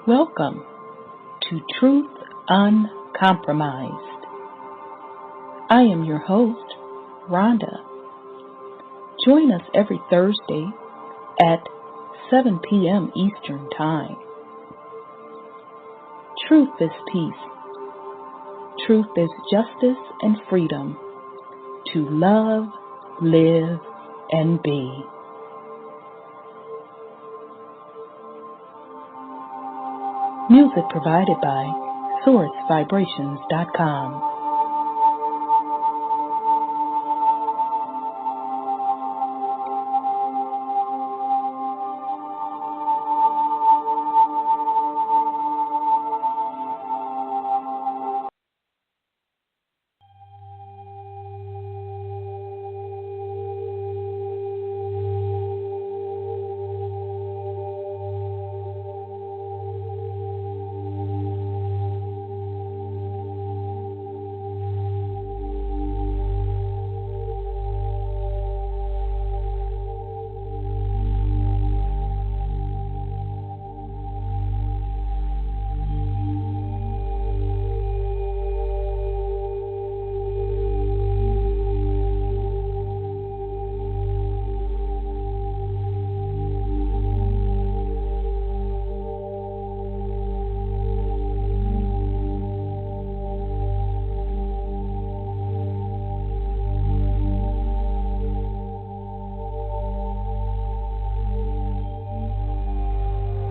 Welcome to Truth Uncompromised. I am your host, Rhonda. Join us every Thursday at 7 p.m. Eastern Time. Truth is peace. Truth is justice and freedom to love, live, and be. Music provided by sourcevibrations.com.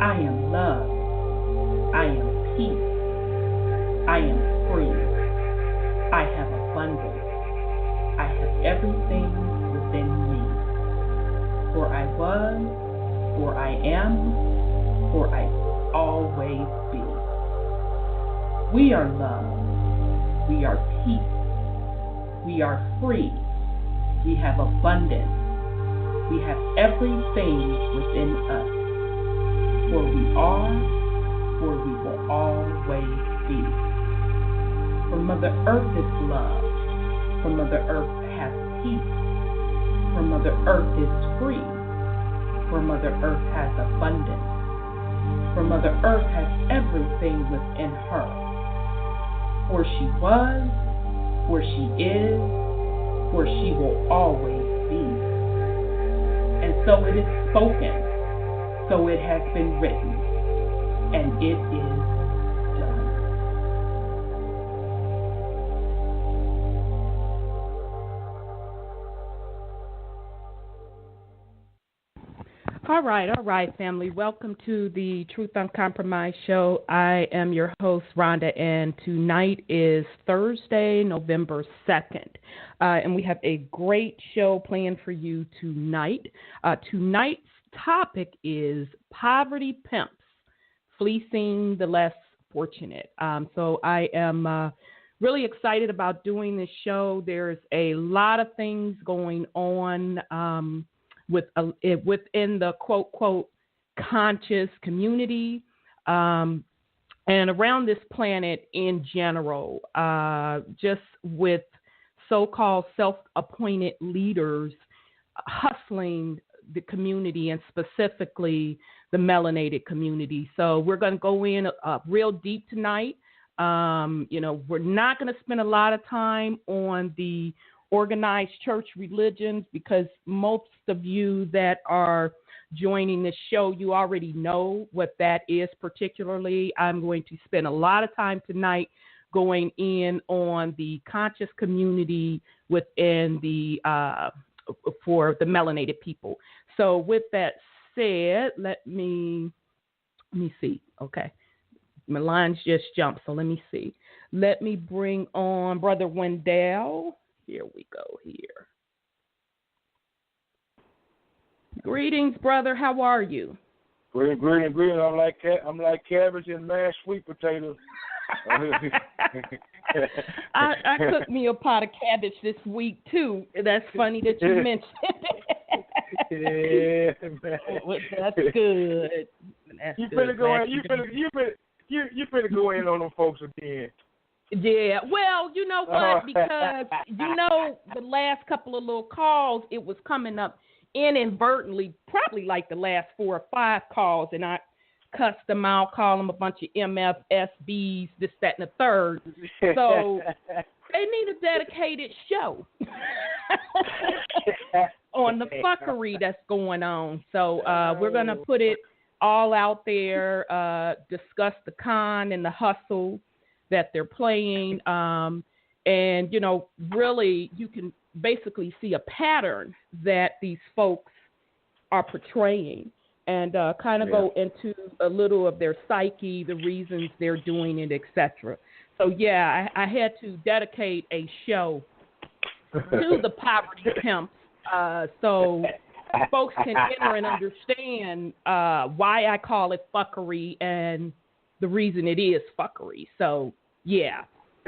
I am love. I am peace. I am free. I have abundance. I have everything within me. For I was, for I am, for I always be. We are love. We are peace. We are free. We have abundance. We have everything within us. For we are, for we will always be. For Mother Earth is love. For Mother Earth has peace. For Mother Earth is free. For Mother Earth has abundance. For Mother Earth has everything within her. For she was, for she is, for she will always be. And so it is spoken. So it has been written, and it is done. All right, family. Welcome to the Truth Uncompromised show. I am your host, Rhonda, and tonight is Thursday, November 2nd. And we have a great show planned for you tonight. Tonight's topic is poverty pimps, fleecing the less fortunate. So I am really excited about doing this show. There's a lot of things going on within the quote conscious community and around this planet in general, just with so-called self-appointed leaders hustling the community and specifically the melanated community. So we're going to go in real deep tonight. We're not going to spend a lot of time on the organized church religions because most of you that are joining this show, you already know what that is particularly. I'm going to spend a lot of time tonight going in on the conscious community within the for the melanated people. So with that said, let me see. Okay. My lines just jumped, so let me see. Let me bring on Brother Wendell. Here we go here. Greetings, brother. How are you? Greeting. I'm like cabbage and mashed sweet potatoes. I cooked me a pot of cabbage this week too. That's funny that you mentioned it. Yeah, man. That's good. You finna go in on them folks again. Yeah, well, you know what? Because, the last couple of little calls, it was coming up inadvertently, probably like the last 4 or 5 calls, and I cuss them out, call them a bunch of MFSBs, this, that, and the third. So they need a dedicated show on the fuckery that's going on. So we're going to put it all out there, discuss the con and the hustle that they're playing. And, you know, really you can basically see a pattern that these folks are portraying, and kind of go into a little of their psyche, the reasons they're doing it, etc. So, yeah, I had to dedicate a show to the poverty pimps so folks can enter and understand why I call it fuckery and the reason it is fuckery. So, yeah,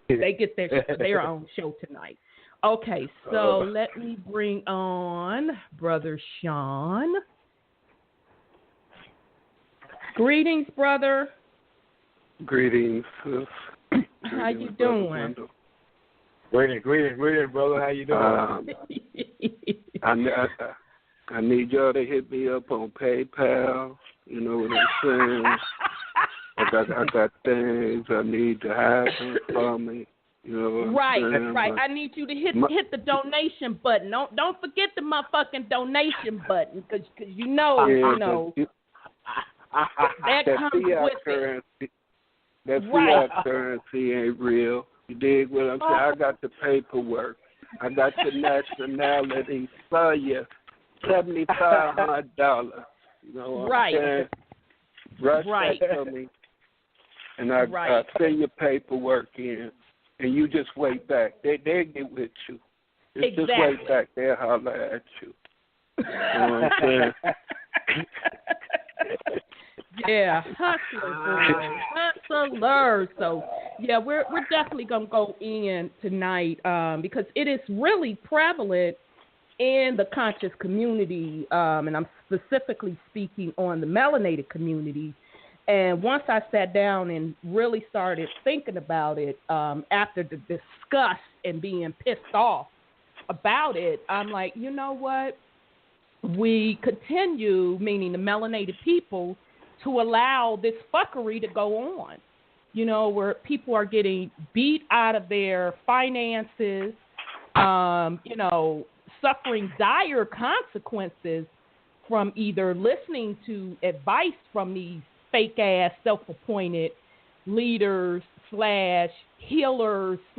they get their own show tonight. Okay, so let me bring on Brother Sean. Greetings, brother. Greetings, sis. How you doing? Greetings, brother. How you doing? I need y'all to hit me up on PayPal. You know what I'm saying? I got things I need to happen for me. You know what right. I'm saying? I need you to hit the donation button. Don't forget the motherfucking donation button, because you know that comes with currency. it. That fiat currency ain't real. You dig what I'm saying? I got the paperwork. I got the nationality for you. $7,500. You know what I'm saying? Rush that to me. And I send your paperwork in. And you just wait back. They'll get with you. Just wait back. They'll holler at you. You know what I'm saying? Yeah, hustlers. So, yeah, we're definitely going to go in tonight because it is really prevalent in the conscious community, and I'm specifically speaking on the melanated community. And once I sat down and really started thinking about it, after the disgust and being pissed off about it, I'm like, you know what? We continue, meaning the melanated people, to allow this fuckery to go on. You know, where people are getting beat out of their finances, you know, suffering dire consequences from either listening to advice from these fake-ass, self-appointed leaders / healers /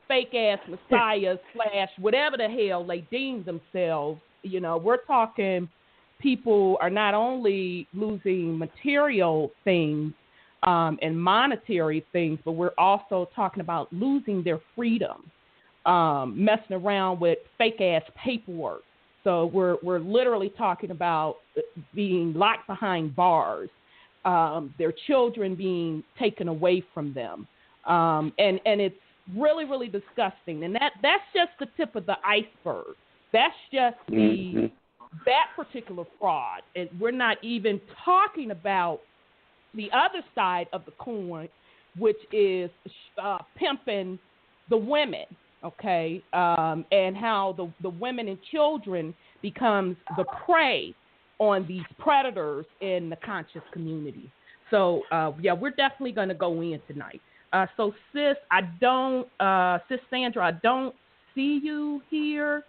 fake-ass messiahs / whatever the hell they deem themselves. You know, we're talking people are not only losing material things and monetary things, but we're also talking about losing their freedom, messing around with fake-ass paperwork. So we're literally talking about being locked behind bars, their children being taken away from them, and it's really, really disgusting. And that's just the tip of the iceberg. That's just that particular fraud, and we're not even talking about the other side of the coin, which is pimping the women. Okay, and how the women and children becomes the prey on these predators in the conscious community. So, yeah, we're definitely going to go in tonight. So, sis Sandra, I don't see you here.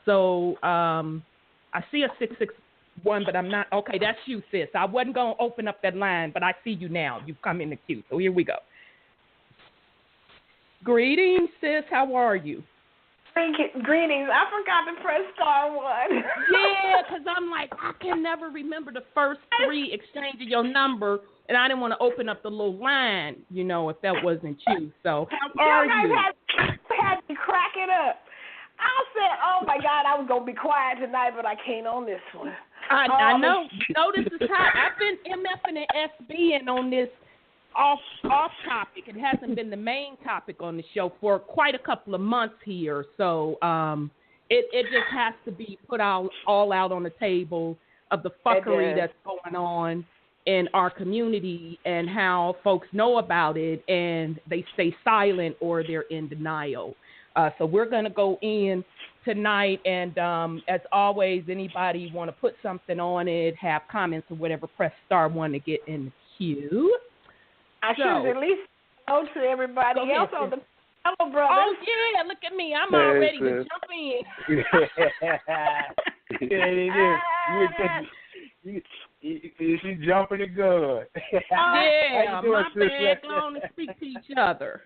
So, I see a 661, but I'm not. Okay, that's you, sis. I wasn't going to open up that line, but I see you now. You've come in the queue. So, here we go. Greetings, sis. How are you? Greetings. I forgot to press star one. Yeah, because I'm like, I can never remember the first three exchanging your number, and I didn't want to open up the little line, you know, if that wasn't you. So, how are you? You guys had me cracking up. I said, oh, my God, I was going to be quiet tonight, but I can't on this one. I know. You know this is hot. I've been MFing and SBing on this off topic. It hasn't been the main topic on the show for quite a couple of months here. So it just has to be put all out on the table of the fuckery that's going on in our community and how folks know about it and they stay silent or they're in denial. So we're going to go in tonight. And as always, anybody want to put something on it, have comments or whatever, press *1 to get in the queue. I should at least go to everybody else on the fellow brothers. Oh, yeah, look at me. I'm all ready to jump in. She's jumping the gun. Yeah, my bad. Going to speak to each other.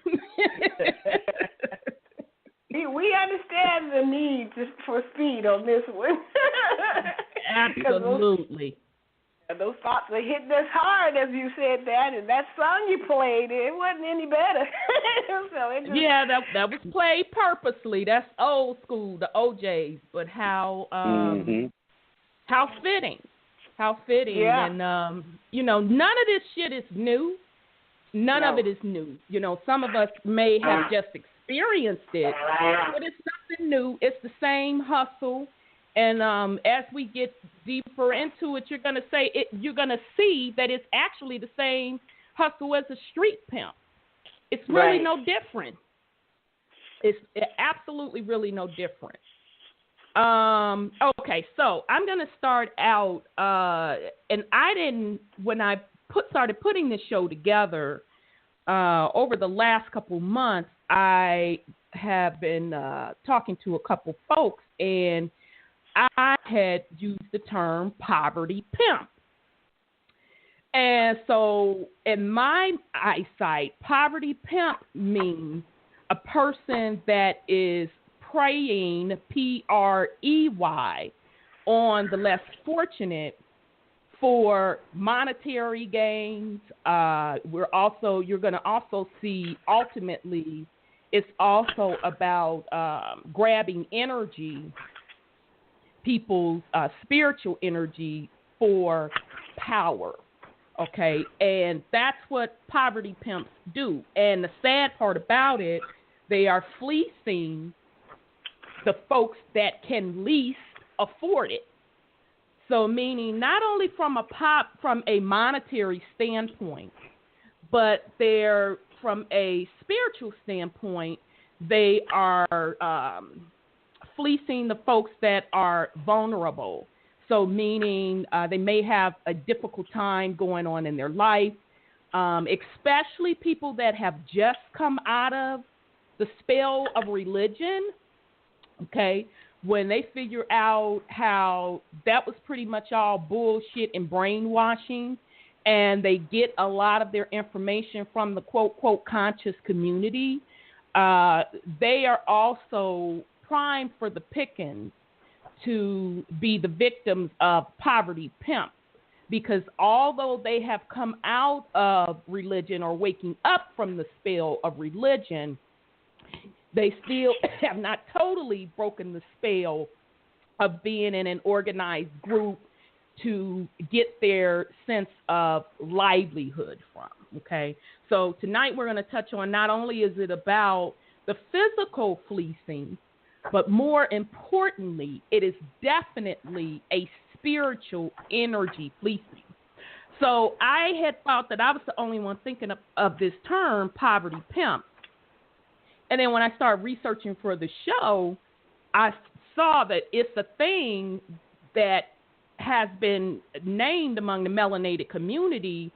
We understand the need for speed on this one. Absolutely. Those thoughts are hitting us hard, as you said that, and that song you played, it wasn't any better. That was played purposely. That's old school, the OJs, but how fitting. How fitting. Yeah. And, none of this shit is new. None of it is new. Some of us may have just experienced it, but it's nothing new. It's the same hustle. And as we get deeper into it, you're gonna see that it's actually the same hustle as a street pimp. It's really no different. It's absolutely really no different. Okay, so I'm gonna start out, and when I started putting this show together over the last couple months, I have been talking to a couple folks, and I had used the term poverty pimp. And so in my eyesight, poverty pimp means a person that is preying, P-R-E-Y, on the less fortunate for monetary gains. You're going to also see, ultimately, it's also about grabbing energy, people's spiritual energy for power, okay? And that's what poverty pimps do. And the sad part about it, they are fleecing the folks that can least afford it. So meaning not only from a monetary standpoint, but they're from a spiritual standpoint, they are fleecing the folks that are vulnerable. So meaning they may have a difficult time going on in their life, especially people that have just come out of the spell of religion, okay, when they figure out how that was pretty much all bullshit and brainwashing, and they get a lot of their information from the quote conscious community, they are also primed for the pickings to be the victims of poverty pimp, because although they have come out of religion or waking up from the spell of religion, they still have not totally broken the spell of being in an organized group to get their sense of livelihood from, okay? So tonight we're going to touch on, not only is it about the physical fleecing, but more importantly, it is definitely a spiritual energy fleecing. So I had thought that I was the only one thinking of this term, poverty pimp. And then when I started researching for the show, I saw that it's a thing that has been named among the melanated community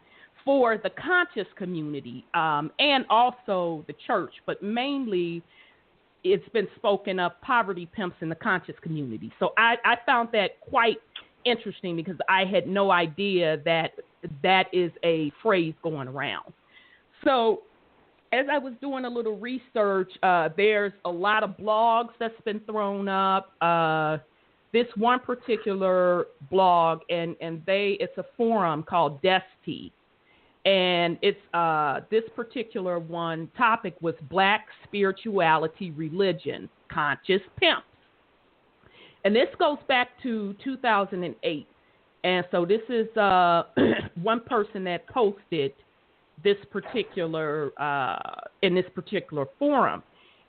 for the conscious community, and also the church, but mainly it's been spoken of poverty pimps in the conscious community. So I found that quite interesting, because I had no idea that is a phrase going around. So as I was doing a little research, there's a lot of blogs that's been thrown up. This one particular blog, and it's a forum called Desti. And it's this particular one topic was Black Spirituality, Religion, Conscious Pimps. And this goes back to 2008. And so this is one person that posted this particular, in this particular forum.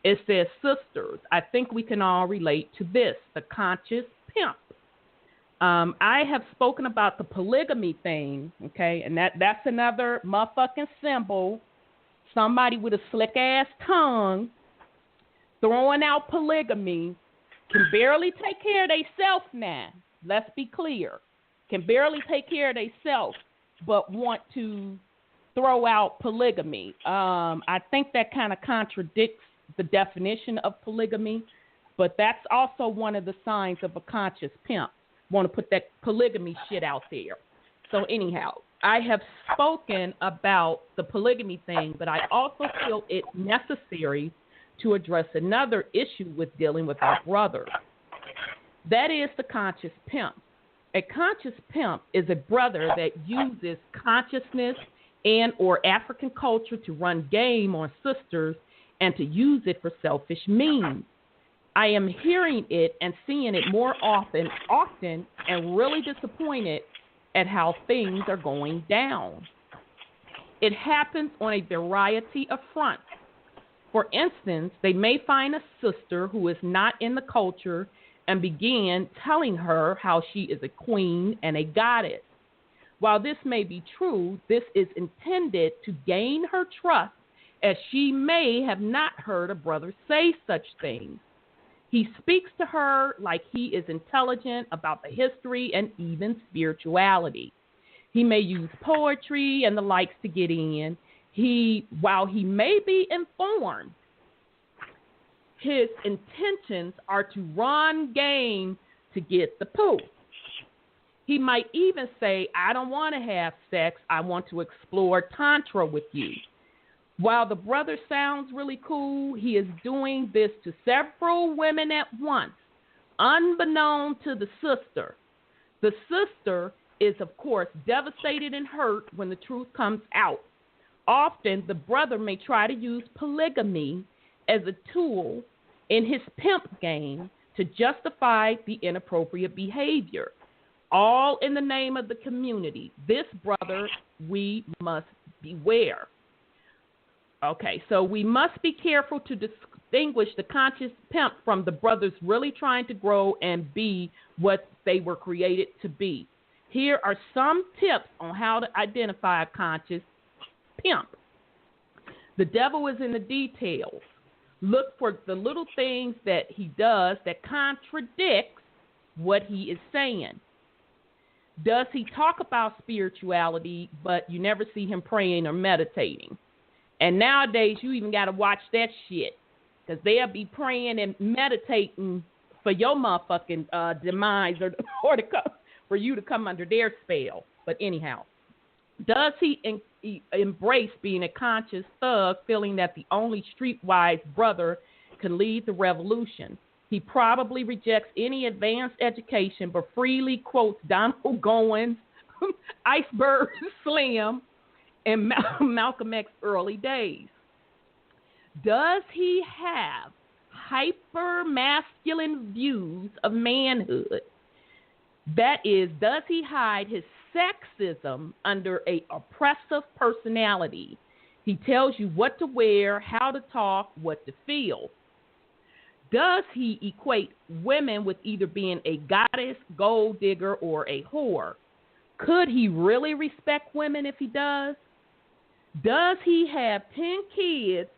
It says, sisters, I think we can all relate to this, the conscious pimp. I have spoken about the polygamy thing, okay, and that's another motherfucking symbol. Somebody with a slick-ass tongue throwing out polygamy can barely take care of themselves now. Let's be clear. Can barely take care of themselves, but want to throw out polygamy. I think that kind of contradicts the definition of polygamy, but that's also one of the signs of a conscious pimp. Want to put that polygamy shit out there. So anyhow, I have spoken about the polygamy thing, but I also feel it necessary to address another issue with dealing with our brother. That is the conscious pimp. A conscious pimp is a brother that uses consciousness and or African culture to run game on sisters and to use it for selfish means. I am hearing it and seeing it more often and really disappointed at how things are going down. It happens on a variety of fronts. For instance, they may find a sister who is not in the culture and begin telling her how she is a queen and a goddess. While this may be true, this is intended to gain her trust, as she may have not heard a brother say such things. He speaks to her like he is intelligent about the history and even spirituality. He may use poetry and the likes to get in. While he may be informed, his intentions are to run game to get the poo. He might even say, I don't want to have sex. I want to explore tantra with you. While the brother sounds really cool, he is doing this to several women at once, unbeknown to the sister. The sister is, of course, devastated and hurt when the truth comes out. Often, the brother may try to use polygamy as a tool in his pimp game to justify the inappropriate behavior, all in the name of the community. This brother, we must beware. Okay, so we must be careful to distinguish the conscious pimp from the brothers really trying to grow and be what they were created to be. Here are some tips on how to identify a conscious pimp. The devil is in the details. Look for the little things that he does that contradicts what he is saying. Does he talk about spirituality, but you never see him praying or meditating? And nowadays, you even got to watch that shit, because they'll be praying and meditating for your motherfucking demise or for you to come under their spell. But anyhow, does he embrace being a conscious thug, feeling that the only streetwise brother can lead the revolution? He probably rejects any advanced education, but freely quotes Donald Goins, Iceberg Slim, and Malcolm X's early days. Does he have hyper-masculine views of manhood? That is, does he hide his sexism under an oppressive personality? He tells you what to wear, how to talk, what to feel. Does he equate women with either being a goddess, gold digger, or a whore? Could he really respect women if he does? Does he have 10 kids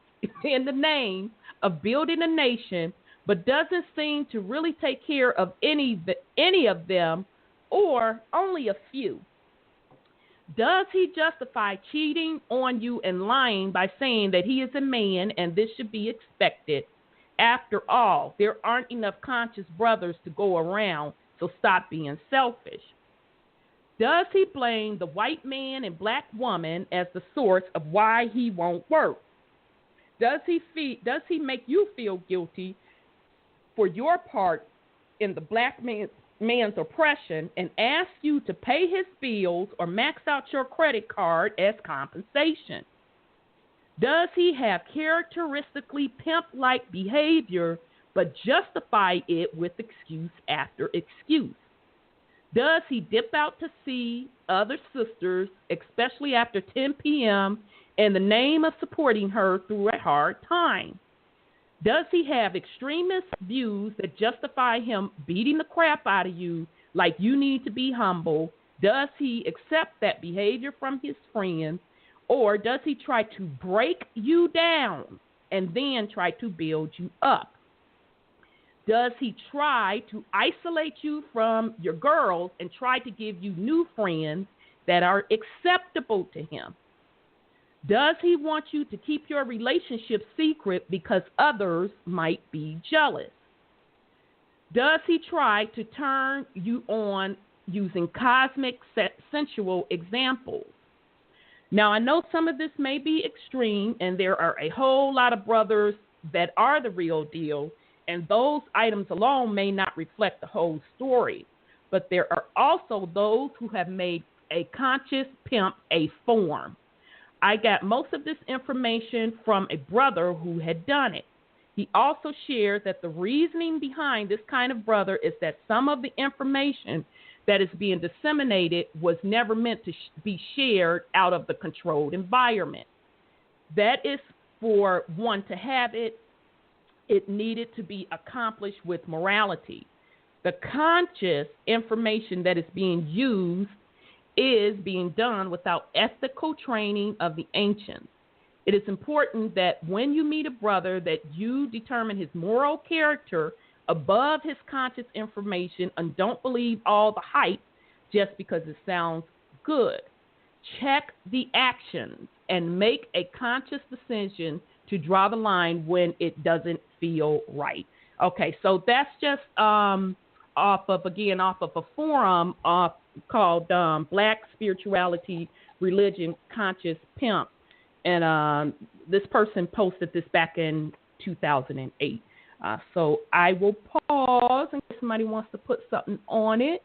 in the name of building a nation, but doesn't seem to really take care of any of them, or only a few? Does he justify cheating on you and lying by saying that he is a man and this should be expected? After all, there aren't enough conscious brothers to go around, so stop being selfish. Does he blame the white man and black woman as the source of why he won't work? Does he make you feel guilty for your part in the black man's oppression and ask you to pay his bills or max out your credit card as compensation? Does he have characteristically pimp-like behavior but justify it with excuse after excuse? Does he dip out to see other sisters, especially after 10 p.m., in the name of supporting her through a hard time? Does he have extremist views that justify him beating the crap out of you like you need to be humble? Does he accept that behavior from his friends? Or does he try to break you down and then try to build you up? Does he try to isolate you from your girls and try to give you new friends that are acceptable to him? Does he want you to keep your relationship secret because others might be jealous? Does he try to turn you on using cosmic sensual examples? Now, I know some of this may be extreme, and there are a whole lot of brothers that are the real deal, and those items alone may not reflect the whole story. But there are also those who have made a conscious pimp a form. I got most of this information from a brother who had done it. He also shared that the reasoning behind this kind of brother is that some of the information that is being disseminated was never meant to be shared out of the controlled environment. That is for one to have it. It needed to be accomplished with morality. The conscious information that is being used is being done without ethical training of the ancients. It is important that when you meet a brother that you determine his moral character above his conscious information and don't believe all the hype just because it sounds good. Check the actions and make a conscious decision to draw the line when it doesn't feel right. Okay, so that's just off of a forum called Black Spirituality, Religion, Conscious Pimp. And this person posted this back in 2008. So I will pause in case somebody wants to put something on it.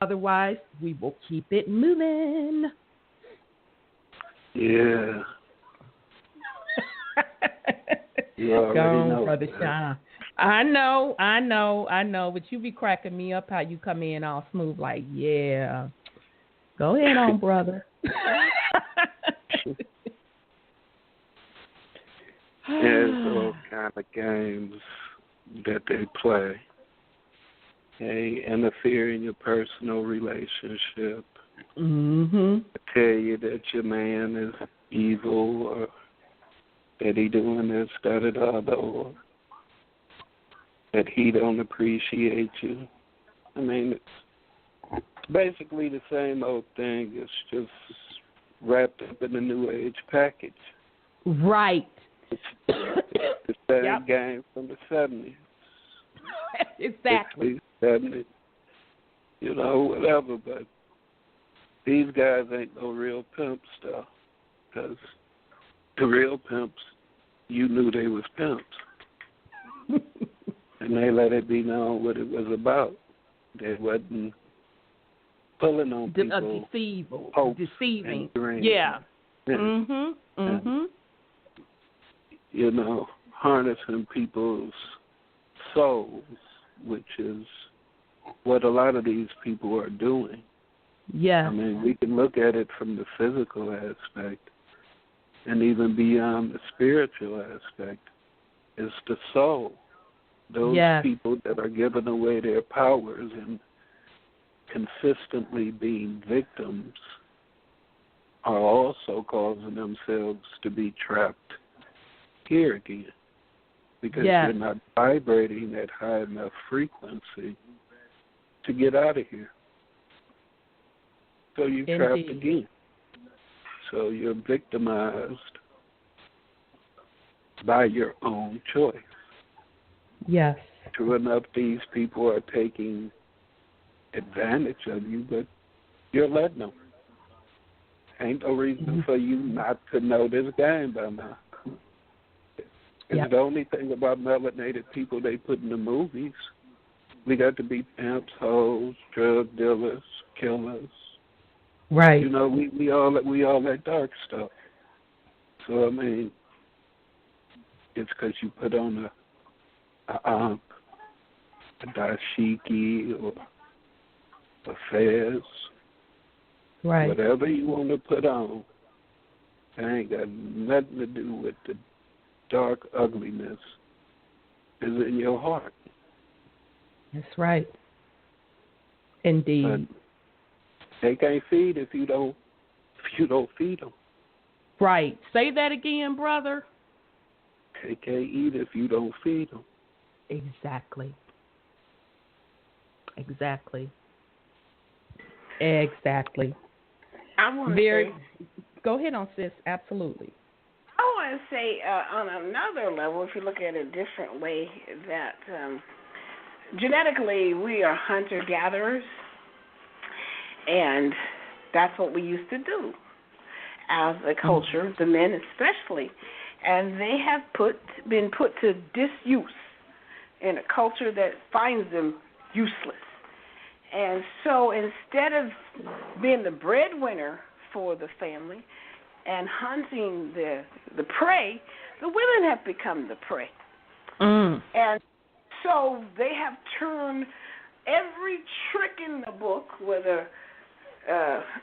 Otherwise, we will keep it moving. Yeah. Go on, Brother Sean. I know, but you be cracking me up how you come in all smooth like, yeah. Go ahead on, brother. There's all kind of games that they play. They interfere in your personal relationship. Mm-hmm. Tell you that your man is evil or that he doing this, that, or the other, or that he don't appreciate you. I mean, it's basically the same old thing. It's just wrapped up in a new age package. Right. It's the same game from the 70s. Exactly. 70s, you know, whatever. But these guys ain't no real pimp stuff. Because the real pimps, you knew they was pimps. And they let it be known what it was about. They wasn't pulling on people. Deceiving. Yeah. Mm-hmm. Mm-hmm. You know, harnessing people's souls, which is what a lot of these people are doing. Yeah. I mean, we can look at it from the physical aspect and even beyond the spiritual aspect. It's the soul. Those people that are giving away their powers and consistently being victims are also causing themselves to be trapped here again because they're not vibrating at high enough frequency to get out of here. So you're trapped again. So you're victimized by your own choice. Yes. True enough, these people are taking advantage of you, but you're letting them. Ain't no reason for you not to know this game by now. It's the only thing about melanated people they put in the movies. We got to be pimps, hoes, drug dealers, killers. Right. You know, we all that dark stuff. So I mean, it's because you put on a dashiki or a fez, right? Whatever you want to put on, it ain't got nothing to do with the dark ugliness is in your heart. That's right. Indeed. But they can't feed if you don't feed them. Right. Say that again, brother. They can't eat if you don't feed them. Exactly. Exactly. I want to say, go ahead on, sis. Absolutely. I want to say on another level, if you look at it a different way, that genetically we are hunter-gatherers, and that's what we used to do as a culture, the men especially, and they have been put to disuse in a culture that finds them useless. And so instead of being the breadwinner for the family and hunting the prey, the women have become the prey. And so they have turned every trick in the book, whether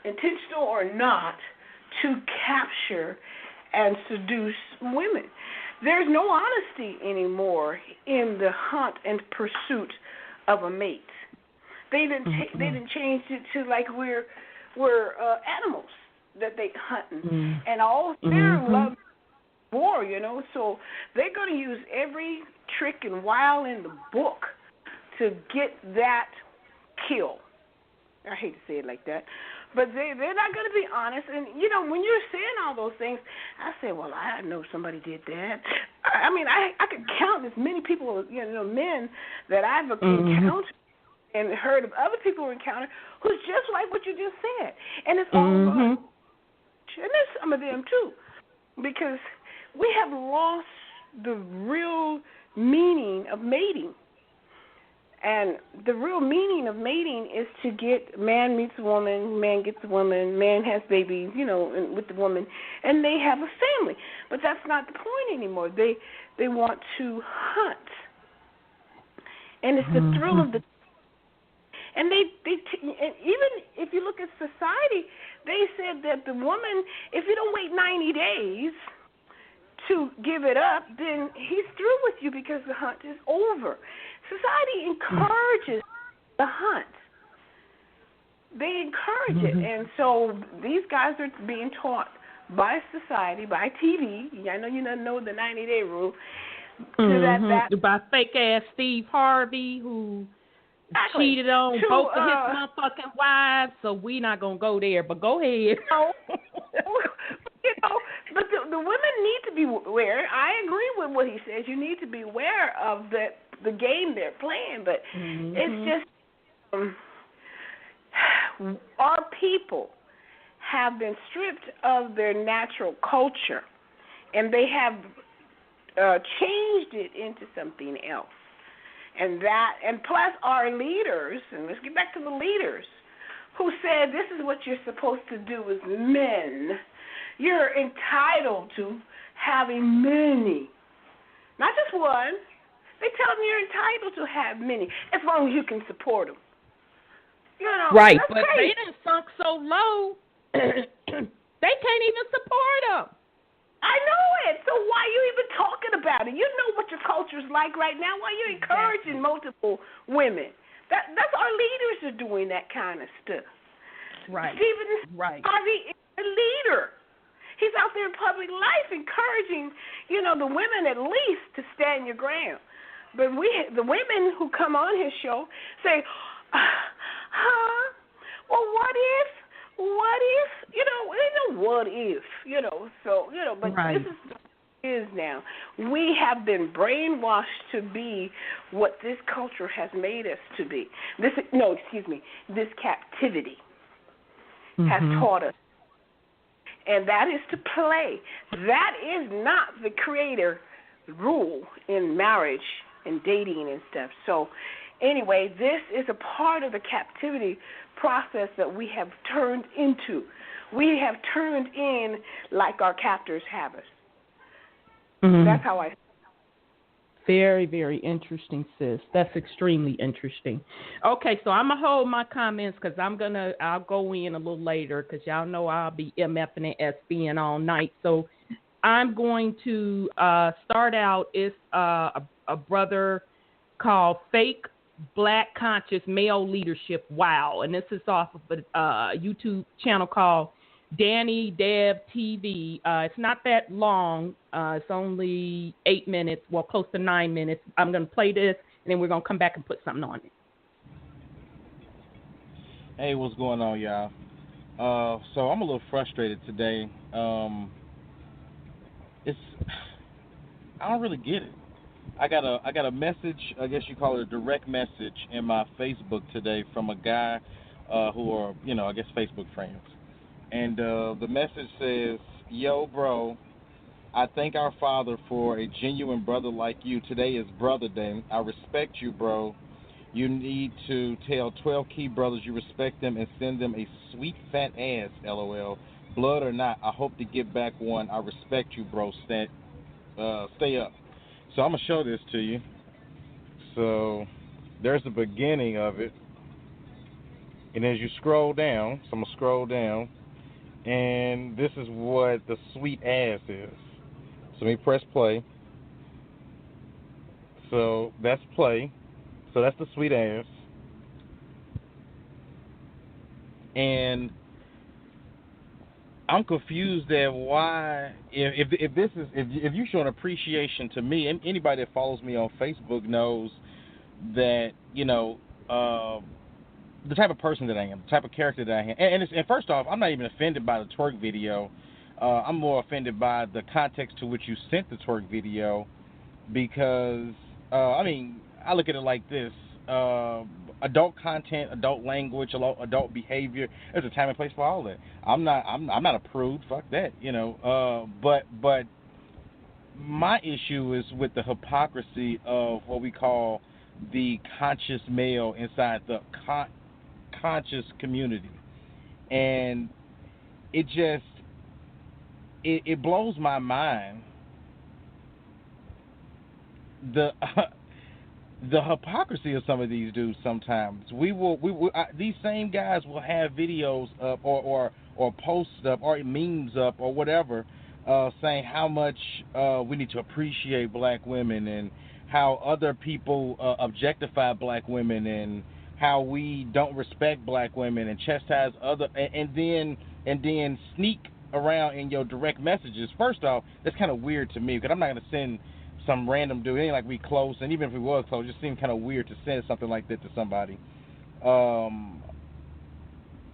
intentional or not, to capture and seduce women. There's no honesty anymore in the hunt and pursuit of a mate. They didn't change it to like we're animals that they hunt and all fear and love war, So they're going to use every trick and wile in the book to get that kill. I hate to say it like that, but they're not going to be honest. And when you're saying all those things, I say, well, I know somebody did that. I mean, I could count as many people, men that I've encountered and heard of other people encountered who's just like what you just said. And it's all and there's some of them too, because we have lost the real meaning of mating. And the real meaning of mating is to get man meets a woman, man gets a woman, man has babies, with the woman, and they have a family. But that's not the point anymore. They want to hunt, and it's the thrill of the. And they and even if you look at society, they said that the woman, if you don't wait 90 days to give it up, then he's through with you because the hunt is over. Society encourages the hunt. They encourage it. And so these guys are being taught by society, by TV. I know you don't know the 90-day rule. By fake-ass Steve Harvey, who cheated on both of his motherfucking wives, so we not going to go there, but go ahead. But the women need to be aware. I agree with what he says. You need to be aware of the game they're playing, but it's just our people have been stripped of their natural culture, and they have changed it into something else. And plus our leaders, and let's get back to the leaders, who said this is what you're supposed to do as men. You're entitled to having many, not just one. They tell them you're entitled to have many as long as you can support them. Right, but crazy. They done sunk so low, they can't even support them. I know it. So why are you even talking about it? You know what your culture's like right now. Why are you encouraging multiple women? That's our leaders are doing that kind of stuff. Right. Stephen Harvey is a leader. He's out there in public life encouraging, the women at least to stand your ground. But the women who come on his show say, well, what if? Ain't no what if, but this is now. We have been brainwashed to be what this culture has made us to be. This captivity has taught us. And that is to play. That is not the creator rule in marriage and dating and stuff. So anyway, this is a part of the captivity process that we have turned into. We have turned in like our captors have us. That's how I. Very, very interesting, sis. That's extremely interesting. Okay, so I'm going to hold my comments because I'll go in a little later because y'all know I'll be MFing and SBing all night. So I'm going to start out. It's a brother called Fake Black Conscious Male Leadership. Wow. And this is off of a YouTube channel called Danny Dev TV. It's not that long. It's only 8 minutes, well, close to 9 minutes. I'm going to play this, and then we're going to come back and put something on it. Hey, what's going on, y'all? So I'm a little frustrated today. It's I don't really get it. I got a message, I guess you call it a direct message in my Facebook today from a guy who are, I guess Facebook friends. And the message says, "Yo, bro, I thank our Father for a genuine brother like you. Today is Brother Day. I respect you, bro. You need to tell 12 key brothers you respect them and send them a sweet fat ass, LOL. Blood or not, I hope to get back one. I respect you, bro. Stay up." So I'm going to show this to you. So there's the beginning of it. And as you scroll down, so I'm going to scroll down, and this is what the sweet ass is. So let me press play. So that's play. So that's the sweet ass. And I'm confused at why, if you show an appreciation to me, and anybody that follows me on Facebook knows that, the type of person that I am, the type of character that I am. And first off, I'm not even offended by the twerk video. I'm more offended by the context to which you sent the twerk video, because, I look at it like this. Adult content, adult language, adult behavior. There's a time and place for all that. I'm not a prude. Fuck that. But my issue is with the hypocrisy of what we call the conscious male inside the conscious community, and it just it blows my mind. The hypocrisy of some of these dudes sometimes. These same guys will have videos up or posts up or memes up or whatever, saying how much we need to appreciate black women and how other people objectify black women and how we don't respect black women and chastise other, and then sneak around in your direct messages. First off, that's kind of weird to me, because I'm not going to send some random dude. It ain't like we close, and even if we was close, it just seemed kind of weird to send something like that to somebody.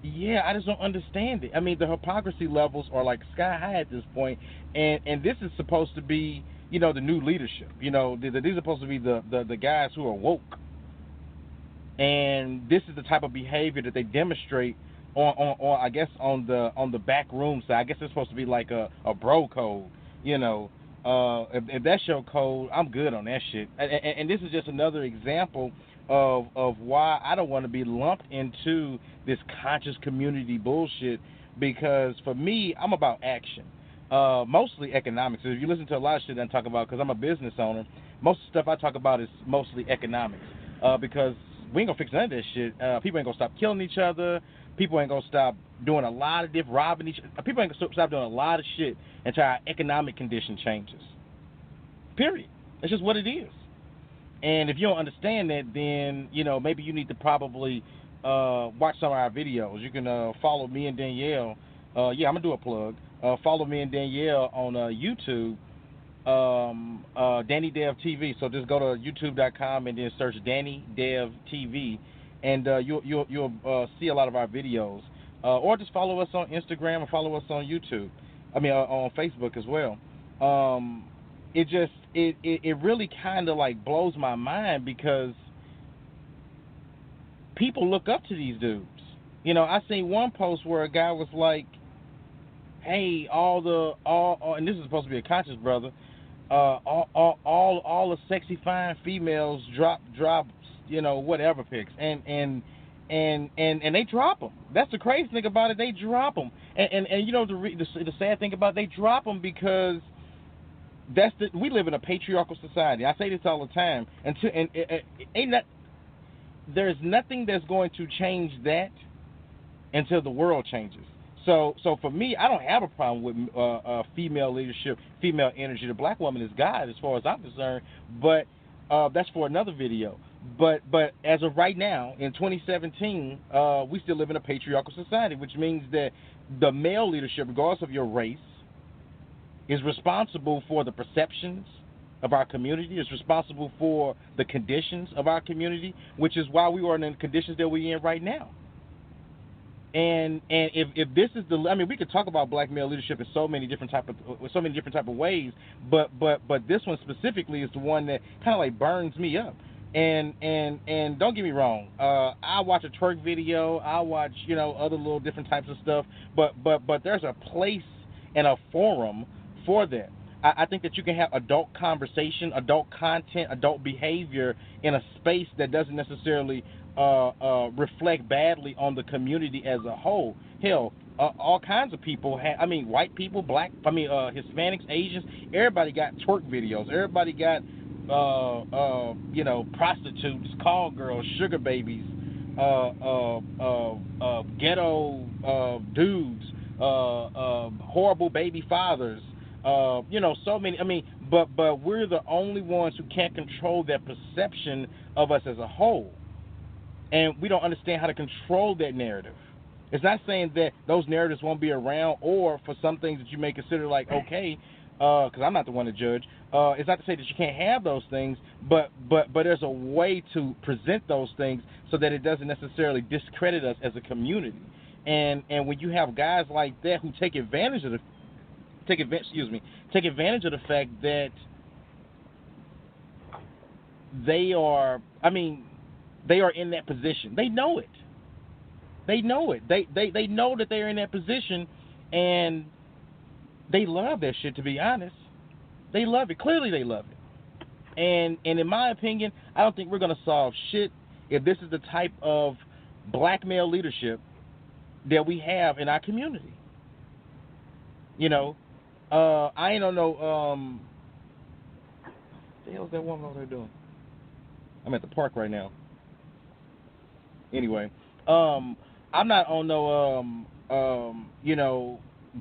Yeah, I just don't understand it. I mean, the hypocrisy levels are like sky high at this point, and this is supposed to be, the new leadership. These are supposed to be the guys who are woke, and this is the type of behavior that they demonstrate on I guess on the back room side. I guess it's supposed to be like a bro code, If that's your code, I'm good on that shit. And this is just another example of why I don't want to be lumped into this conscious community bullshit, because for me, I'm about action. Mostly economics. If you listen to a lot of shit that I talk about, because I'm a business owner, most of the stuff I talk about is mostly economics. Because we ain't gonna fix none of this shit. People ain't gonna stop killing each other. People ain't gonna stop doing a lot of robbing each other. People ain't gonna stop doing a lot of shit until our economic condition changes. Period. That's just what it is. And if you don't understand that, then, maybe you need to probably watch some of our videos. You can follow me and Danielle. I'm going to do a plug. Follow me and Danielle on YouTube, Danny Dev TV. So just go to youtube.com and then search Danny Dev TV, and you'll see a lot of our videos. Or just follow us on Instagram or follow us on YouTube. On Facebook as well. It really kind of like blows my mind, because people look up to these dudes. I seen one post where a guy was like, "Hey, and this is supposed to be a conscious brother. All the sexy fine females drop whatever pics, and they drop them. That's the crazy thing about it. They drop them, and the sad thing about it, they drop them because we live in a patriarchal society. I say this all the time, there's nothing that's going to change that until the world changes. So for me, I don't have a problem with female leadership, female energy. The black woman is God, as far as I'm concerned. But that's for another video. But as of right now, in 2017, we still live in a patriarchal society, which means that the male leadership, regardless of your race, is responsible for the perceptions of our community, is responsible for the conditions of our community, which is why we are in the conditions that we're in right now. And if this is the, I mean, we could talk about black male leadership in so many different type of ways, but this one specifically is the one that kind of like burns me up. And don't get me wrong, I watch a twerk video, I watch other little different types of stuff, but there's a place and a forum for that. I think that you can have adult conversation, adult content, adult behavior in a space that doesn't necessarily reflect badly on the community as a whole. Hell, all kinds of people white people, black, Hispanics, Asians, everybody got twerk videos. Everybody got, prostitutes, call girls, sugar babies, ghetto dudes, horrible baby fathers. So many. But we're the only ones who can't control that perception of us as a whole. And we don't understand how to control that narrative. It's not saying that those narratives won't be around, or for some things that you may consider like okay, because I'm not the one to judge. It's not to say that you can't have those things, but there's a way to present those things so that it doesn't necessarily discredit us as a community. And when you have guys like that who take advantage of the fact that they are in that position. They know it. They know that they're in that position, and they love that shit, to be honest. They love it. Clearly they love it. And in my opinion, I don't think we're going to solve shit if this is the type of black male leadership that we have in our community. I ain't on no, what the hell is that woman over there doing? I'm at the park right now. Anyway, I'm not on no,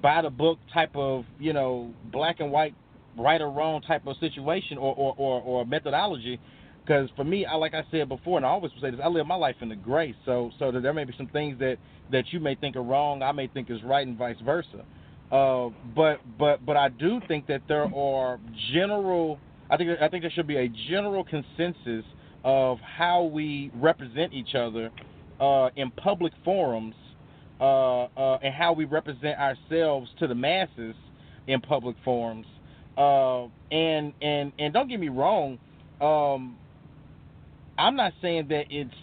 by the book type of, black and white, right or wrong type of situation or methodology. Because for me, like I said before, and I always say this, I live my life in the gray. So that there may be some things that you may think are wrong, I may think is right, and vice versa. But I do think that there are general. I think there should be a general consensus of how we represent each other in public forums, and how we represent ourselves to the masses in public forums. And don't get me wrong. I'm not saying that it's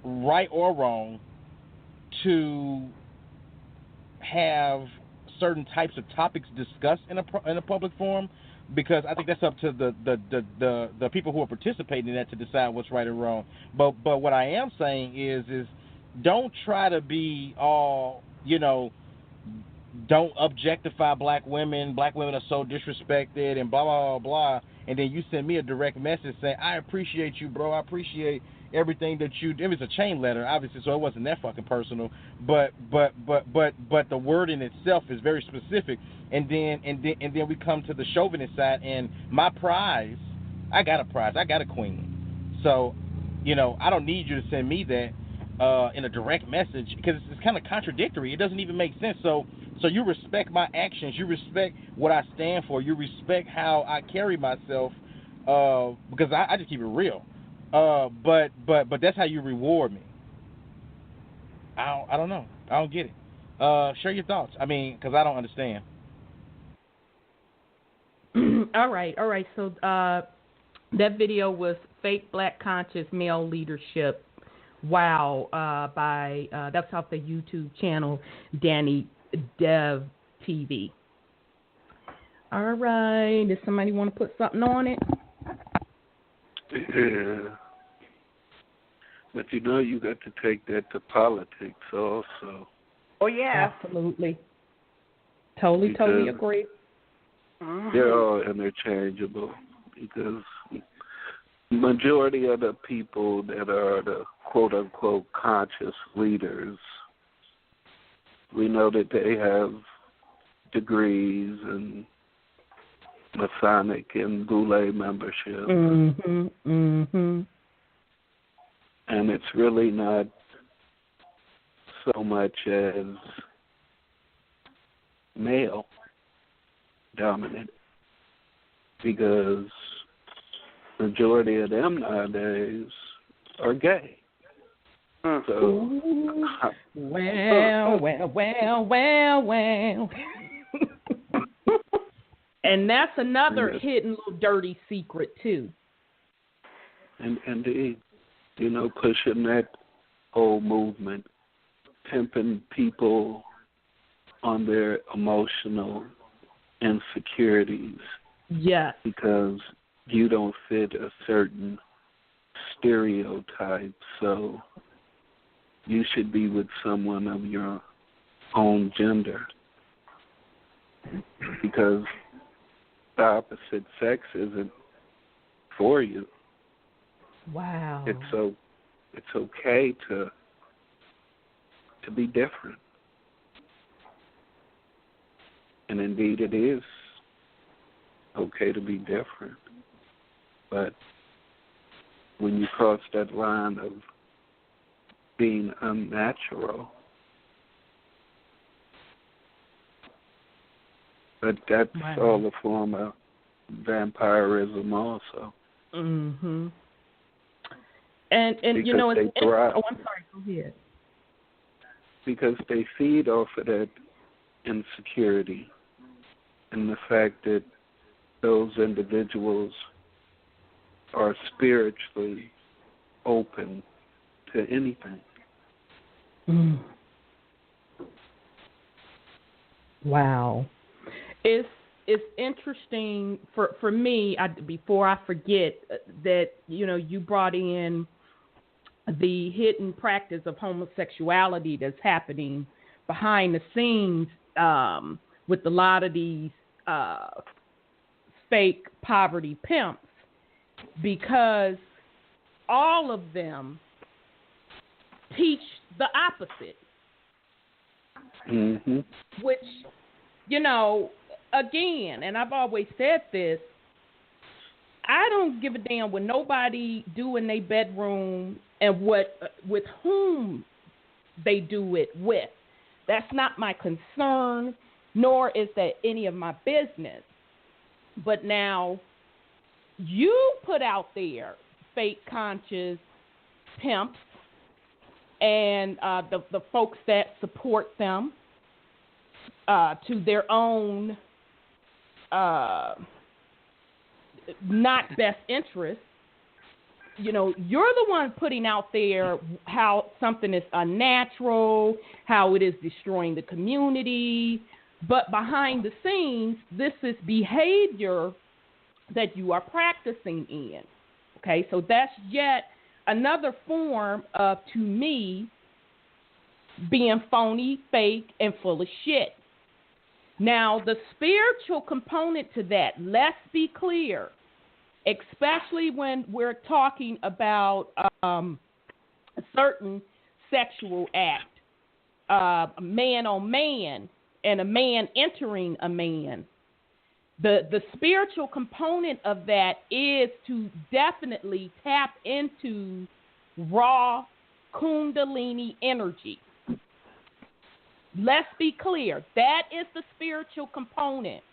right or wrong to have certain types of topics discussed in a public forum, because I think that's up to the people who are participating in that to decide what's right or wrong. But what I am saying is don't try to be all, don't objectify black women. Black women are so disrespected and blah, blah, blah, blah. And then you send me a direct message saying, I appreciate you, bro. I appreciate everything that you do. It was a chain letter, obviously, so it wasn't that fucking personal. But the word in itself is very specific. And then we come to the chauvinist side, and my prize, I got a queen. So, I don't need you to send me that in a direct message, because it's kind of contradictory. It doesn't even make sense. So you respect my actions, you respect what I stand for, you respect how I carry myself, because I just keep it real. But that's how you reward me. I don't know. I don't get it. Share your thoughts. Because I don't understand. All right. So that video was Fake Black Conscious Male Leadership. Wow. That's off the YouTube channel Danny Dev TV. All right. Does somebody want to put something on it? Yeah. But you got to take that to politics also. Oh, yeah. Absolutely. Totally agree. They're all interchangeable, because majority of the people that are the quote-unquote conscious leaders, we know that they have degrees and Masonic and Boule membership. And it's really not so much as male dominant, because majority of them nowadays are gay. So, well. And that's another hidden little dirty secret too. And indeed, pushing that whole movement, pimping people on their emotional insecurities. Yes. Because you don't fit a certain stereotype, so you should be with someone of your own gender. Because the opposite sex isn't for you. Wow. It's okay to be different. And indeed it is okay to be different. But when you cross that line of being unnatural, but that's all a form of vampirism also. Mhm. And because it's oh, I'm sorry, go ahead. Because they feed off of that insecurity and the fact that those individuals are spiritually open to anything. Mm. Wow. It's interesting for me, before I forget, that you brought in the hidden practice of homosexuality that's happening behind the scenes with a lot of these fake poverty pimps, because all of them teach the opposite. Mm-hmm. Which, again, and I've always said this, I don't give a damn what nobody do in their bedroom and with whom they do it with. That's not my concern, nor is that any of my business. But now, you put out there fake conscious pimps and the folks that support them to their own not best interest. You're the one putting out there how something is unnatural, how it is destroying the community. But behind the scenes, this is behavior that you are practicing in. Okay, so that's yet another form of, to me, being phony, fake, and full of shit. Now, the spiritual component to that, let's be clear, especially when we're talking about a certain sexual act, man on man, and a man entering a man. The spiritual component of that is to definitely tap into raw Kundalini energy. Let's be clear. That is the spiritual component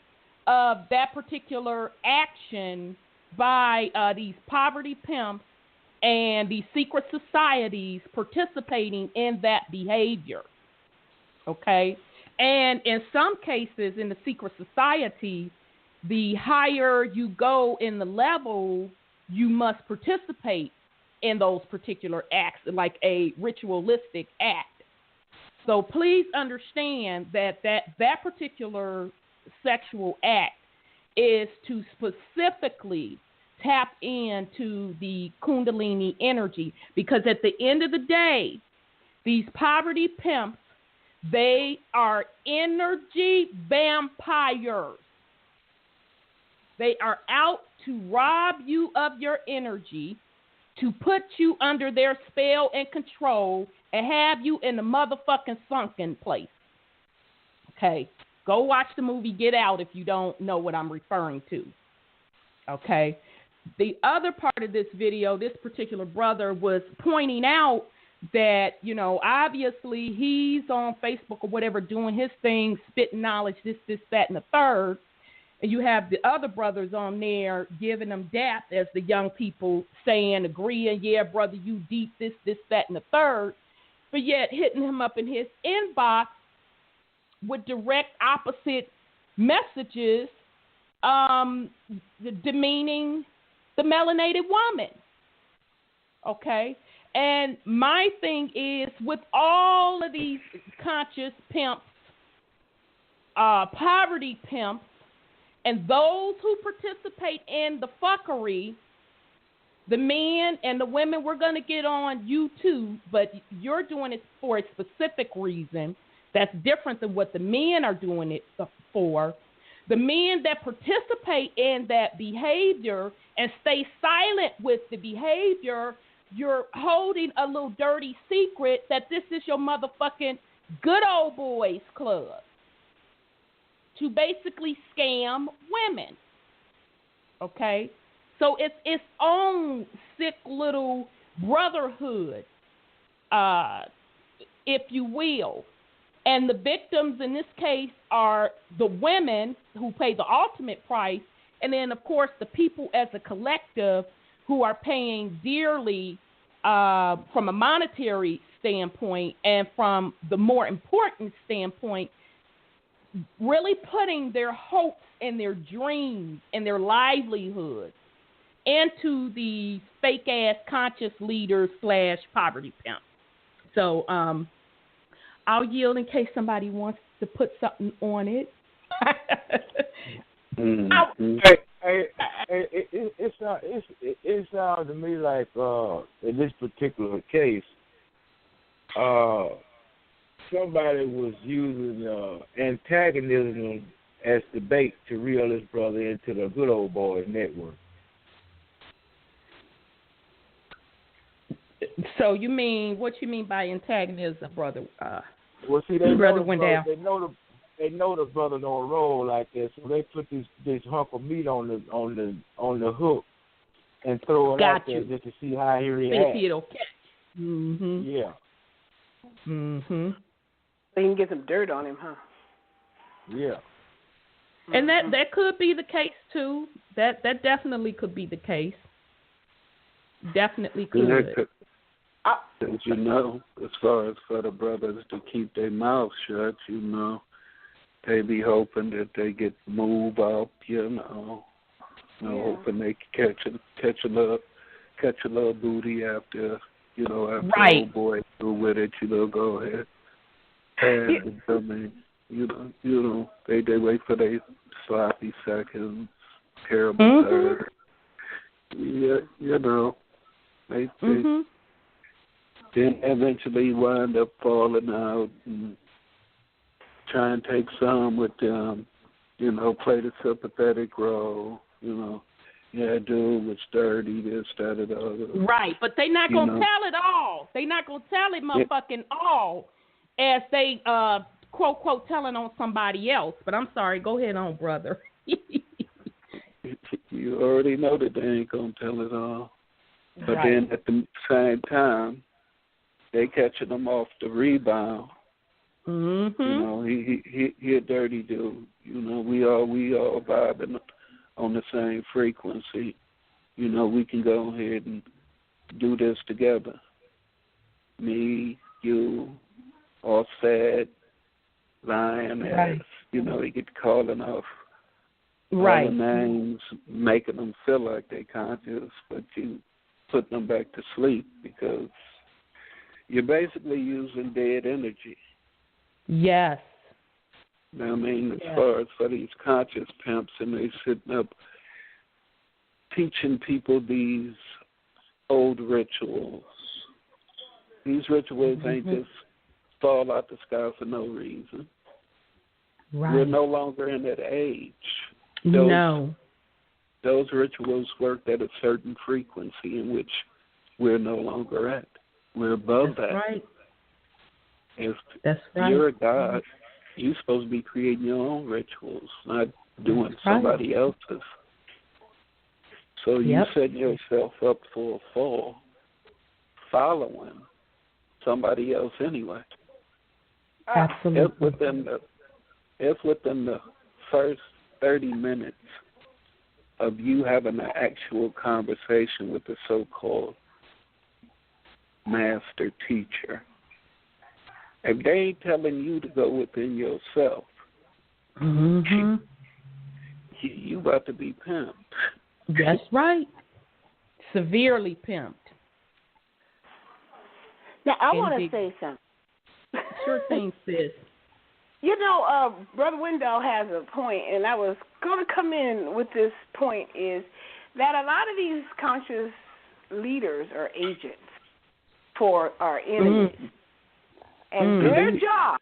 of that particular action by these poverty pimps and these secret societies participating in that behavior. Okay? And in some cases, in the secret society, the higher you go in the level, you must participate in those particular acts, like a ritualistic act. So please understand that particular sexual act is to specifically tap into the Kundalini energy, because at the end of the day, these poverty pimps, they are energy vampires. They are out to rob you of your energy, to put you under their spell and control, and have you in the motherfucking sunken place. Okay? Go watch the movie Get Out if you don't know what I'm referring to. Okay? The other part of this video, this particular brother was pointing out that, obviously he's on Facebook or whatever doing his thing, spitting knowledge, this, that, and the third. And you have the other brothers on there giving them dap, as the young people saying, agreeing, yeah, brother, you deep, this, that, and the third. but yet hitting him up in his inbox with direct opposite messages, demeaning the melanated woman. Okay? And my thing is, with all of these conscious pimps, poverty pimps, and those who participate in the fuckery, the men and the women, we're going to get on you too, but you're doing it for a specific reason that's different than what the men are doing it for. The men that participate in that behavior and stay silent with the behavior, you're holding a little dirty secret that this is your motherfucking good old boys club to basically scam women. Okay? So it's its own sick little brotherhood, if you will. And the victims in this case are the women who pay the ultimate price, and then, of course, the people as a collective who are paying dearly from a monetary standpoint, and from the more important standpoint, really putting their hopes and their dreams and their livelihoods into the fake-ass conscious leaders / poverty pimp. So I'll yield in case somebody wants to put something on it. It sounds to me like in this particular case, somebody was using antagonism as the bait to reel this brother into the good old boy network. So what you mean by antagonism, brother? Well, see, brother went down. They know the brother don't roll like that, so they put this hunk of meat on the hook and throw it out there just to see how he reacts. See if it'll catch. Mm-hmm. Yeah. Mm-hmm. So you can get some dirt on him, huh? Yeah. And that could be the case too. That definitely could be the case. Definitely could. As you know, as far as for the brothers to keep their mouths shut, you know, they be hoping that they get moved up, hoping they catch a little booty after right. Old boy through with it, go ahead. And I mean, they wait for their sloppy seconds, terrible third. Yeah, they then eventually wind up falling out and try and take some with them, play the sympathetic role, dude was dirty, this, that, and the other. Right, but they not going to tell it all. They not going to tell it motherfucking all as they, quote, quote, telling on somebody else. But I'm sorry, go ahead on, brother. You already know that they ain't going to tell it all. But right. Then at the same time, they catching them off the rebound. Mm-hmm. He a dirty dude. We all vibing on the same frequency. We can go ahead and do this together. Me, you, all sad, lying ass. He get calling off all the names, making them feel like they conscious, but you put them back to sleep because you're basically using dead energy. Yes. I mean, as far as for these conscious pimps, and they sitting up teaching people these old rituals. These rituals ain't just fall out the sky for no reason. Right. We're no longer in that age. Those rituals worked at a certain frequency in which we're no longer at. We're above that. Right. If you're a god, you're supposed to be creating your own rituals, not doing somebody else's. So you setting yourself up for a fall, following somebody else anyway. Absolutely. If within the first 30 minutes of you having an actual conversation with the so-called master teacher, If they ain't telling you to go within yourself, you about to be pimped. That's right. Severely pimped. Now, I want to say something. Sure thing, sis. You know, Brother Wendell has a point, and I was going to come in with this point, is that a lot of these conscious leaders are agents for our enemies. And their job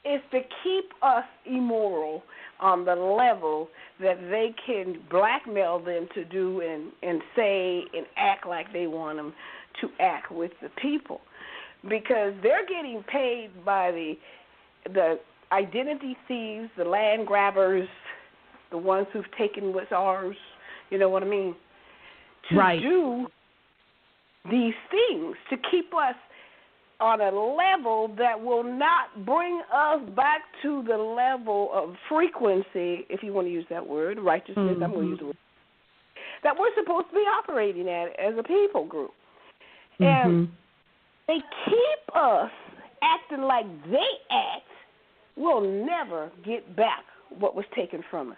is to keep us immoral on the level that they can blackmail them to do and say and act like they want them to act with the people. Because they're getting paid by the identity thieves, the land grabbers, the ones who've taken what's ours, you know what I mean, to do these things, to keep us on a level that will not bring us back to the level of frequency, if you want to use that word, righteousness, I'm going to use the word, that we're supposed to be operating at as a people group. And they keep us acting like they act. We'll never get back what was taken from us.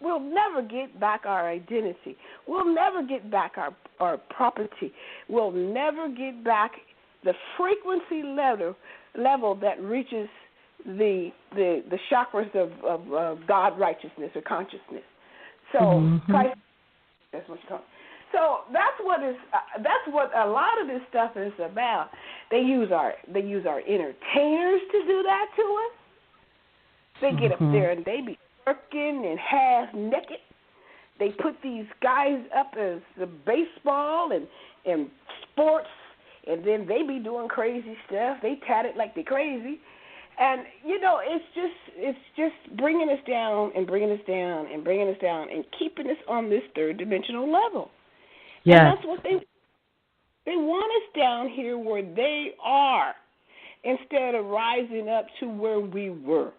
We'll never get back our identity. We'll never get back our property. We'll never get back the frequency level that reaches the chakras of God righteousness or consciousness. So Christ, that's what you call it. So that's what a lot of this stuff is about. They use our entertainers to do that to us. They get up there and they be working and half naked. They put these guys up as the baseball and sports, and then they be doing crazy stuff. They tat it like they're crazy. And, you know, it's just bringing us down and bringing us down and bringing us down and keeping us on this third dimensional level. Yes. And that's what they want us down here where they are instead of rising up to where we were.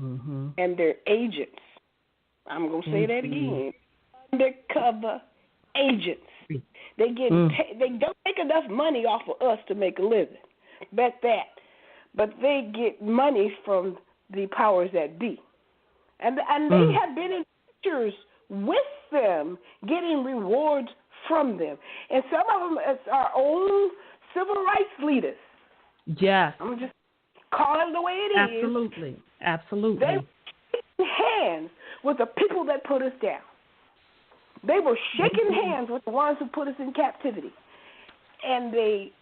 And they're agents. I'm going to say that again. Undercover agents. They get they don't make enough money off of us to make a living. Bet that. But they get money from the powers that be. And they have been in pictures with them, getting rewards from them. And some of them is our own civil rights leaders. Yes. I'm just calling it the way it is. Absolutely. They were shaking hands with the people that put us down. They were shaking hands with the ones who put us in captivity. And they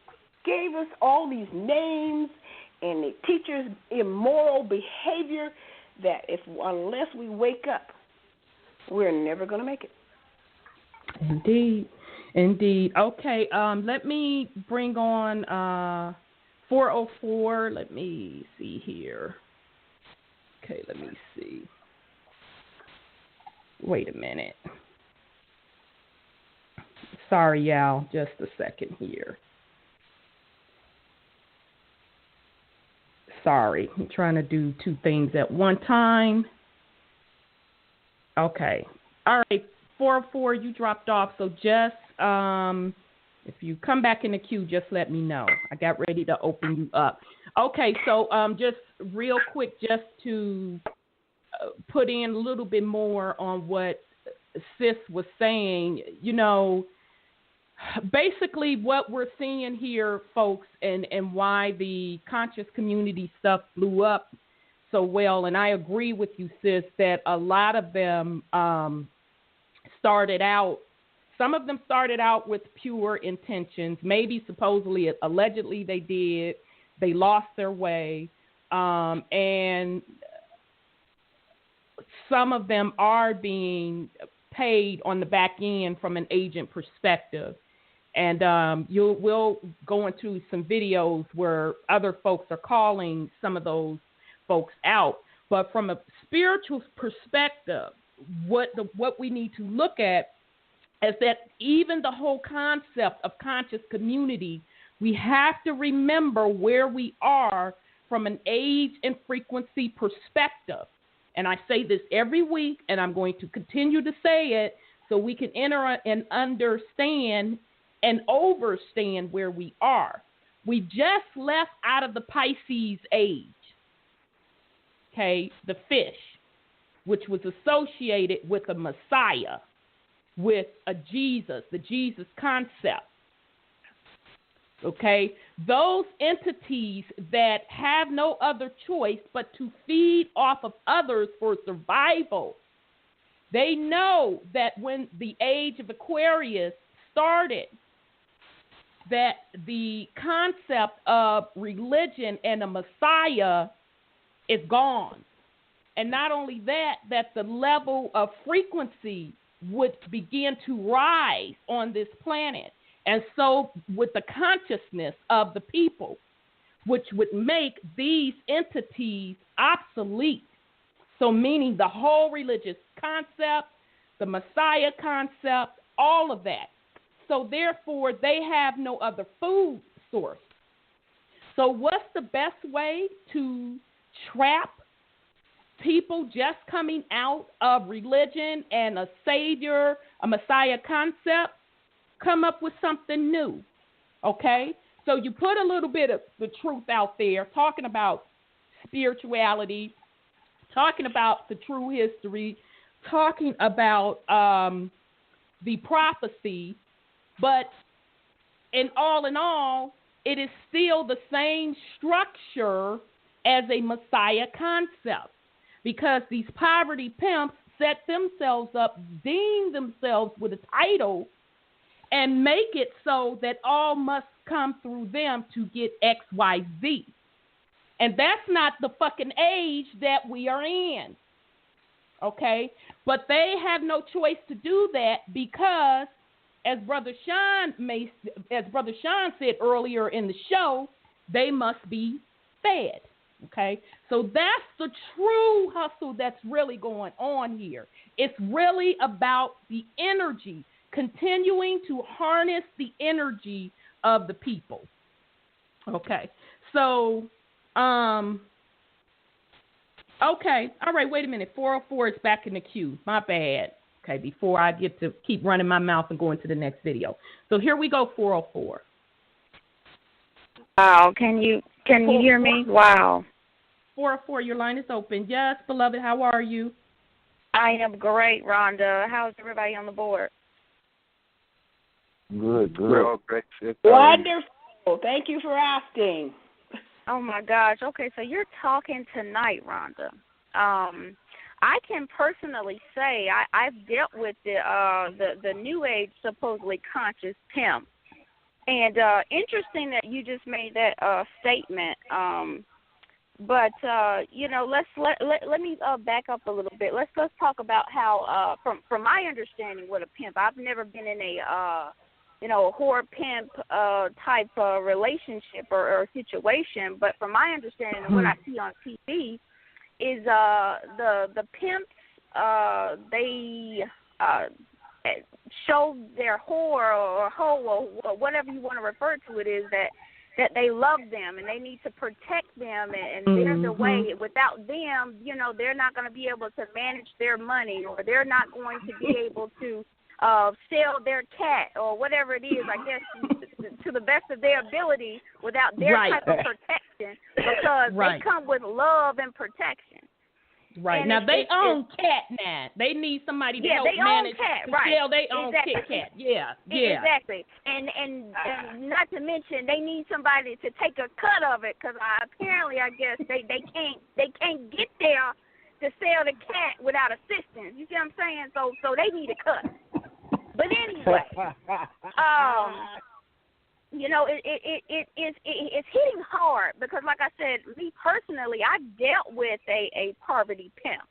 gave us all these names, and they teach us immoral behavior that unless we wake up, we're never going to make it. Indeed. Okay, let me bring on 404. Let me see here. Okay, let me see. Wait a minute. Sorry, y'all. Just a second here. Sorry. I'm trying to do two things at one time. Okay. All right. 404, you dropped off. So just if you come back in the queue, just let me know. I got ready to open you up. Okay. So just real quick, just to put in a little bit more on what Sis was saying, you know, basically what we're seeing here, folks, and why the conscious community stuff blew up so well, and I agree with you, Sis, that a lot of them started out with pure intentions, maybe supposedly, allegedly they did. They lost their way, and some of them are being paid on the back end from an agent perspective. And we'll go into some videos where other folks are calling some of those folks out. But from a spiritual perspective, what we need to look at is that even the whole concept of conscious community, we have to remember where we are from an age and frequency perspective. And I say this every week, and I'm going to continue to say it so we can enter and understand and overstand where we are. We just left out of the Pisces age, okay, the fish, which was associated with a Messiah, with a Jesus, the Jesus concept. Okay, those entities that have no other choice but to feed off of others for survival. They know that when the age of Aquarius started, that the concept of religion and a Messiah is gone. And not only that, that the level of frequency would begin to rise on this planet. And so with the consciousness of the people, which would make these entities obsolete. So meaning the whole religious concept, the Messiah concept, all of that. So therefore, they have no other food source. So what's the best way to trap people just coming out of religion and a savior, a Messiah concept? Come up with something new, okay? So you put a little bit of the truth out there, talking about spirituality, talking about the true history, talking about the prophecy, but in all, it is still the same structure as a Messiah concept, because these poverty pimps set themselves up, deem themselves with a title, and make it so that all must come through them to get X, Y, Z. And that's not the fucking age that we are in. Okay? But they have no choice to do that because, as Brother Sean said earlier in the show, they must be fed. Okay? So that's the true hustle that's really going on here. It's really about the energy, continuing to harness the energy of the people. Okay. So, okay. All right, wait a minute. 404 is back in the queue. My bad. Okay, before I get to keep running my mouth and going to the next video. So here we go, 404. Wow, can you hear me? Wow. 404, your line is open. Yes, beloved, how are you? I am great, Rhonda. How's everybody on the board? Good. Well, Wonderful. Thank you for asking. Oh, my gosh. Okay, so you're talking tonight, Rhonda. I can personally say I've dealt with the new age supposedly conscious pimp. And interesting that you just made that statement. But you know, let me back up a little bit. Let's talk about how from my understanding what a pimp. I've never been in a whore pimp type relationship or situation, but from my understanding and what I see on TV is the pimps they show their whore or hoe or whatever you want to refer to it is that they love them and they need to protect them and there's a way without them, you know, they're not going to be able to manage their money or they're not going to be able to sell their cat or whatever it is, I guess, to the best of their ability without their type of protection because they come with love and protection. Right. And now, they own cat now. They need somebody to help manage to sell their own cat. Yeah. Exactly. And not to mention, they need somebody to take a cut of it because apparently, I guess, they can't get there to sell the cat without assistance. You see what I'm saying? So they need a cut. But anyway, you know, it's hitting hard because, like I said, me personally, I dealt with a poverty pimp.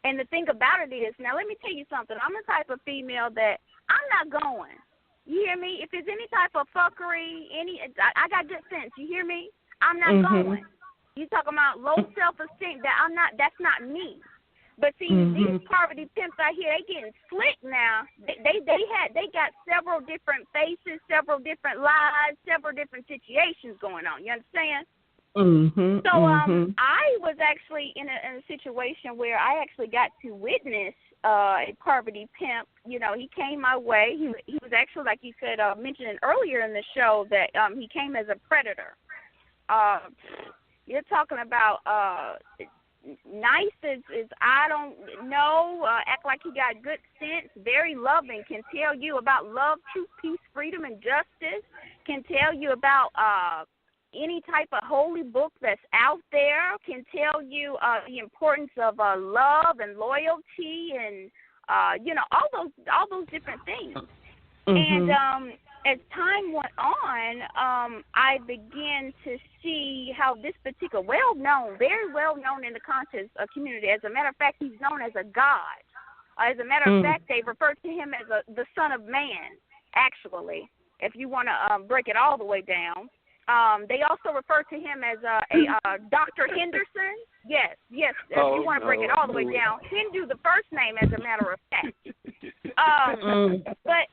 And the thing about it is, now let me tell you something. I'm the type of female that I'm not going. You hear me? If there's any type of fuckery, I got good sense. You hear me? I'm not going. You talking about low self-esteem? That's not me. But see, these poverty pimps out here, they getting slick now. They got several different faces, several different lies, several different situations going on. You understand? So I was actually in a situation where I actually got to witness a poverty pimp. You know, he came my way. He was actually, like you said, mentioned earlier in the show, that he came as a predator. You're talking about nice is I don't know, act like he got good sense, very loving, can tell you about love, truth, peace, freedom, and justice, can tell you about any type of holy book that's out there, can tell you the importance of love and loyalty and you know, all those different things. And as time went on, I began to see how this particular, very well known in the conscious community. As a matter of fact, he's known as a god. As a matter of fact, they refer to him as the Son of Man, actually, if you want to break it all the way down. They also refer to him as a Dr. Henderson. Yes, if you want to break it all the way down. Hindu, the first name, as a matter of fact. But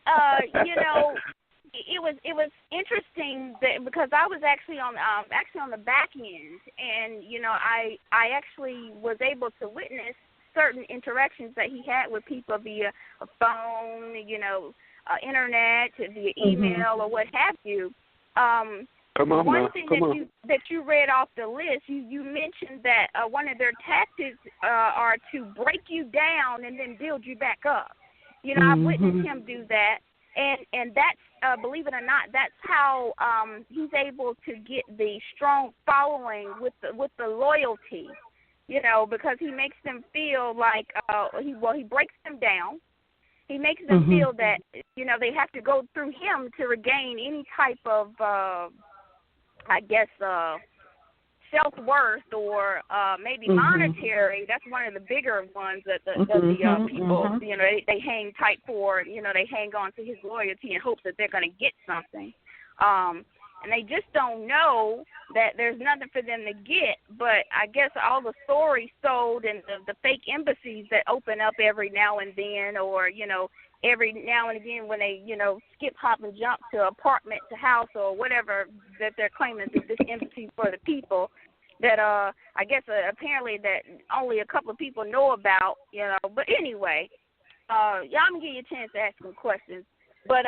you know, it was interesting because I was actually on the back end, and you know, I actually was able to witness certain interactions that he had with people via a phone, you know, internet, via email, or what have you. One thing that you read off the list, you mentioned that one of their tactics are to break you down and then build you back up. You know, I've witnessed him do that, and that's, believe it or not, that's how he's able to get the strong following with the loyalty. You know, because he makes them feel like he breaks them down. He makes them feel that, you know, they have to go through him to regain any type of I guess, self-worth or maybe monetary. That's one of the bigger ones that the people, you know, they hang tight for. You know, they hang on to his loyalty in hopes that they're going to get something. And they just don't know that there's nothing for them to get. But I guess all the stories sold and the fake embassies that open up every now and then, or, you know, every now and again when they, you know, skip, hop, and jump to apartment to house or whatever that they're claiming is this embassy for the people, that I guess apparently that only a couple of people know about, you know. But anyway, y'all, I'm going to give you a chance to ask some questions. But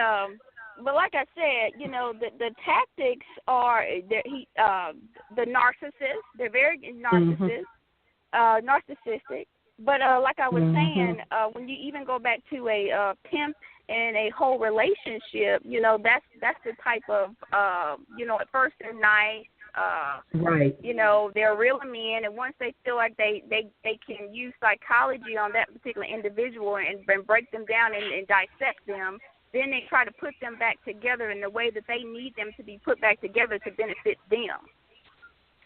like I said, you know, the tactics are the narcissist. They're very narcissistic. But like I was saying, when you even go back to a pimp and a whole relationship, you know, that's the type of, you know, at first they're nice. Right. You know, they're real men, and once they feel like they can use psychology on that particular individual and break them down and dissect them, then they try to put them back together in the way that they need them to be put back together to benefit them.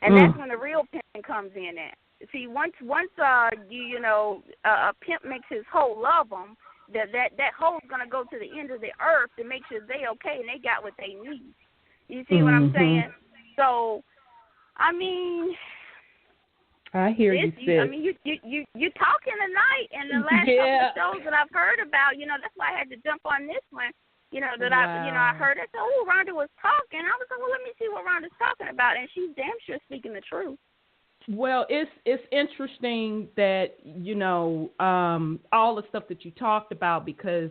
And that's when the real pimp comes in at. See, once you know, a pimp makes his hoe love them, that hoe's going to go to the end of the earth to make sure they okay and they got what they need. You see what I'm saying? So, I mean, I hear you, sis. I mean, you're talking tonight, and the last couple of shows that I've heard about, you know, that's why I had to jump on this one. You know, that I heard. I said, oh, Rhonda was talking. I was like, well, let me see what Rhonda's talking about, and she's damn sure speaking the truth. Well, it's interesting that, you know, all the stuff that you talked about, because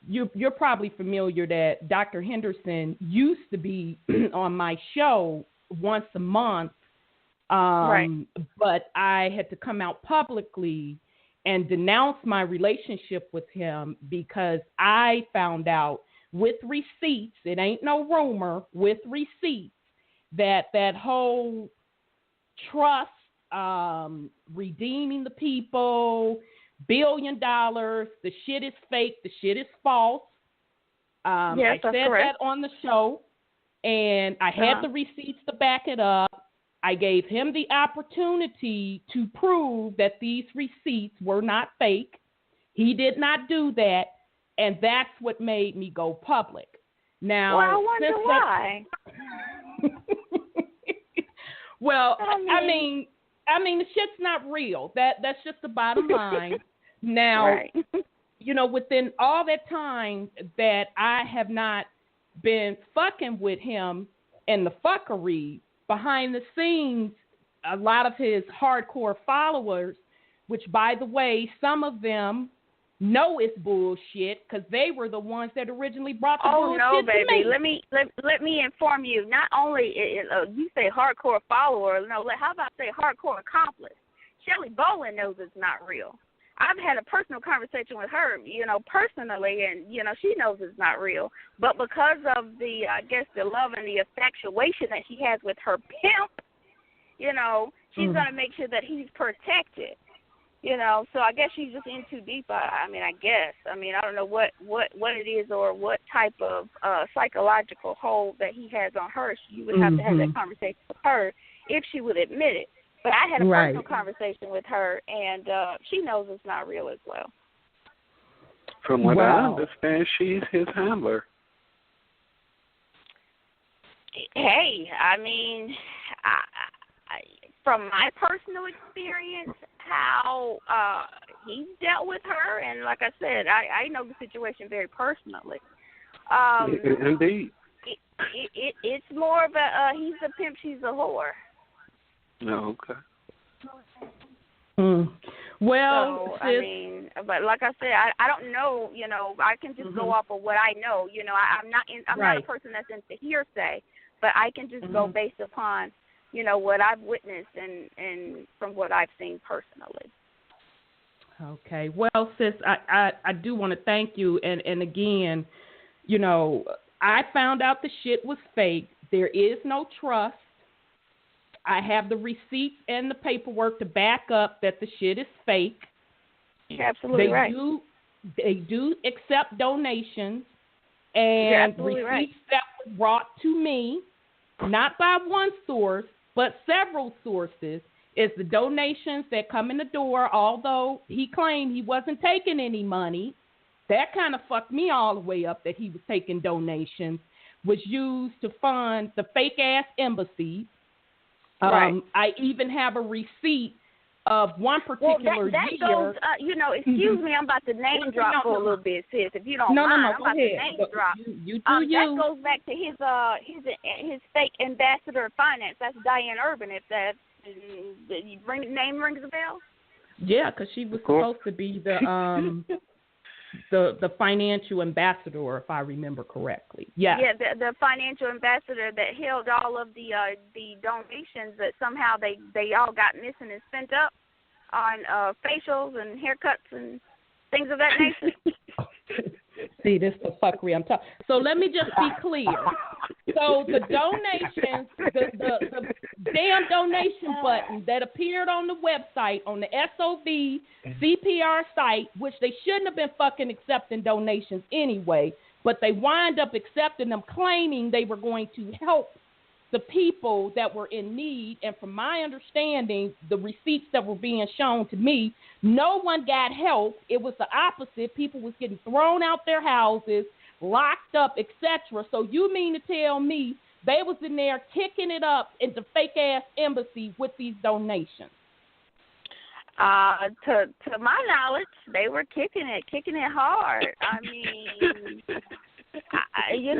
you're probably familiar that Dr. Henderson used to be on my show once a month, right. But I had to come out publicly and denounce my relationship with him because I found out with receipts, it ain't no rumor, with receipts, that whole trust, redeeming the people, $1 billion, the shit is fake, the shit is false. Yes, I said correct. that on the show, and I had the receipts to back it up. I gave him the opportunity to prove that these receipts were not fake. He did not do that, and that's what made me go public. Now, well, I wonder why. Well, I mean, the shit's not real. That's just the bottom line. Now, right. You know, within all that time that I have not been fucking with him and the fuckery, behind the scenes, a lot of his hardcore followers, which, by the way, some of them know it's bullshit because they were the ones that originally brought the bullshit no, to baby. me. Let me inform you. Not only you say hardcore follower, no, how about say hardcore accomplice? Shelley Bolin knows it's not real. I've had a personal conversation with her, personally, and, she knows it's not real. But because of the love and the infatuation that she has with her pimp, she's going to make sure that he's protected. So I guess she's just in too deep. I don't know what it is or what type of psychological hold that he has on her. You would have to have that conversation with her if she would admit it. But I had a personal conversation with her, and she knows it's not real as well. From what I understand, she's his handler. Hey, from my personal experience, how he's dealt with her, and like I said, I know the situation very personally. Indeed. It's more of a he's a pimp, she's a whore. Oh, okay. Well, so, but like I said, I don't know. I can just go off of what I know. I'm not a person that's into hearsay, but I can just go based upon what I've witnessed and from what I've seen personally. Okay. Well, sis, I do want to thank you, and again, I found out the shit was fake. There is no trust. I have the receipts and the paperwork to back up that the shit is fake. You're absolutely right. They do accept donations and receipts that were brought to me, not by one source, but several sources, is the donations that come in the door. Although he claimed he wasn't taking any money, that kind of fucked me all the way up that he was taking donations, was used to fund the fake-ass embassies. I even have a receipt of one particular that year. Goes, excuse me, I'm about to name drop for a little bit, sis, if you don't mind. I'm about to name drop. You that goes back to his fake ambassador of finance. That's Diane Urban, if that name rings a bell. Yeah, because she was supposed to be the financial ambassador, if I remember correctly. Yeah. Yeah, the financial ambassador that held all of the donations that somehow they all got missing and spent up on facials and haircuts and things of that nature. See, this is the fuckery I'm talking. So let me just be clear. So the donations, the damn donation button that appeared on the website, on the SOV CPR site, which they shouldn't have been fucking accepting donations anyway, but they wind up accepting them, claiming they were going to help the people that were in need. And from my understanding, the receipts that were being shown to me, no one got help. It was the opposite. People was getting thrown out their houses, locked up, etc. So you mean to tell me they was in there kicking it up in the fake-ass embassy with these donations? To my knowledge, they were kicking it hard. I mean, you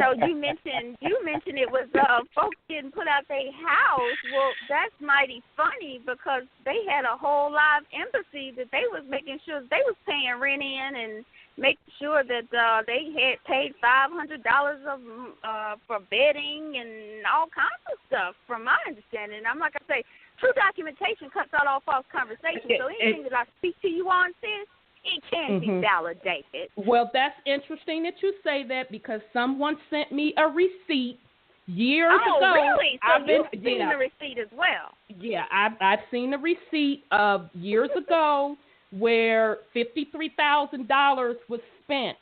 mentioned it was folks getting put out their house. Well, that's mighty funny because they had a whole live embassy that they was making sure they was paying rent in and making sure that they had paid $500 for bedding and all kinds of stuff. From my understanding, I'm like I say, true documentation cuts out all false conversation. So anything that I speak to you on, sis, it can be validated. Well, that's interesting that you say that because someone sent me a receipt years ago. Oh, really? So you've seen the receipt as well? Yeah, I've seen the receipt of years ago where $53,000 was spent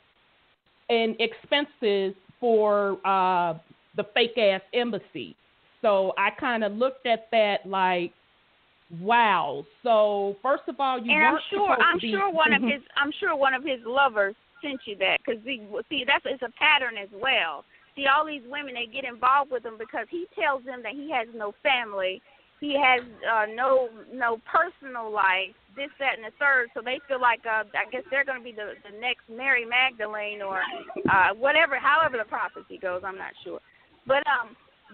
in expenses for the fake-ass embassy. So I kind of looked at that like, wow. So first of all, I'm sure one of his lovers sent you that because it's a pattern as well. See, all these women, they get involved with him because he tells them that he has no family, he has no personal life, this, that, and the third. So they feel like I guess they're going to be the next Mary Magdalene or whatever, however the prophecy goes. I'm not sure, but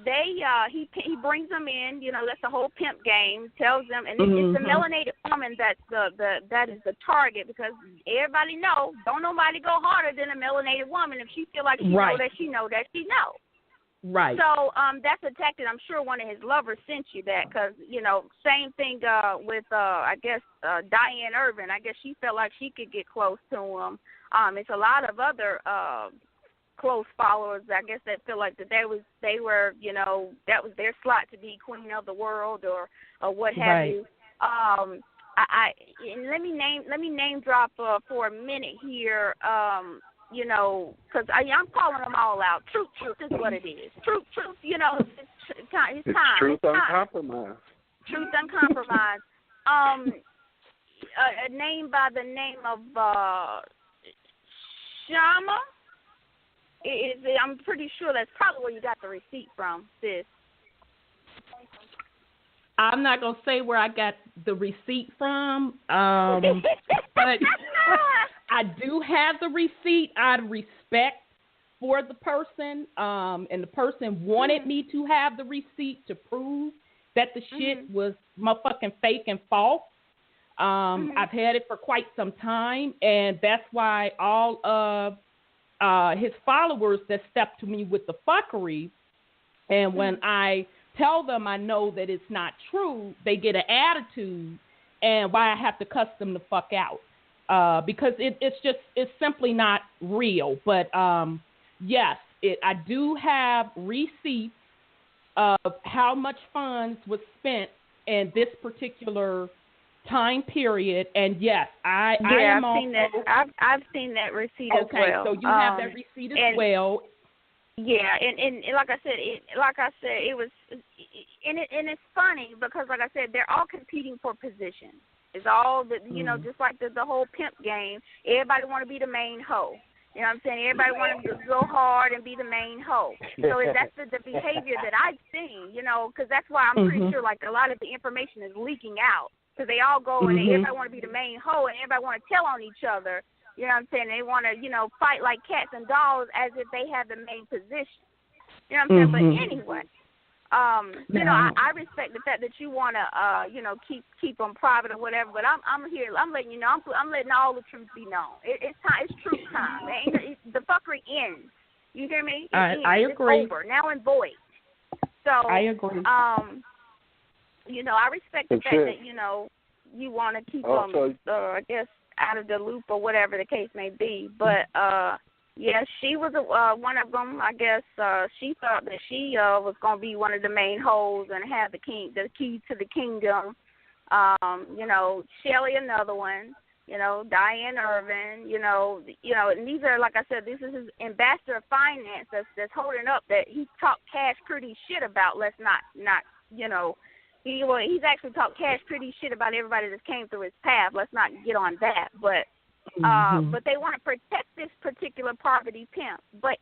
he brings them in. That's the whole pimp game. Tells them, and it's the melanated woman that is the target, because everybody knows don't nobody go harder than a melanated woman if she feel like she know that she know that she know. Right. So that's a tactic. I'm sure one of his lovers sent you that, because same thing with I guess Diane Irvin. I guess she felt like she could get close to him. It's a lot of other close followers, I guess, that feel like that they were that was their slot to be queen of the world or what have you. And let me name drop for a minute here. Because I'm calling them all out. Truth is what it is. Truth. It's time. Truth uncompromised. Truth uncompromised. A name by the name of Shama. I'm pretty sure that's probably where you got the receipt from, sis. I'm not going to say where I got the receipt from, but I do have the receipt out of respect for the person, and the person wanted me to have the receipt to prove that the shit was motherfucking fake and false. I've had it for quite some time, and that's why all of his followers that step to me with the fuckery, and when I tell them I know that it's not true, they get an attitude, and why I have to cuss them the fuck out. Because it's simply not real. But yes, I do have receipts of how much funds was spent in this particular time period, and yes, I am I've seen that. I've seen that receipt as well. Okay, so you have that receipt as well. Yeah, and like I said, it was, and it's funny because, like I said, they're all competing for position. It's all that just like the whole pimp game. Everybody want to be the main hoe. You know what I'm saying? Everybody want to go hard and be the main hoe. So that's the behavior that I've seen. Because that's why I'm pretty sure like a lot of the information is leaking out. Because they all go and everybody want to be the main hoe, and everybody want to tell on each other. You know what I'm saying? They want to, fight like cats and dogs as if they have the main position. You know what I'm saying? But anyway, I respect the fact that you want to, keep them private or whatever. But I'm here. I'm letting you know. I'm letting all the truth be known. It's time. It's truth time. The fuckery ends. You hear me? I agree. It's over. Now and void. So I agree. I respect the fact that you want to keep them. I guess, out of the loop or whatever the case may be. But, she was one of them. I guess she thought that she was going to be one of the main hoes and have the key to the kingdom. Shelly, another one. Diane Irvin. And these are, like I said, this is his ambassador of finance that's holding up that he talked cash pretty shit about. Let's not. He's actually talked cash pretty shit about everybody that came through his path. Let's not get on that. But they want to protect this particular poverty pimp. But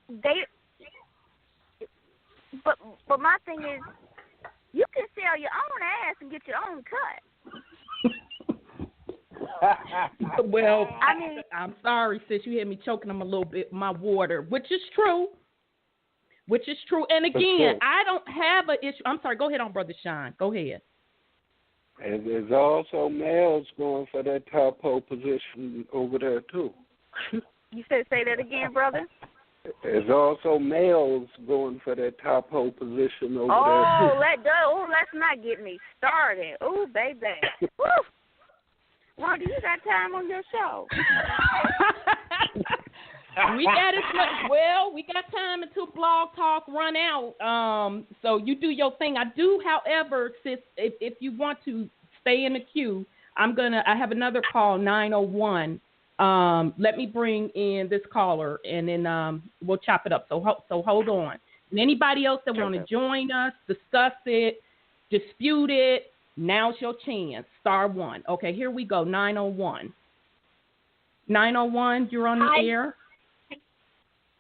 my thing is, you can sell your own ass and get your own cut. Well, I mean, I'm sorry, sis. You had me choking on a little bit my water, which is true. And again, I don't have an issue. I'm sorry. Go ahead on, Brother Sean. Go ahead. And there's also males going for that top hoe position over there, too. You said say that again, brother? There's also males going for that top hoe position over there, too. Let's not get me started. Oh, baby. Woo. Well, do you got time on your show? We got time until Blog Talk run out. So you do your thing. I do, however, sis, if you want to stay in the queue, I have another call, 901. Let me bring in this caller, and then we'll chop it up. So hold on. And anybody else that want to join us, discuss it, dispute it, now's your chance. *1. Okay, here we go. 901. 901, you're on the air.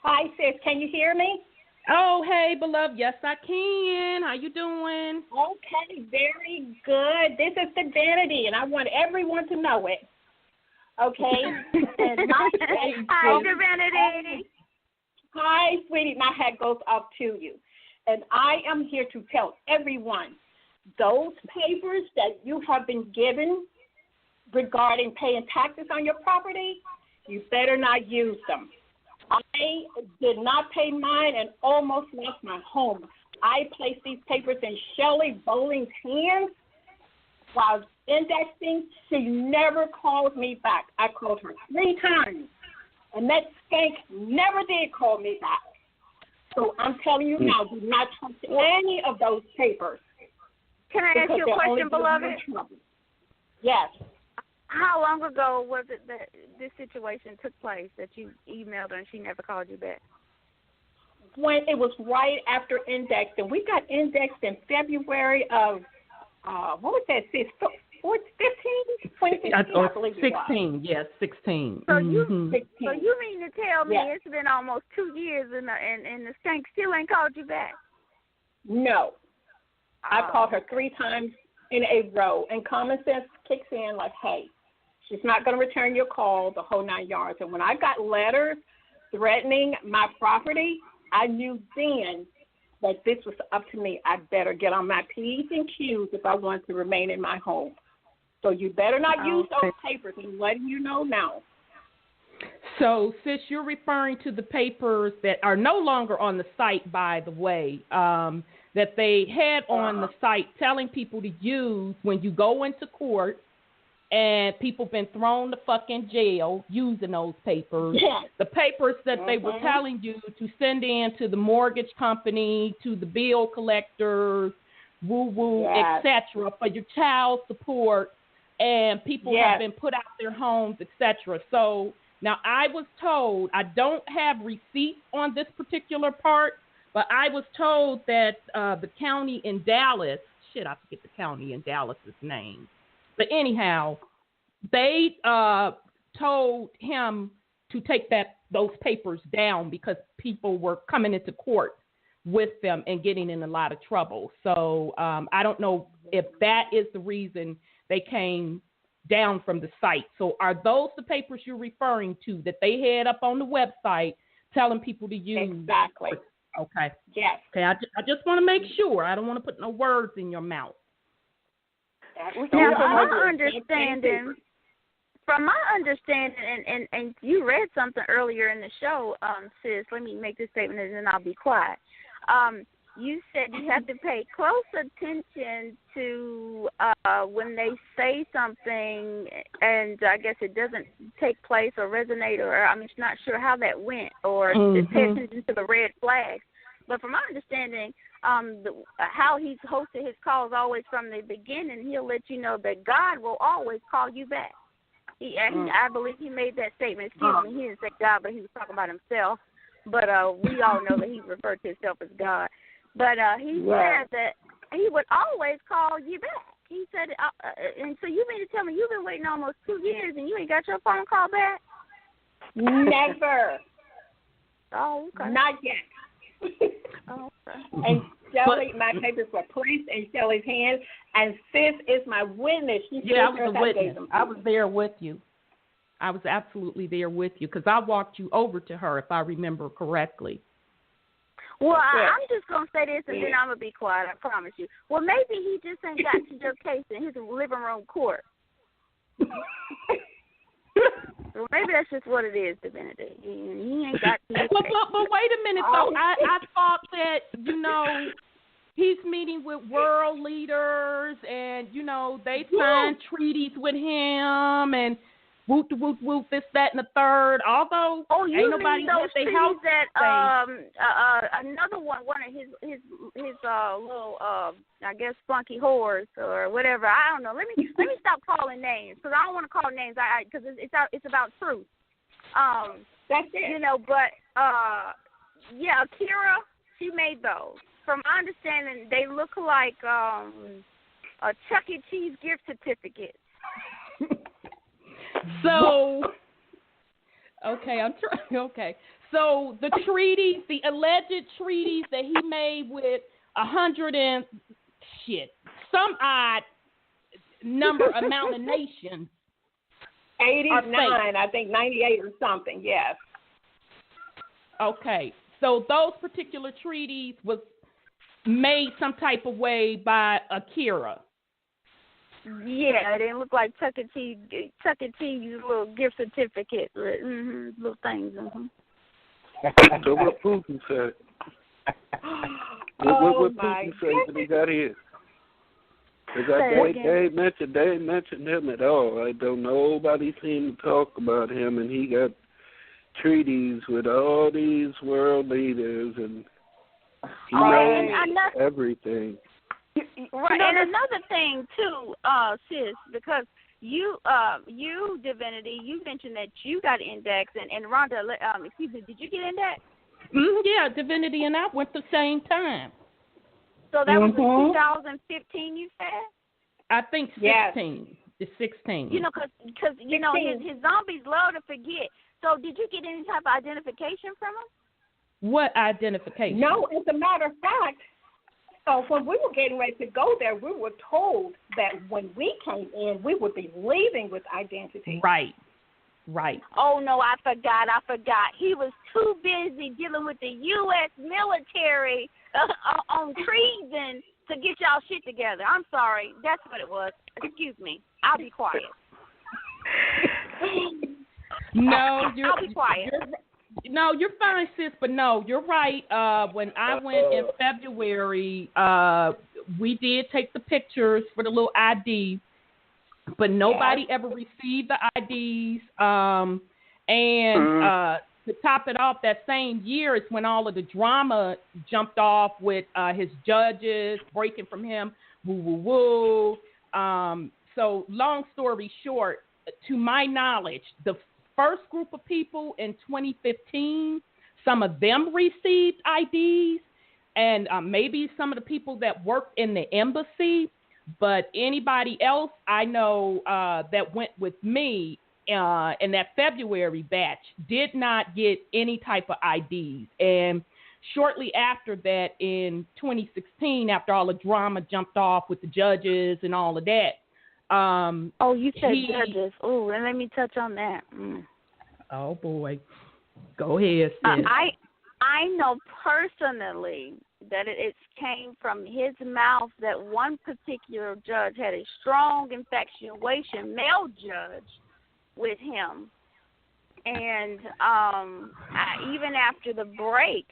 Hi, sis. Can you hear me? Oh, hey, beloved. Yes, I can. How you doing? Okay, very good. This is Divinity, and I want everyone to know it. Okay? Hi, Divinity. Hi, sweetie. My hat goes up to you. And I am here to tell everyone, those papers that you have been given regarding paying taxes on your property, you better not use them. I did not pay mine and almost lost my home. I placed these papers in Shelley Bowling's hands while indexing. She never called me back. I called her 3 times, and that skank never did call me back. So I'm telling you now, do not trust any of those papers. Can I ask you a question, beloved? Yes. How long ago was it that this situation took place, that you emailed her and she never called you back? When it was right after indexing. We got indexed in February of, what was that, 15? 2016, I believe it 16, was. yes, 16. So, 16. so you mean to tell me Yes. it's been almost 2 years and the skank still ain't called you back? No. I called her 3 times in a row, and common sense kicks in like, hey, she's not going to return your call, the whole 9 yards. And when I got letters threatening my property, I knew then that this was up to me. I better get on my P's and Q's if I want to remain in my home. So you better not use those papers. I'm letting you know now. So, sis, you're referring to the papers that are no longer on the site, by the way, that they had on the site telling people to use when you go into court, and people been thrown the fucking jail using those papers. Yes. The papers that they were telling you to send in to the mortgage company, to the bill collectors, woo-woo, etc., for your child support, and people have been put out their homes, etc. So now I was told, I don't have receipts on this particular part, but I was told that the county in Dallas, I forget the county in Dallas's name. But anyhow, they told him to take those papers down because people were coming into court with them and getting in a lot of trouble. So I don't know if that is the reason they came down from the site. So are those the papers you're referring to that they had up on the website telling people to use? Exactly. Okay. Yes. Okay. I just want to make sure. I don't want to put no words in your mouth. Now, from my understanding, and you read something earlier in the show, sis, let me make this statement and then I'll be quiet. You said you have to pay close attention to when they say something and I guess it doesn't take place or resonate, or I'm just not sure how that went, or to pay attention to the red flags. But from my understanding, how he's hosted his calls always from the beginning, he'll let you know that God will always call you back. I believe he made that statement. Excuse me, he didn't say God, but he was talking about himself. But we all know that he referred to himself as God. But he said that he would always call you back. He said, and so you mean to tell me you've been waiting almost 2 years and you ain't got your phone call back? Never. Oh, okay. Not yet. Okay. And Shelley, my papers were placed in Shelley's hands, and sis is my witness. I was a witness. I was there with you. I was absolutely there with you because I walked you over to her, if I remember correctly. Well, I'm just going to say this, and then I'm going to be quiet, I promise you. Well, maybe he just ain't got to your case in his living room court. Well, maybe that's just what it is, Divinity. He ain't got to. But wait a minute, though. I thought that, he's meeting with world leaders, and, they signed treaties with him, and whoop, this, that, and the third. Although ain't nobody at their house. That another one of his little I guess funky whores or whatever. I don't know. Let me stop calling names because I don't want to call names. Because it's about truth. That's it. But Akira, she made those. From my understanding, they look like a Chuck E. Cheese gift certificate. So, okay. So the treaties, the alleged treaties that he made with 100 and some odd number amount of nations. 89, I think 98 or something, yes. Okay. So those particular treaties was made some type of way by Akira. Yeah, it didn't look like Chuck E. Cheese little gift certificate, little things. So what Putin said? What Putin said that he got here? Because they mentioned him at all. I don't nobody seem to talk about him, and he got treaties with all these world leaders, and he knows everything. Right, and another thing too, sis, because you Divinity, you mentioned that you got indexed, and Rhonda, excuse me, did you get indexed? Yeah, Divinity and I went the same time. So that was in 2015, you said? I think 16. Yes. It's 16. You know, because you know his zombies love to forget. So did you get any type of identification from him? What identification? No, as a matter of fact, when we were getting ready to go there, we were told that when we came in, we would be leaving with identity. Right. Oh, no, I forgot. He was too busy dealing with the U.S. military on treason to get y'all shit together. I'm sorry. That's what it was. Excuse me. I'll be quiet. No, I'll be quiet. No, you're fine, sis, but no, you're right. When I went in February, we did take the pictures for the little ID, but nobody ever received the IDs. To top it off, that same year is when all of the drama jumped off with his judges breaking from him, woo. So long story short, to my knowledge, the first group of people in 2015, some of them received IDs, and maybe some of the people that worked in the embassy, but anybody else I know that went with me in that February batch did not get any type of IDs. And shortly after that, in 2016, after all the drama jumped off with the judges and all of that, you said judges. Oh, and let me touch on that. Oh boy, go ahead, sis. I know personally that it came from his mouth that one particular judge had a strong infatuation, male judge, with him, and even after the break,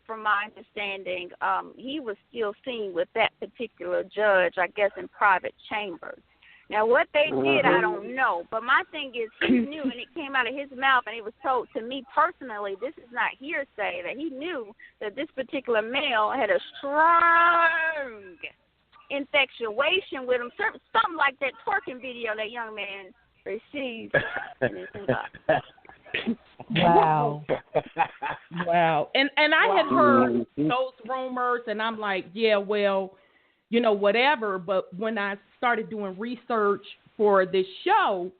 from my understanding, he was still seen with that particular judge, I guess, in private chambers. Now, what they did, I don't know. But my thing is, he knew, and it came out of his mouth, and it was told to me personally, this is not hearsay, that he knew that this particular male had a strong infatuation with him, something like that twerking video that young man received in his inbox. Wow. And I had heard those rumors, and I'm like, yeah, well, you know, whatever. But when I started doing research for this show,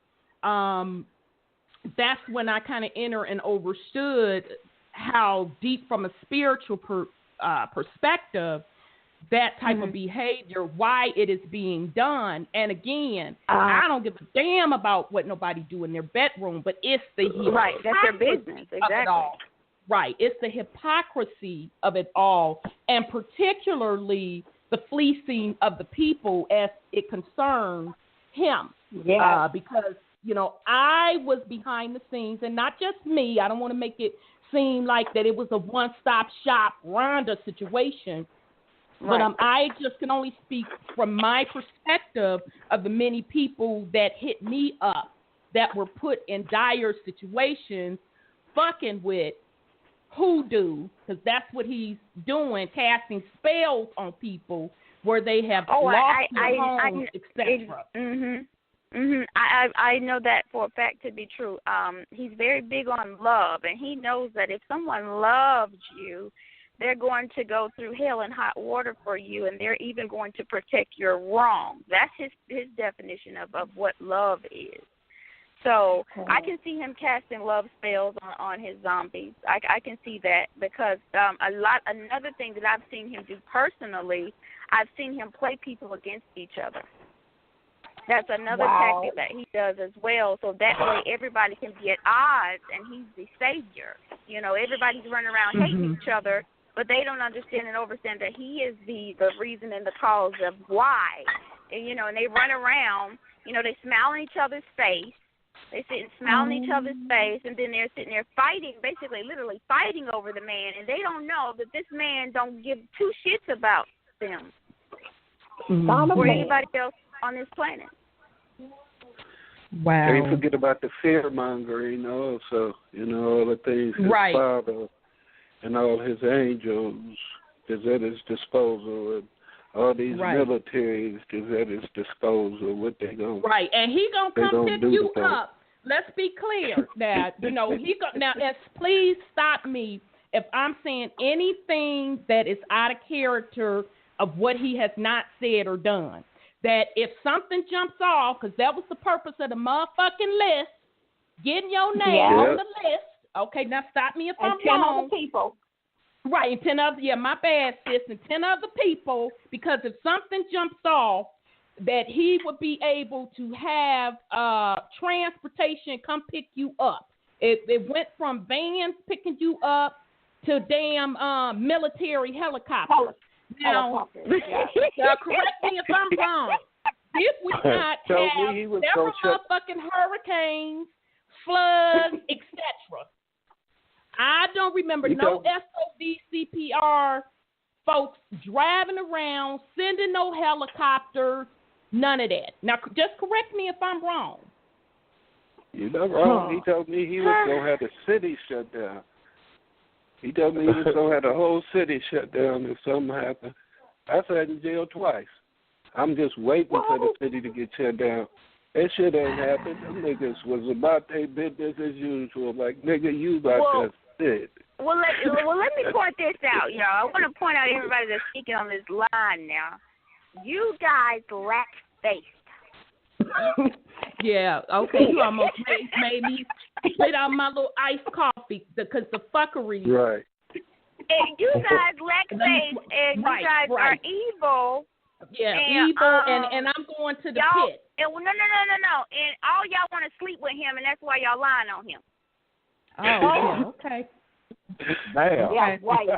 that's when I kind of entered and understood how deep from a spiritual perspective that type of behavior, why it is being done. And again, I don't give a damn about what nobody do in their bedroom, but it's the right, that's their business, exactly. Right, it's the hypocrisy of it all, and particularly the fleecing of the people as it concerns him. Yeah. Because, you know, I was behind the scenes, and not just me. I don't want to make it seem like that it was a one-stop shop Rhonda situation. But I just can only speak from my perspective of the many people that hit me up that were put in dire situations fucking with hoodoo, because that's what he's doing, casting spells on people where they have lost their homes, etc. I know that for a fact to be true. He's very big on love, and he knows that if someone loves you, they're going to go through hell and hot water for you, and they're even going to protect your wrong. That's his definition of what love is. So I can see him casting love spells on his zombies. I can see that because another thing that I've seen him do personally, I've seen him play people against each other. That's another tactic that he does as well, so that way everybody can be at odds, and he's the savior. You know, everybody's running around hating each other, but they don't understand and understand that he is the reason and the cause of why. And, you know, and they run around, you know, they smile in each other's face. They sit and smile in each other's face, and then they're sitting there fighting, basically, literally fighting over the man, and they don't know that this man don't give two shits about them or anybody else on this planet. Wow. Can't forget about the fear mongering also, you know, all the things his father and all his angels is at his disposal, and all these militaries is at his disposal, what they going to Right, and he going to come pick you up. Let's be clear that, you know, now, please stop me if I'm saying anything that is out of character of what he has not said or done. That if something jumps off, because that was the purpose of the motherfucking list, getting your name on the list. Okay, now stop me if I'm wrong. 10 other people. Right, and 10 other, my bad, sis, and 10 other people, because if something jumps off, that he would be able to have transportation come pick you up. It went from vans picking you up to damn military helicopters. Now, correct me if I'm wrong. This would not have several motherfucking hurricanes, floods, etc. I don't remember no SOD CPR folks driving around, sending no helicopters, none of that. Now, just correct me if I'm wrong. You're not wrong. He told me he was going to have the city shut down. He told me he was going to have the whole city shut down if something happened. I sat in jail twice. I'm just waiting for the city to get shut down. That shit ain't happened. Them niggas was about their business as usual. Like, nigga, you about to sit. Well, let me point this out, y'all. I want to point out everybody that's speaking on this line now. You guys lack faith. Yeah, okay. You almost made me spit out my little iced coffee because the fuckery. Right. And you guys lack faith, and you guys are evil. Yeah, evil, and I'm going to the pit. And, no. And all y'all want to sleep with him, and that's why y'all lying on him. Oh, yeah, okay. Damn. Yeah, right.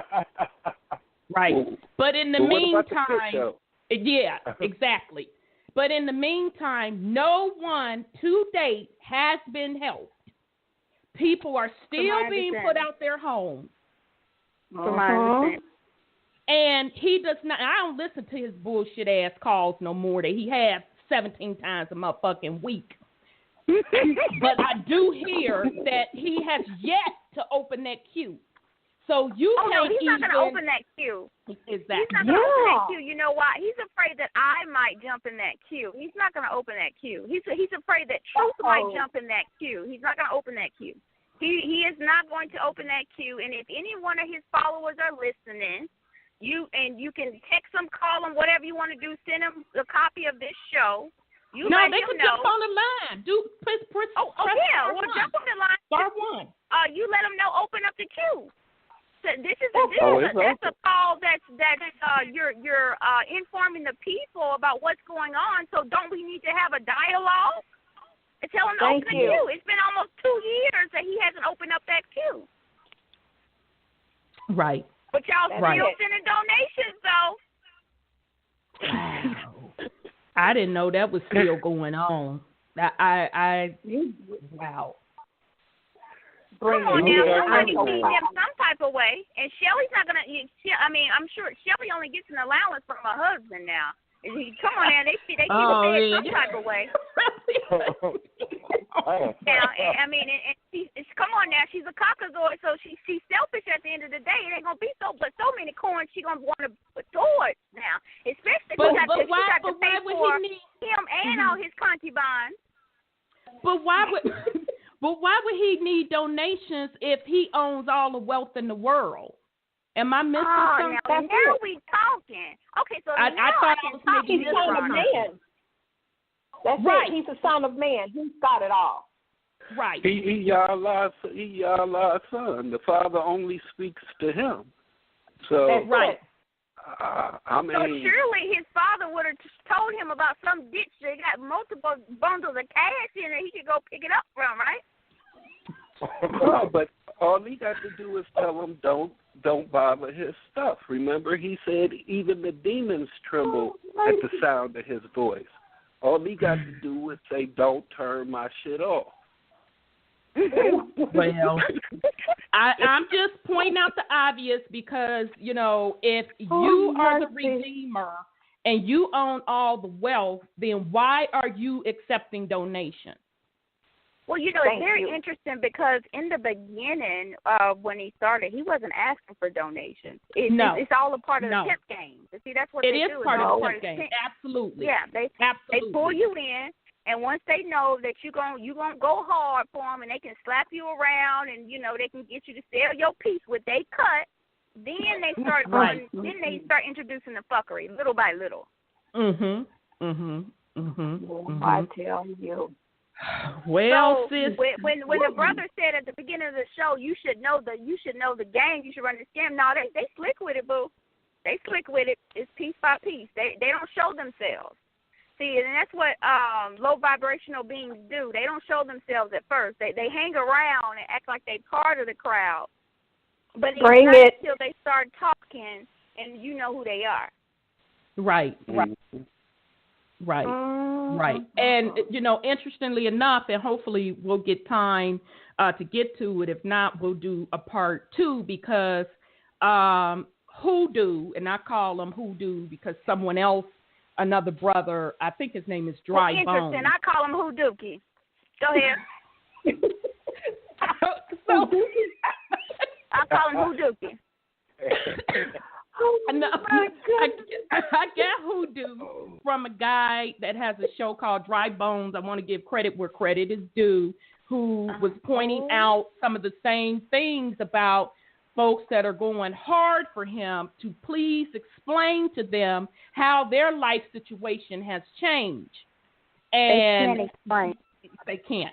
Right. But in the meantime, exactly. But in the meantime, no one to date has been helped. People are still being put out their homes. From my understanding. And he does not, I don't listen to his bullshit ass calls no more that he has 17 times a motherfucking week. But I do hear that he has yet to open that queue. So you can't he's not going to open that queue. Exactly. He's not going to open that queue. You know why? He's afraid that I might jump in that queue. He's not going to open that queue. He's afraid that Truth might jump in that queue. He's not going to open that queue. He is not going to open that queue. And if any one of his followers are listening, you can text them, call them, whatever you want to do. Send them a copy of this show. They can jump on the line. Press well, jump on the line. Star one. You let them know. Open up the queue. So that's a call that's you're informing the people about what's going on. So don't we need to have a dialogue? And tell him to open the queue. It's been almost 2 years that he hasn't opened up that queue. Right. But y'all still sending donations, though. Wow. I didn't know that was still going on. Wow. Come on now, somebody feed them some type of way. And Shelly's not going to, I'm sure Shelly only gets an allowance from her husband now. Come on now, they feed some type of way. Now, come on now, she's a cockazoid, so she's selfish at the end of the day. It ain't going to be so many coins she's going to want to put towards now. Especially she got to pay for him and all his concubines. But why would he need donations if he owns all the wealth in the world? Am I missing something? Now we talking. Okay, so I thought I was making this son of man. That's right. He's the son of man. He's got it all. Right. He Yahweh's son. The Father only speaks to him. So that's right. So surely his father would have told him about some ditch that got multiple bundles of cash in it he could go pick it up from, right? No, but all he got to do is tell him, don't don't bother his stuff. Remember, he said even the demons tremble at the sound of his voice. All he got to do is say, don't turn my shit off. Well, I'm just pointing out the obvious because, you know, if you are the redeemer and you own all the wealth, then why are you accepting donations? Well, you know, it's very interesting because in the beginning, when he started, he wasn't asking for donations. It's all a part of the pimp game. See, that's what it they is do. Part of the pimp game. Absolutely. Yeah, they pull you in, and once they know that you gonna go hard for them, and they can slap you around, and you know they can get you to sell your piece what they cut, then they start then they start introducing the fuckery little by little. I tell you. Well, so sis, when the brother said at the beginning of the show, you should know the game, you should run the scam. No, they slick with it, boo. They slick with it. It's piece by piece. They don't show themselves. See, and that's what low vibrational beings do. They don't show themselves at first. They hang around and act like they part of the crowd. But it's not until they start talking and you know who they are. Right. And, you know, interestingly enough, and hopefully we'll get time to get to it. If not, we'll do a part 2 because Hoodoo, and I call him Hoodoo because someone else, another brother, I think his name is Dry Bones. Interesting. I call him Hoodookie. Go ahead. I call him Hoodookie. I get Hoodoo from a guy that has a show called Dry Bones. I want to give credit where credit is due, who was pointing out some of the same things about folks that are going hard for him to please explain to them how their life situation has changed. And they can't explain.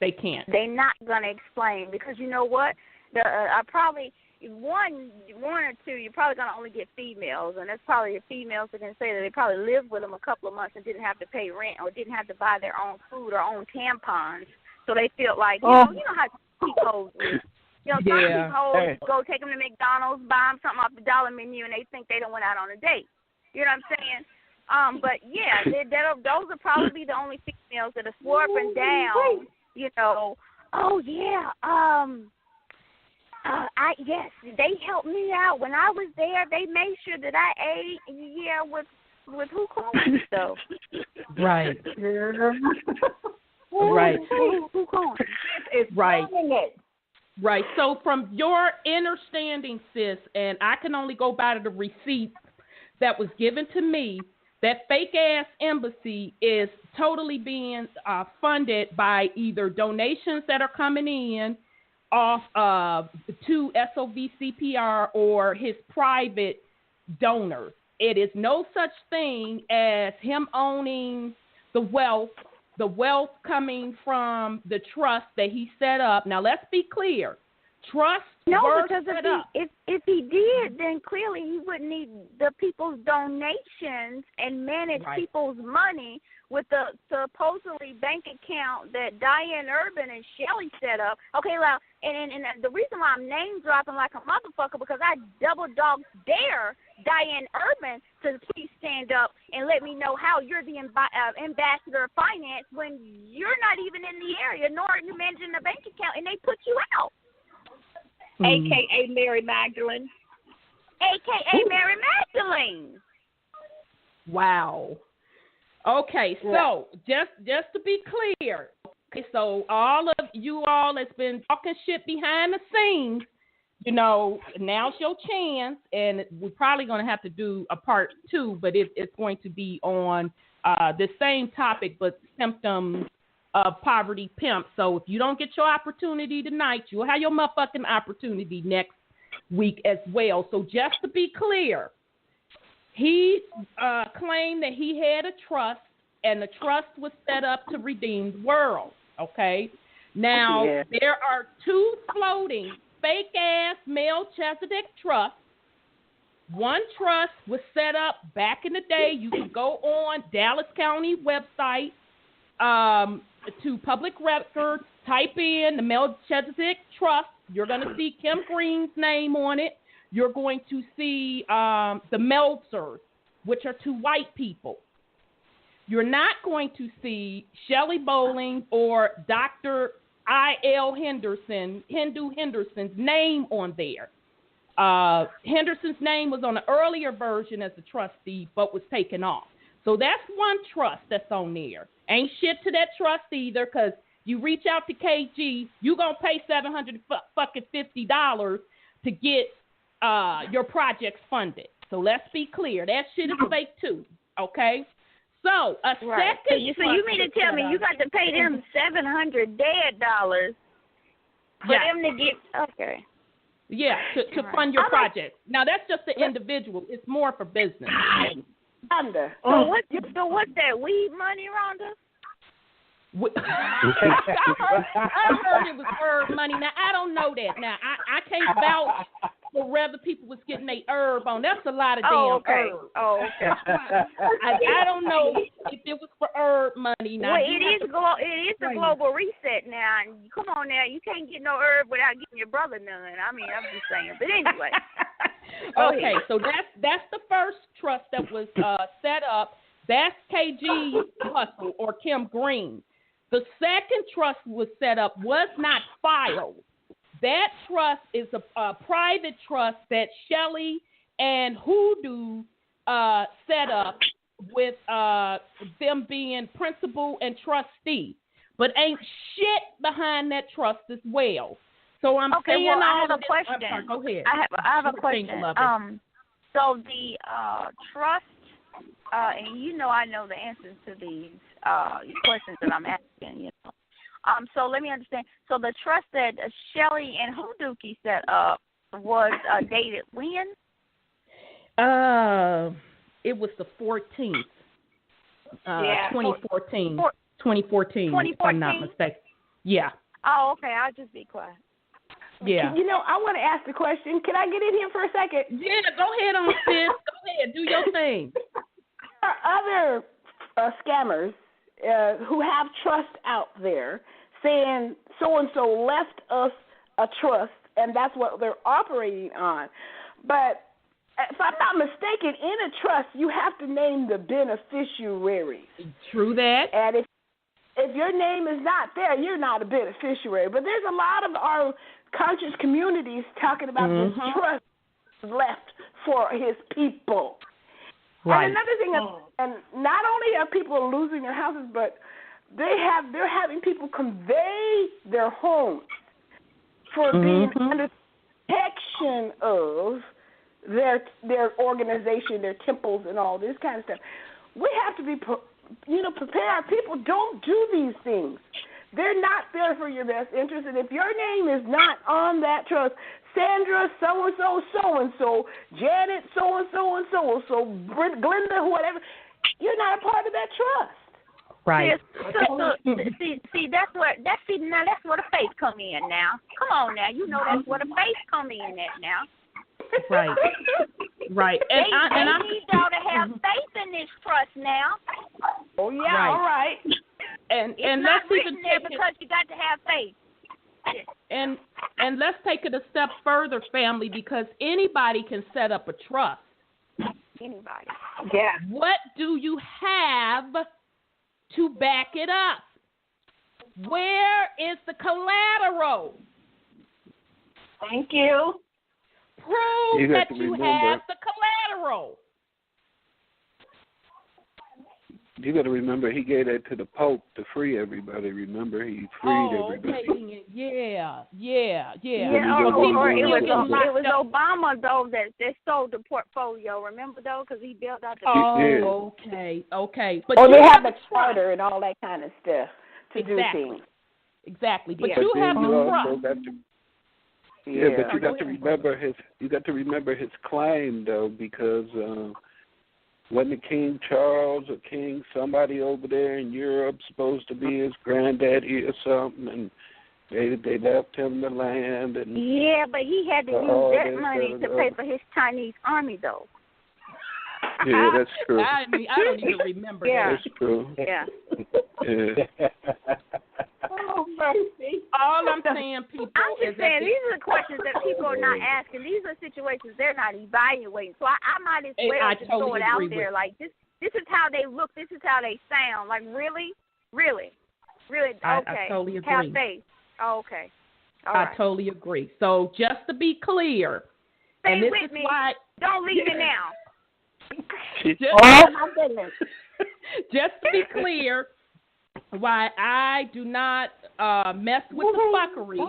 They can't. They're not going to explain because you know what? I probably... One or two, you're probably going to only get females, and that's probably the females that can say that they probably lived with them a couple of months and didn't have to pay rent or didn't have to buy their own food or own tampons, so they feel like, you know how cheapos is. You know, some cheapos go take them to McDonald's, buy them something off the dollar menu, and they think they done went out on a date. You know what I'm saying? But, yeah, those are probably the only females that are slurping down, you know, yes, they helped me out. When I was there, they made sure that I ate, with who calls stuff. Right. Right. Who calls? Right. Right. So from your understanding, sis, and I can only go by the receipt that was given to me, that fake-ass embassy is totally being funded by either donations that are coming in off to SOVCPR or his private donors. It is no such thing as him owning the wealth coming from the trust that he set up. Now, let's be clear. Trust because if he did, then clearly he wouldn't need the people's donations and manage people's money with the supposedly bank account that Diane Urban and Shelley set up. Okay, well, and the reason why I'm name dropping like a motherfucker because I double dog dare Diane Urban to please stand up and let me know how you're the ambassador of finance when you're not even in the area, nor are you managing the bank account, and they put you out. A.K.A. Mary Magdalene. A.K.A. Mary Magdalene. Wow. Okay, so just to be clear, so all of you all that's been talking shit behind the scenes, you know, now's your chance, and we're probably going to have to do a part 2, but it's going to be on the same topic, but symptoms of poverty pimp. So if you don't get your opportunity tonight, you'll have your motherfucking opportunity next week as well. So just to be clear, he claimed that he had a trust, and the trust was set up to redeem the world. Okay? Now, there are 2 floating fake-ass Melchizedek trusts. One trust was set up back in the day. You can go on Dallas County website to public records, type in the Melchizedek Trust, You're going to see Kim Green's name on it. You're going to see the Meltzers, which are 2 white people. You're not going to see Shelley Bowling or Dr. I.L. Henderson's name on there. Henderson's name was on an earlier version as a trustee, but was taken off. So that's one trust that's on there. Ain't shit to that trust either, because you reach out to KG, you going to pay $750 to get your projects funded. So let's be clear. That shit is fake too, okay? So a second. So you mean to tell me you got to pay them $700 for them to get okay? Yeah, to fund your project. Now that's just the individual. It's more for business. So what's that weed money, Rhonda? I heard it was herb money. Now I don't know that. Now I can't vouch for whether people was getting their herb on. That's a lot of damn herb. Oh, okay. I don't know if it was for herb money. Now, well, it is a global reset now. And come on now, you can't get no herb without getting your brother none. I mean, I'm just saying. But anyway. Okay, so that's the first trust that was set up. That's KG Hustle or Kim Green. The second trust was set up, was not filed. That trust is a private trust that Shelley and Hoodoo set up with them being principal and trustee. But ain't shit behind that trust as well. So I'm saying I have a question. Sorry, go ahead. I have a question. So the trust, and I know the answers to these questions that I'm asking, so let me understand. So the trust that Shelley and Hoodoo set up was dated when? It was the 14th. 2014. 2014, if I'm not mistaken. Yeah. Oh, okay. I'll just be quiet. Yeah. I want to ask the question. Can I get in here for a second? Yeah, go ahead on, sis. Go ahead. Do your thing. There are other scammers who have trust out there saying so-and-so left us a trust, and that's what they're operating on. But if I'm not mistaken, in a trust, you have to name the beneficiary. True that. And if your name is not there, you're not a beneficiary. But there's a lot of our conscious communities talking about this trust left for his people. Right. And another thing, and not only are people losing their houses, but they're having people convey their homes for being under protection of their organization, their temples, and all this kind of stuff. We have to be, prepared. People don't do these things. They're not there for your best interest. And if your name is not on that trust, Sandra so-and-so, so-and-so, Janet so-and-so and so-and-so, Glenda, whatever, you're not a part of that trust. Right. See, that's where the faith come in now. Come on now, that's where the faith come in at now. Right. Right. They need y'all to have faith in this trust now. Oh yeah, right. All right. And it's let's not written there because you got to have faith. And let's take it a step further, family, because anybody can set up a trust. Anybody. Yeah. What do you have to back it up? Where is the collateral? Thank you. Prove that you have the collateral. You got to remember, he gave that to the Pope to free everybody. Remember, he freed everybody. Okay. Yeah. Or it was Obama though that sold the portfolio. Remember though, because he bailed out the. Okay. But they have the charter and all that kind of stuff to do things. Exactly. But you have the trust. But you got to remember his claim though, because wasn't it King Charles or King somebody over there in Europe supposed to be his granddaddy or something, and they left him the land and but he had to use that money to pay for his Chinese army though. Yeah, that's true. I don't even remember that. That's true. Yeah. Yeah. Oh All I'm saying, people, I'm just saying these are the questions that people are not asking. These are situations they're not evaluating. So I might as well just throw it out there. Like this is how they look. This is how they sound. Like really. Okay. I totally agree. Have faith. Oh, okay. I totally agree. So just to be clear, stay with me. Don't leave me now. Just to be clear, why I do not mess with the fuckery.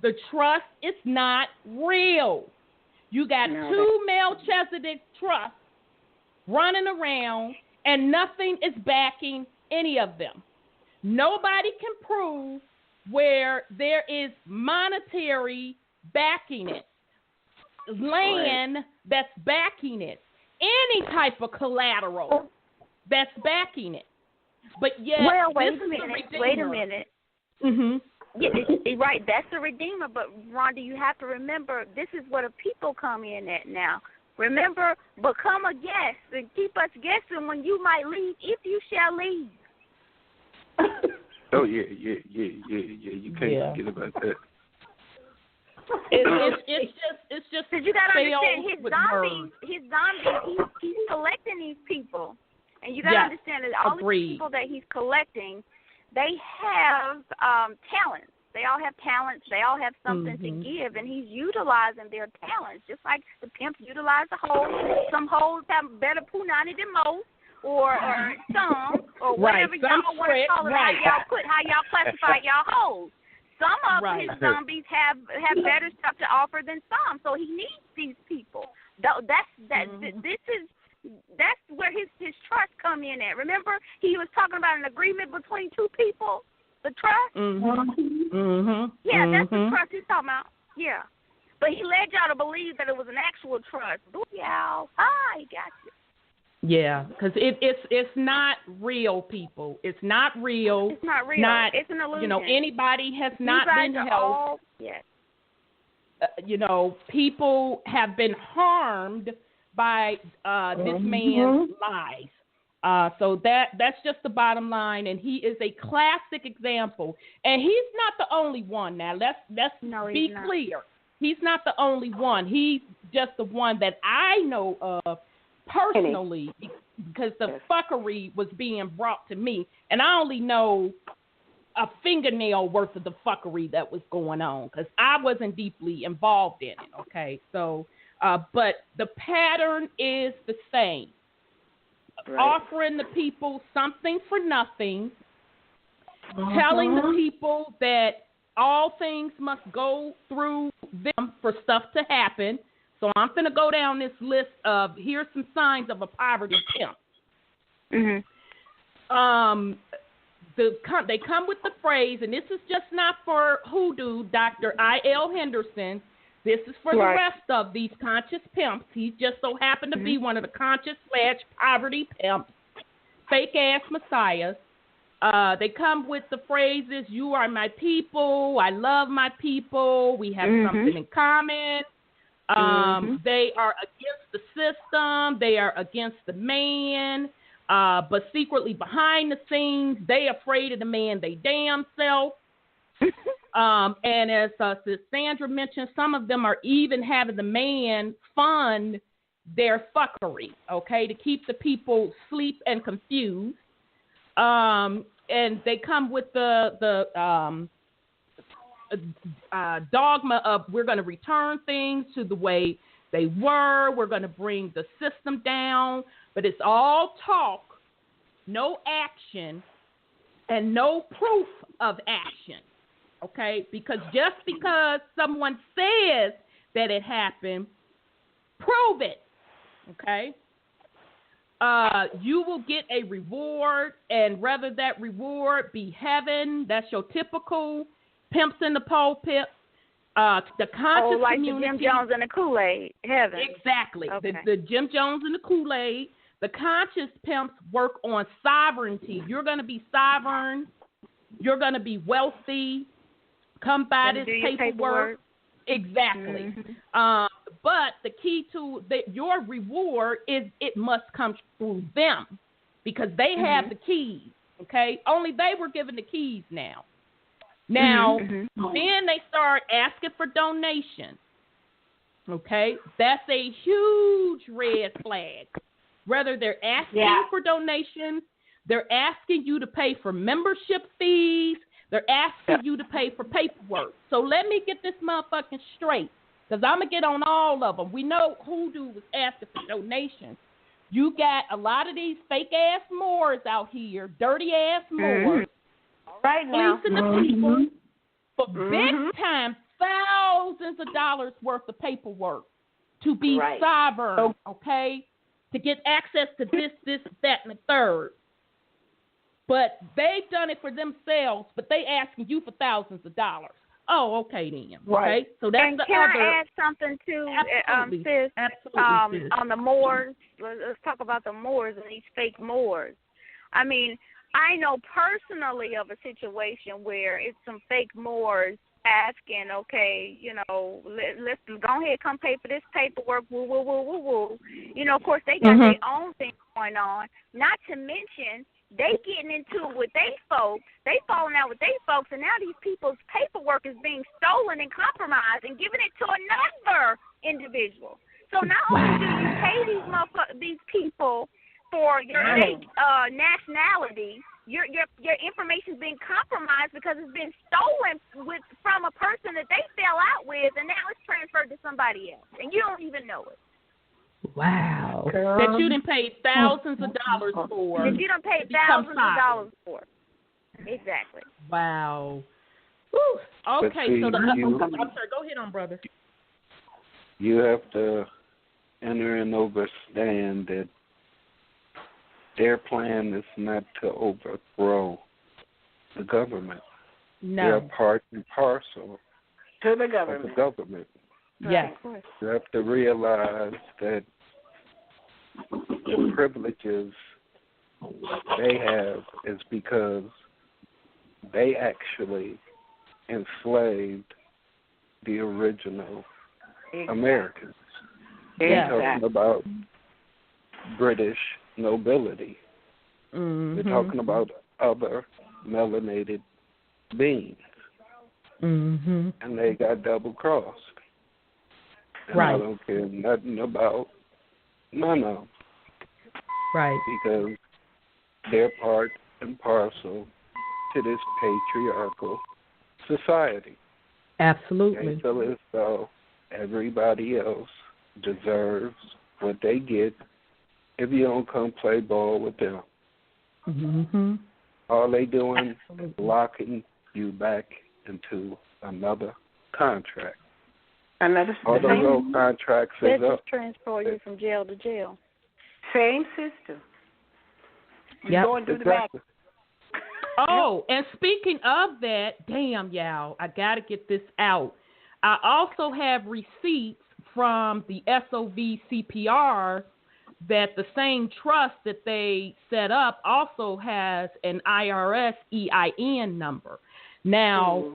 The trust is not real. You got two Melchizedek trusts running around, and nothing is backing any of them. Nobody can prove where there is monetary backing it, land that's backing it, any type of collateral that's backing it. But yet, wait a minute. Mm-hmm. Yeah, right, that's the Redeemer. But Rhonda, you have to remember, this is where the people come in at now. Remember, become a guest and keep us guessing when you might leave, if you shall leave. Oh yeah. You can't forget about that. It's just because you got to understand his zombies. He's collecting these people, and you got to understand that all these people that he's collecting, they have talents. They all have talents. They all have something to give, and he's utilizing their talents, just like the pimps utilize the hoes. Some hoes have better punani than most, or some, or whatever y'all want to call it. How y'all classify y'all hoes. Some of his zombies have better stuff to offer than some, so he needs these people. That's where his trust come in at. Remember, he was talking about an agreement between two people. The trust? Yeah, that's the trust he's talking about. Yeah. But he led y'all to believe that it was an actual trust. Booyah. He got you. Yeah, because it's not real, people. It's not real. It's not real. It's an illusion. Anybody has not been helped. Yes. People have been harmed by this man's lies. So that's just the bottom line, and he is a classic example. And he's not the only one. Now let's be clear. He's not the only one. He's just the one that I know of personally, because the fuckery was being brought to me, and I only know a fingernail worth of the fuckery that was going on because I wasn't deeply involved in it. Okay, so but the pattern is the same. Offering the people something for nothing, telling the people that all things must go through them for stuff to happen. So I'm going to go down this list of here's some signs of a poverty pimp. They come with the phrase, and this is just not for hoodoo, Dr. I.L. Henderson. This is for the rest of these conscious pimps. He just so happened to be one of the conscious/poverty pimps, fake-ass messiahs. They come with the phrases, you are my people, I love my people, we have something in common. They are against the system, they are against the man, but secretly behind the scenes, they afraid of the man they damn self. And as Sandra mentioned, some of them are even having the man fund their fuckery, okay, to keep the people asleep and confused. And they come with the dogma of we're going to return things to the way they were. We're going to bring the system down. But it's all talk, no action, and no proof of action. Okay, because just because someone says that it happened, prove it. Okay, you will get a reward, and whether that reward be heaven, that's your typical pimps in the pulpit. The conscious like community, the Jim Jones and the Kool-Aid, heaven. Exactly, okay. the Jim Jones and the Kool-Aid. The conscious pimps work on sovereignty. You're going to be sovereign. You're going to be wealthy. Come by this paperwork. Exactly. But the key to your reward is it must come through them because they have the keys. Okay? Only they were given the keys now. Now, then they start asking for donations. Okay? That's a huge red flag. Whether they're asking you for donations, they're asking you to pay for membership fees, they're asking you to pay for paperwork. So let me get this motherfucking straight, because I'm going to get on all of them. We know Hoodoo was asking for donations. You got a lot of these fake-ass Moors out here, dirty-ass Moors, right now, fleecing the people for big-time thousands of dollars worth of paperwork to be sovereign, okay, to get access to this, that, and the third. But they've done it for themselves, but they asking you for thousands of dollars. Oh, okay then. Right. Okay? So that's and the can other. I add something too, sis? Absolutely, sis. On the Moors, let's talk about the Moors and these fake Moors. I mean, I know personally of a situation where it's some fake Moors asking, okay, you know, let's go ahead, come pay for this paperwork, woo. You know, of course, they got their own thing going on. Not to mention, they getting into it with they folks. They falling out with they folks, and now these people's paperwork is being stolen and compromised and giving it to another individual. So not only do you pay these people for your fake nationality, your information is being compromised because it's been stolen from a person that they fell out with, and now it's transferred to somebody else, and you don't even know it. Wow. That you done paid thousands of dollars for. That you done paid thousands of dollars for. Exactly. Wow. Whew. Okay, see, so I'm sorry, go ahead on, brother. You have to enter and understand that their plan is not to overthrow the government. No. They're part and parcel to the of the government. Yes. You have to realize that the privileges they have is because they actually enslaved the original Americans. We're talking about British nobility. We're talking about other melanated beings. And they got double-crossed. And I don't care nothing about none of them. Right. Because they're part and parcel to this patriarchal society. Absolutely. They feel as though everybody else deserves what they get if you don't come play ball with them. All they doing is locking you back into another contract. All those old contracts is up. Just transfer you from jail to jail. Same system. You're going through the back. Oh, and speaking of that, damn, y'all, I got to get this out. I also have receipts from the SOV CPR that the same trust that they set up also has an IRS EIN number. Now,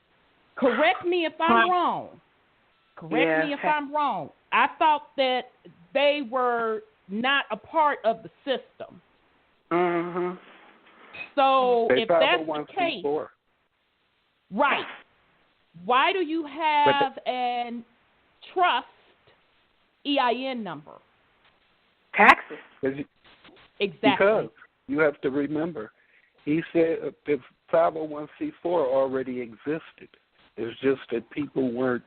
correct me if I'm wrong. Correct me if I'm wrong. I thought that they were not a part of the system. So if that's the case, right, why do you have a trust EIN number? Taxes. Exactly. Because you have to remember, he said the 501c4 already existed. It's just that people weren't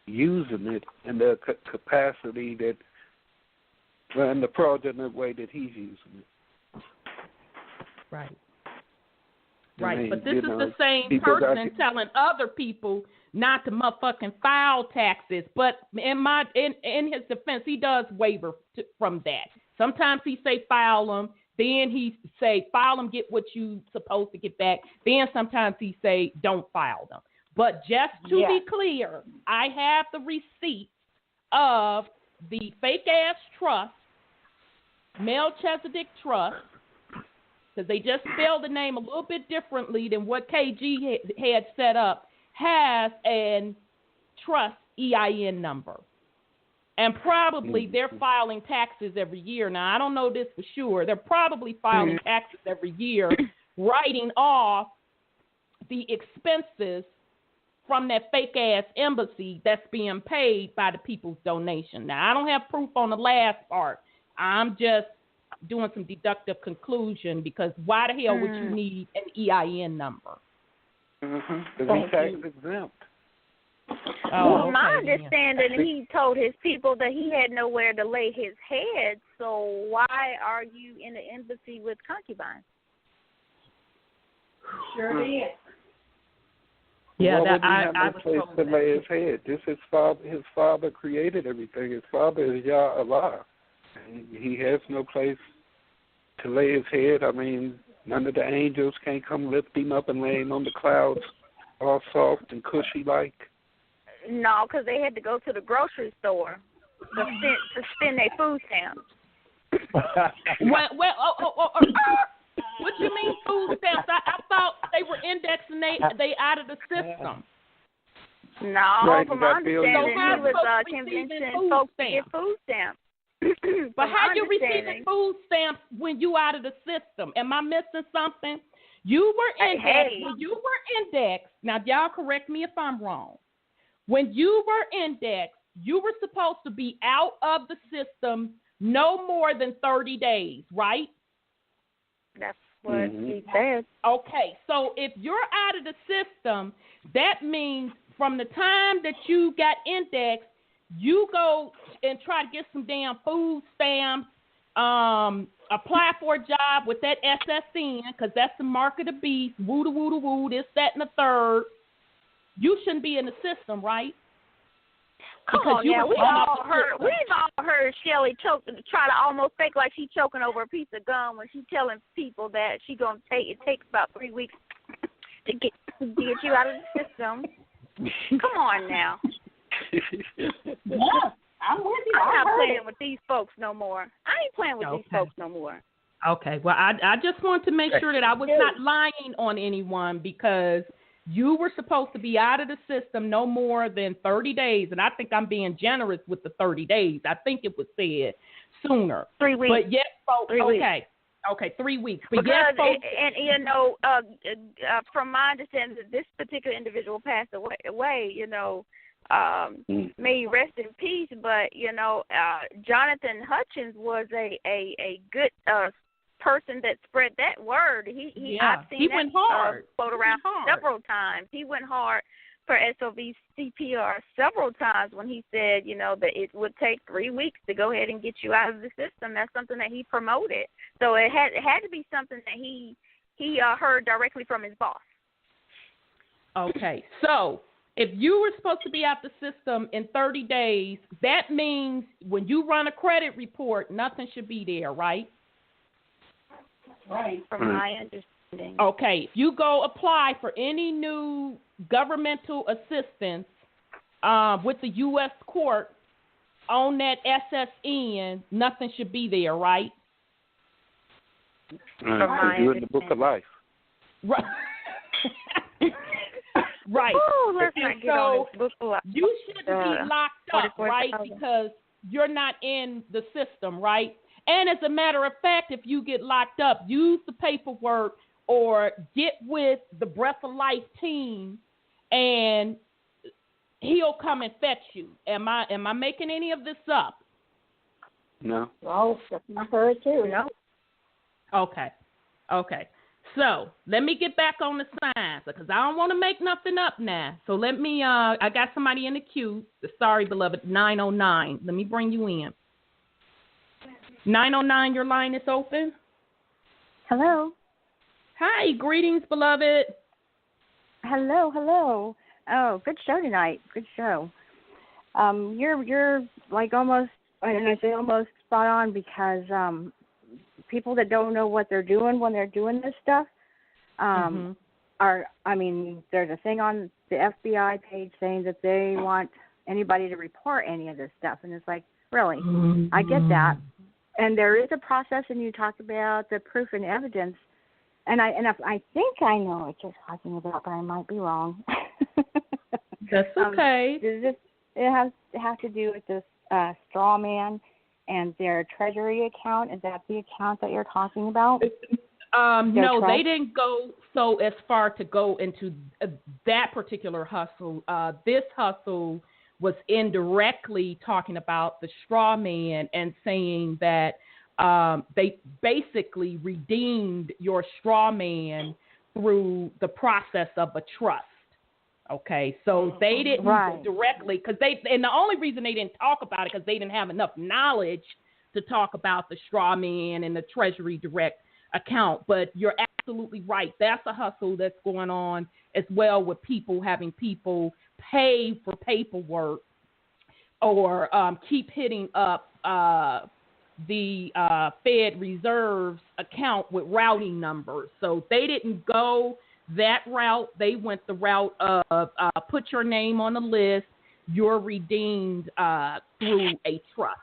using it in the capacity that, in the fraudulent way that he's using it. Right. Right, but this is the same person telling other people not to motherfucking file taxes. But in his defense, he does waiver from that. Sometimes he say file them, then he say file them, get what you supposed to get back. Then sometimes he say don't file them. But just to be clear, I have the receipt of the fake-ass trust, Melchizedek Trust, because they just spelled the name a little bit differently than what KG had set up, has a trust EIN number. And probably they're filing taxes every year. Now, I don't know this for sure. They're probably filing taxes every year, writing off the expenses from that fake-ass embassy that's being paid by the people's donation. Now, I don't have proof on the last part. I'm just doing some deductive conclusion because why the hell would you need an EIN number? Because he's tax exempt. Well, my understanding, he told his people that he had nowhere to lay his head, so why are you in the embassy with concubines? Sure did. Yeah, that I was told to lay his head. This is his father created everything. His father is Yah Allah. And he has no place to lay his head. I mean, none of the angels can't come lift him up and lay him on the clouds, all soft and cushy like. No, because they had to go to the grocery store to spend their food stamps. What you mean food stamps? I thought they were indexing they out of the system. No, right, from my understanding, he was convincing folks to get food stamps. But how you receiving food stamps when you out of the system? Am I missing something? You were indexed. When you were indexed, now y'all correct me if I'm wrong. When you were indexed, you were supposed to be out of the system no more than 30 days, right? That's what he said. Okay, so if you're out of the system, that means from the time that you got indexed, you go and try to get some damn food stamps, apply for a job with that SSN, because that's the mark of the beast, woo, this, that, and the third. You shouldn't be in the system, right? Come on, yeah, we've all heard Shelly try to almost fake like she's choking over a piece of gum when she's telling people that she's gonna it takes about 3 weeks to get you out of the system. Come on now. Yeah, I'm with you. I'm not playing with these folks no more. I ain't playing with these folks no more. Okay, well, I just want to make sure that I was not lying on anyone because you were supposed to be out of the system no more than 30 days, and I think I'm being generous with the 30 days. I think it was said sooner. 3 weeks. But yet, folks, 3 weeks. Okay, 3 weeks. But because, yet, folks, and you know, from my understanding, this particular individual passed away, you know, may he rest in peace, but, you know, Jonathan Hutchins was a good person that spread that word. I've seen he that went hard. Float around several times. He went hard for SOV CPR several times when he said, you know, that it would take 3 weeks to go ahead and get you out of the system. That's something that he promoted. So it had to be something that he heard directly from his boss. Okay, so if you were supposed to be out the system in 30 days, that means when you run a credit report, nothing should be there, right? Right. From my understanding. Okay, if you go apply for any new governmental assistance with the U.S. court on that SSN, nothing should be there, right? You're in the book of life. Right. Right. Ooh, let's not get on this book of life. You shouldn't be locked up, right? Because you're not in the system, right? And as a matter of fact, if you get locked up, use the paperwork or get with the Breath of Life team, and he'll come and fetch you. Am I making any of this up? No. Oh, I heard too. No. Okay. So let me get back on the signs because I don't want to make nothing up now. So let me. I got somebody in the queue. Sorry, beloved. 909. Let me bring you in. 909, your line is open. Hello. Hi, greetings, beloved. Hello. Oh, good show tonight. Good show. You're like almost, and I say almost spot on because people that don't know what they're doing when they're doing this stuff are, I mean, there's a thing on the FBI page saying that they want anybody to report any of this stuff, and it's like, really, I get that. And there is a process, and you talked about the proof and evidence, and I think I know what you're talking about, but I might be wrong. That's okay. It has to do with this straw man and their treasury account. Is that the account that you're talking about? No, they didn't go so as far to go into that particular hustle. This hustle was indirectly talking about the straw man and saying that they basically redeemed your straw man through the process of a trust. Okay, so they didn't go directly and the only reason they didn't talk about it because they didn't have enough knowledge to talk about the straw man and the Treasury Direct account. But you're absolutely right. That's a hustle that's going on as well with people having people pay for paperwork or keep hitting up the Fed Reserve's account with routing numbers. So they didn't go that route. They went the route of put your name on the list. You're redeemed through a trust.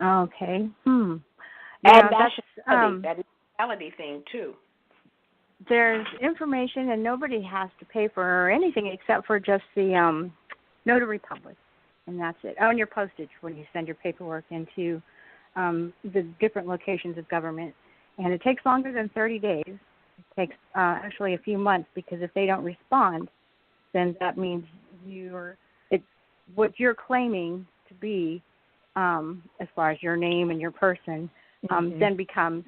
Okay. And that is a reality thing too. There's information, and nobody has to pay for anything except for just the notary public, and that's it. Oh, and your postage when you send your paperwork into the different locations of government. And it takes longer than 30 days. It takes actually a few months, because if they don't respond, then that means what you're claiming to be, as far as your name and your person, then becomes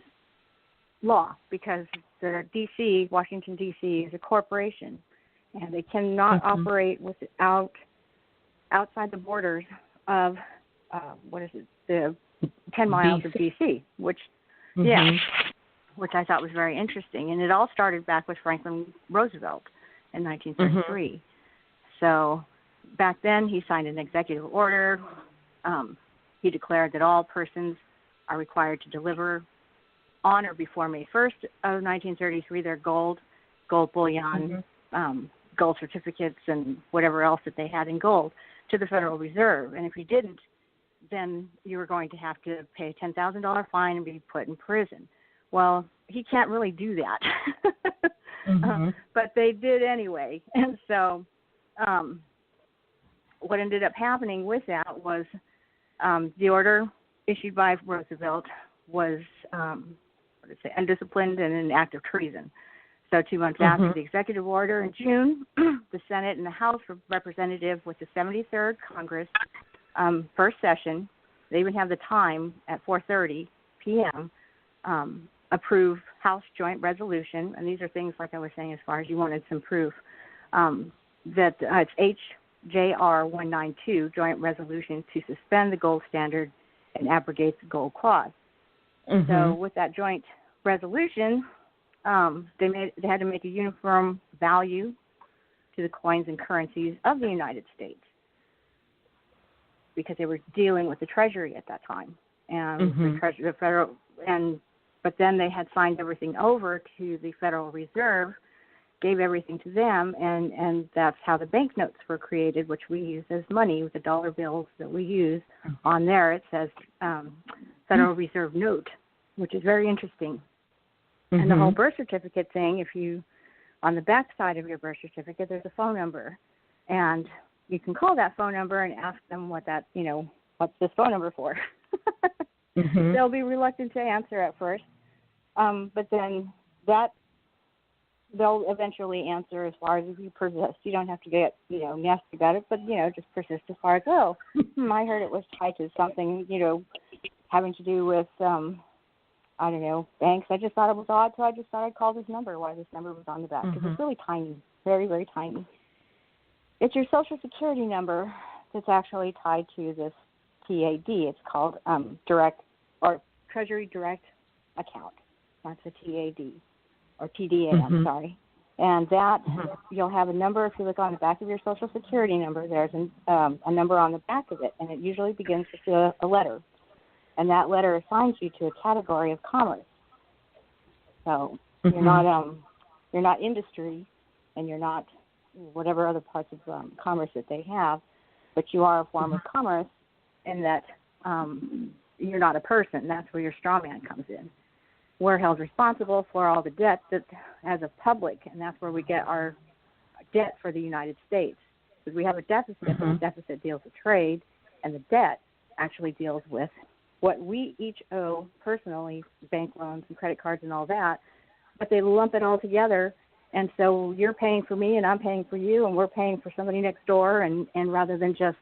law, because the Washington, D.C. is a corporation, and they cannot operate outside the borders of, the 10 miles of D.C., which I thought was very interesting. And it all started back with Franklin Roosevelt in 1933. So back then he signed an executive order. He declared that all persons are required to deliver on or before May 1st of 1933 their gold bullion, gold certificates, and whatever else that they had in gold to the Federal Reserve. And if you didn't, then you were going to have to pay a $10,000 fine and be put in prison. Well, he can't really do that. But they did anyway. And so what ended up happening with that was the order issued by Roosevelt was undisciplined and an act of treason. So 2 months after the executive order in June, the Senate and the House of Representatives with the 73rd Congress, first session, they even have the time at 4:30 p.m., approve House Joint Resolution, and these are things like I was saying as far as you wanted some proof, that it's HJR 192, Joint Resolution to suspend the gold standard and abrogate the gold clause. So with that joint resolution, they had to make a uniform value to the coins and currencies of the United States, because they were dealing with the Treasury at that time, and the federal. But then they had signed everything over to the Federal Reserve, gave everything to them, and that's how the banknotes were created, which we use as money with the dollar bills that we use. On there it says Federal Reserve note, which is very interesting. And the whole birth certificate thing, on the back side of your birth certificate, there's a phone number, and you can call that phone number and ask them what's this phone number for. They'll be reluctant to answer at first, but then they'll eventually answer as far as if you persist. You don't have to get nasty about it, but just persist as far as I heard it was tied to something having to do with I don't know, banks. I just thought it was odd, so I just thought I'd call this number. Why this number was on the back, because it's really tiny, very, very tiny. It's your Social Security number that's actually tied to this TAD. It's called Treasury Direct Account. That's a TAD, or TDA, I'm sorry. And that, you'll have a number. If you look on the back of your Social Security number, there's a number on the back of it, and it usually begins with a letter. And that letter assigns you to a category of commerce. So you're not industry, and you're not whatever other parts of commerce that they have, but you are a form of commerce in that you're not a person. That's where your straw man comes in. We're held responsible for all the debt that as a public, and that's where we get our debt for the United States. Because we have a deficit, and the deficit deals with trade, and the debt actually deals with what we each owe personally, bank loans and credit cards and all that, but they lump it all together. And so you're paying for me and I'm paying for you and we're paying for somebody next door, and rather than just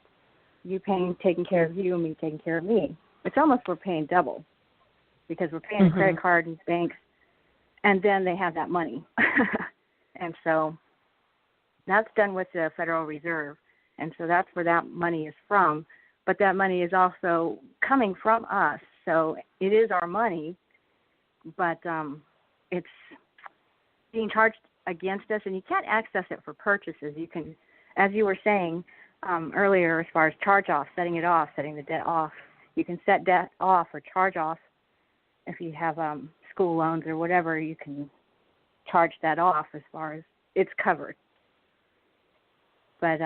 you taking care of you and me taking care of me. It's almost we're paying double because we're paying the credit card and banks, and then they have that money. And so that's done with the Federal Reserve, and so that's where that money is from. But that money is also coming from us, so it is our money, but it's being charged against us, and you can't access it for purchases. You can, as you were saying earlier, as far as charge-off, setting it off, setting the debt off. You can set debt off or charge off. If you have school loans or whatever, you can charge that off as far as it's covered. But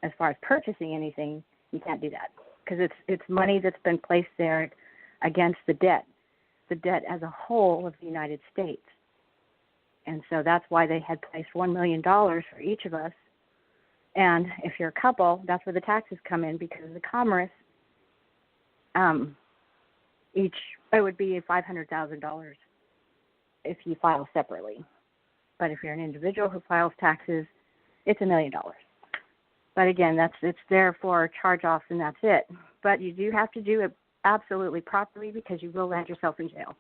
as far as purchasing anything, you can't do that because it's money that's been placed there against the debt as a whole of the United States. And so that's why they had placed $1 million for each of us. And if you're a couple, that's where the taxes come in because of the commerce. It would be $500,000 if you file separately. But if you're an individual who files taxes, it's $1 million. But again, it's there for charge-offs and that's it. But you do have to do it absolutely properly because you will land yourself in jail.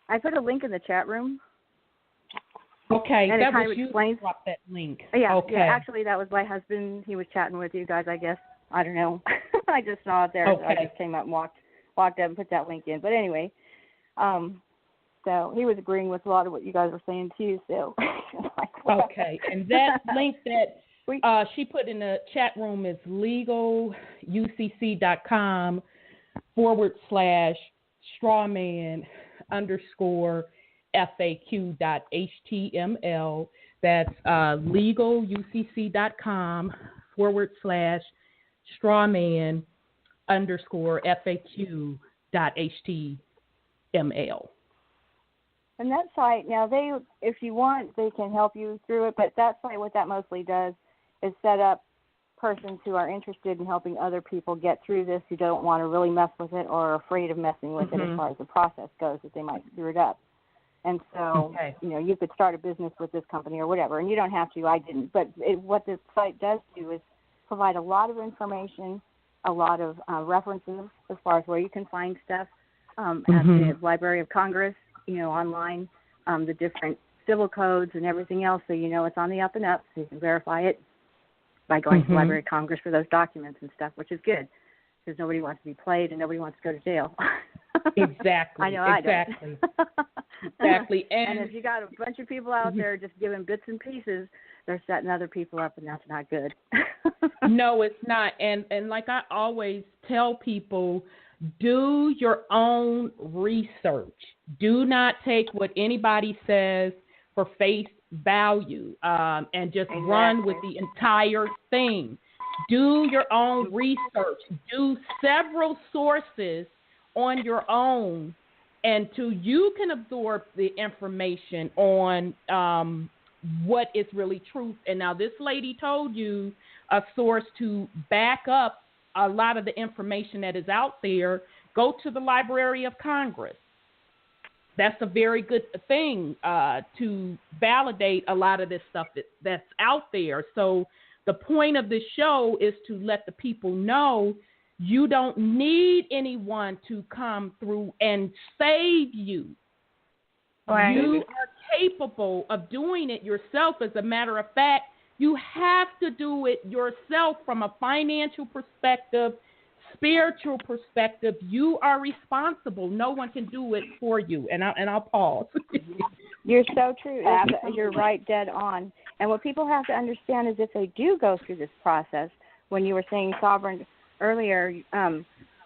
I put a link in the chat room. Okay, and that it was you explains. Drop that link. Yeah, okay. Yeah, actually, that was my husband. He was chatting with you guys, I guess. I don't know. I just saw it there, so I just came up and walked up and put that link in. But anyway, so he was agreeing with a lot of what you guys were saying too. So, okay, and that link that she put in the chat room is legalucc.com/strawman_FAQ.html. That's legalucc.com/strawman_FAQ.html. And that site, now if you want, they can help you through it, but that site, what that mostly does is set up persons who are interested in helping other people get through this, who don't want to really mess with it or are afraid of messing with it as far as the process goes, that they might screw it up. And so, you could start a business with this company or whatever, and you don't have to. I didn't. But what this site does do is provide a lot of information, a lot of references as far as where you can find stuff at the Library of Congress, online, the different civil codes and everything else, so it's on the up and up, so you can verify it by going to the Library of Congress for those documents and stuff, which is good, because nobody wants to be played and nobody wants to go to jail. Exactly. I know. Exactly. I don't. Exactly. And if you got a bunch of people out there just giving bits and pieces, they're setting other people up, and that's not good. No, it's not. And like I always tell people, do your own research. Do not take what anybody says for face value and just run with the entire thing. Do your own research. Do several sources on your own until you can absorb the information on what is really truth. And now this lady told you a source to back up a lot of the information that is out there. Go to the Library of Congress. That's a very good thing to validate a lot of this stuff that's out there. So the point of this show is to let the people know you don't need anyone to come through and save you. Right. You are capable of doing it yourself. As a matter of fact, you have to do it yourself from a financial perspective, spiritual perspective. You are responsible. No one can do it for you. And I'll pause. You're so true. You're right, dead on. And what people have to understand is if they do go through this process, when you were saying sovereign earlier,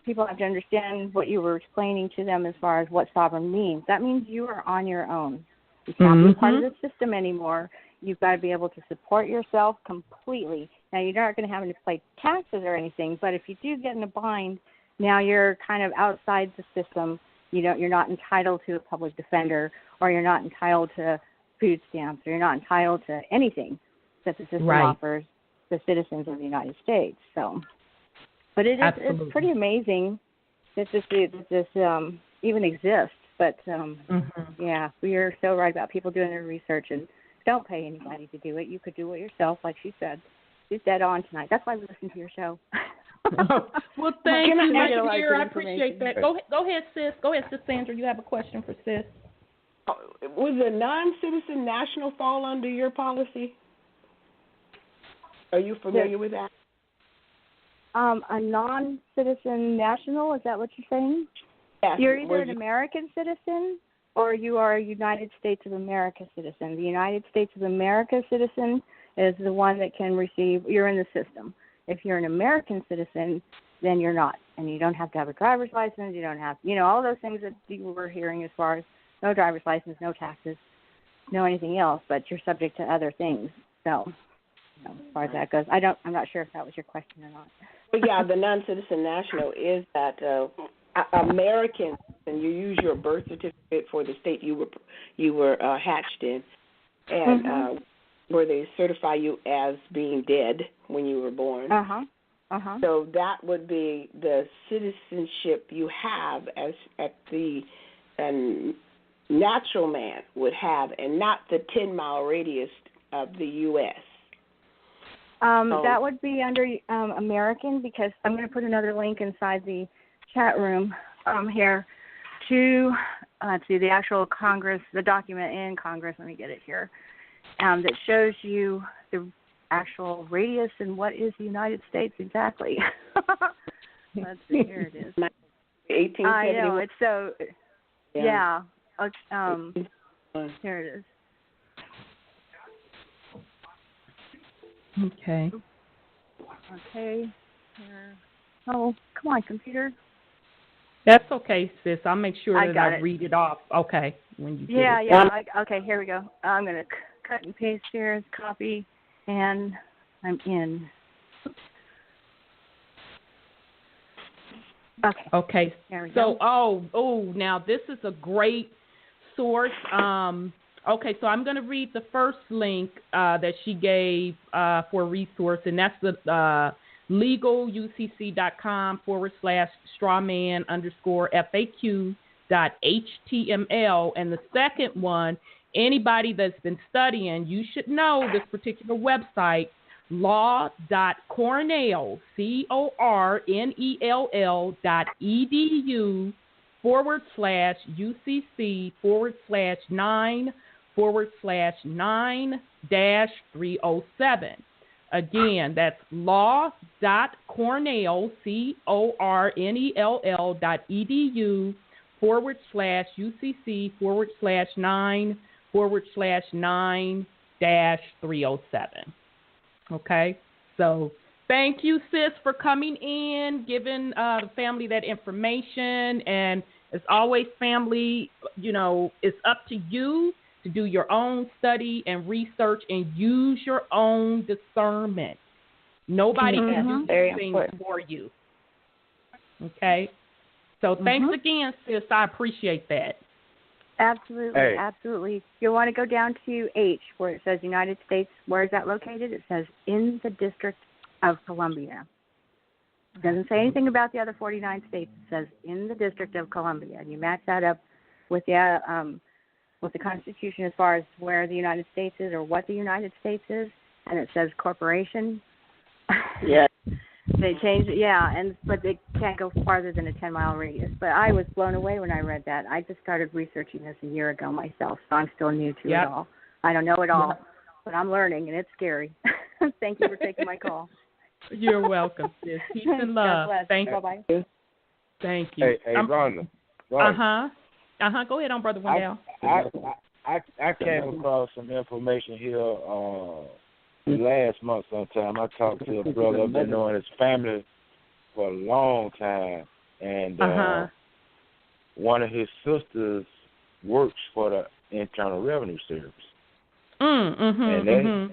people have to understand what you were explaining to them as far as what sovereign means. That means you are on your own. You can't be part of the system anymore. You've got to be able to support yourself completely. Now, you're not going to have to pay taxes or anything, but if you do get in a bind, now you're kind of outside the system. You're not entitled to a public defender, or you're not entitled to food stamps, or you're not entitled to anything that the system offers the citizens of the United States. So But it's pretty amazing that this even exists. But yeah, we are so right about people doing their research, and don't pay anybody to do it. You could do it yourself, like she said. She's dead on tonight. That's why we listen to your show. Well, thank you, my dear. I appreciate that. Go ahead, sis. Go ahead, Sis Sandra. You have a question for sis. Would the non-citizen national fall under your policy? Are you familiar with that? A non-citizen national, is that what you're saying? Yes. You're either an American citizen or you are a United States of America citizen. The United States of America citizen is the one that can receive, you're in the system. If you're an American citizen, then you're not. And you don't have to have a driver's license. You don't have, all those things that you were hearing as far as no driver's license, no taxes, no anything else, but you're subject to other things. So, as far as that goes, I'm not sure if that was your question or not. But yeah, the non-citizen national is that American, and you use your birth certificate for the state you were hatched in, and where they certify you as being dead when you were born. So that would be the citizenship you have as at the natural man would have, and not the 10-mile radius of the U.S. That would be under American, because I'm going to put another link inside the chat room here to, the actual Congress, the document in Congress, let me get it here, that shows you the actual radius and what is the United States exactly. Let's see, here it is. 1871. I know, it's so, yeah. Here it is. Okay. Here. Oh, come on, computer. That's okay, sis. I'll make sure that I it. read it off. Okay. When you okay, here we go. I'm going to cut and paste here, copy, and I'm in. Okay. There we go. So, now this is a great source. Okay, so I'm going to read the first link that she gave for a resource, and that's the legalucc.com/strawman_FAQ.html. And the second one, anybody that's been studying, you should know this particular website, law.cornell, CORNELL.edu/9/9-307. Again, that's law.cornell, Okay, so thank you, sis, for coming in, giving the family that information. And as always, family, it's up to you to do your own study and research and use your own discernment. Nobody can do these things for you. Okay? So thanks again, sis. I appreciate that. Absolutely, absolutely. You want to go down to H, where it says United States. Where is that located? It says in the District of Columbia. It doesn't say anything about the other 49 states. It says in the District of Columbia. And you match that up with the Constitution as far as where the United States is or what the United States is, and it says corporation. Yeah. They changed it, but they can't go farther than a 10-mile radius. But I was blown away when I read that. I just started researching this a year ago myself, so I'm still new to it all. I don't know it all, but I'm learning, and it's scary. Thank you for taking my call. You're welcome, sis. Peace and love. Thank you. Bye-bye. Thank you. Hey, Rhonda. Go ahead on, Brother Wendell. I came across some information here last month sometime. I talked to a brother I've been knowing his family for a long time, and one of his sisters works for the Internal Revenue Service. And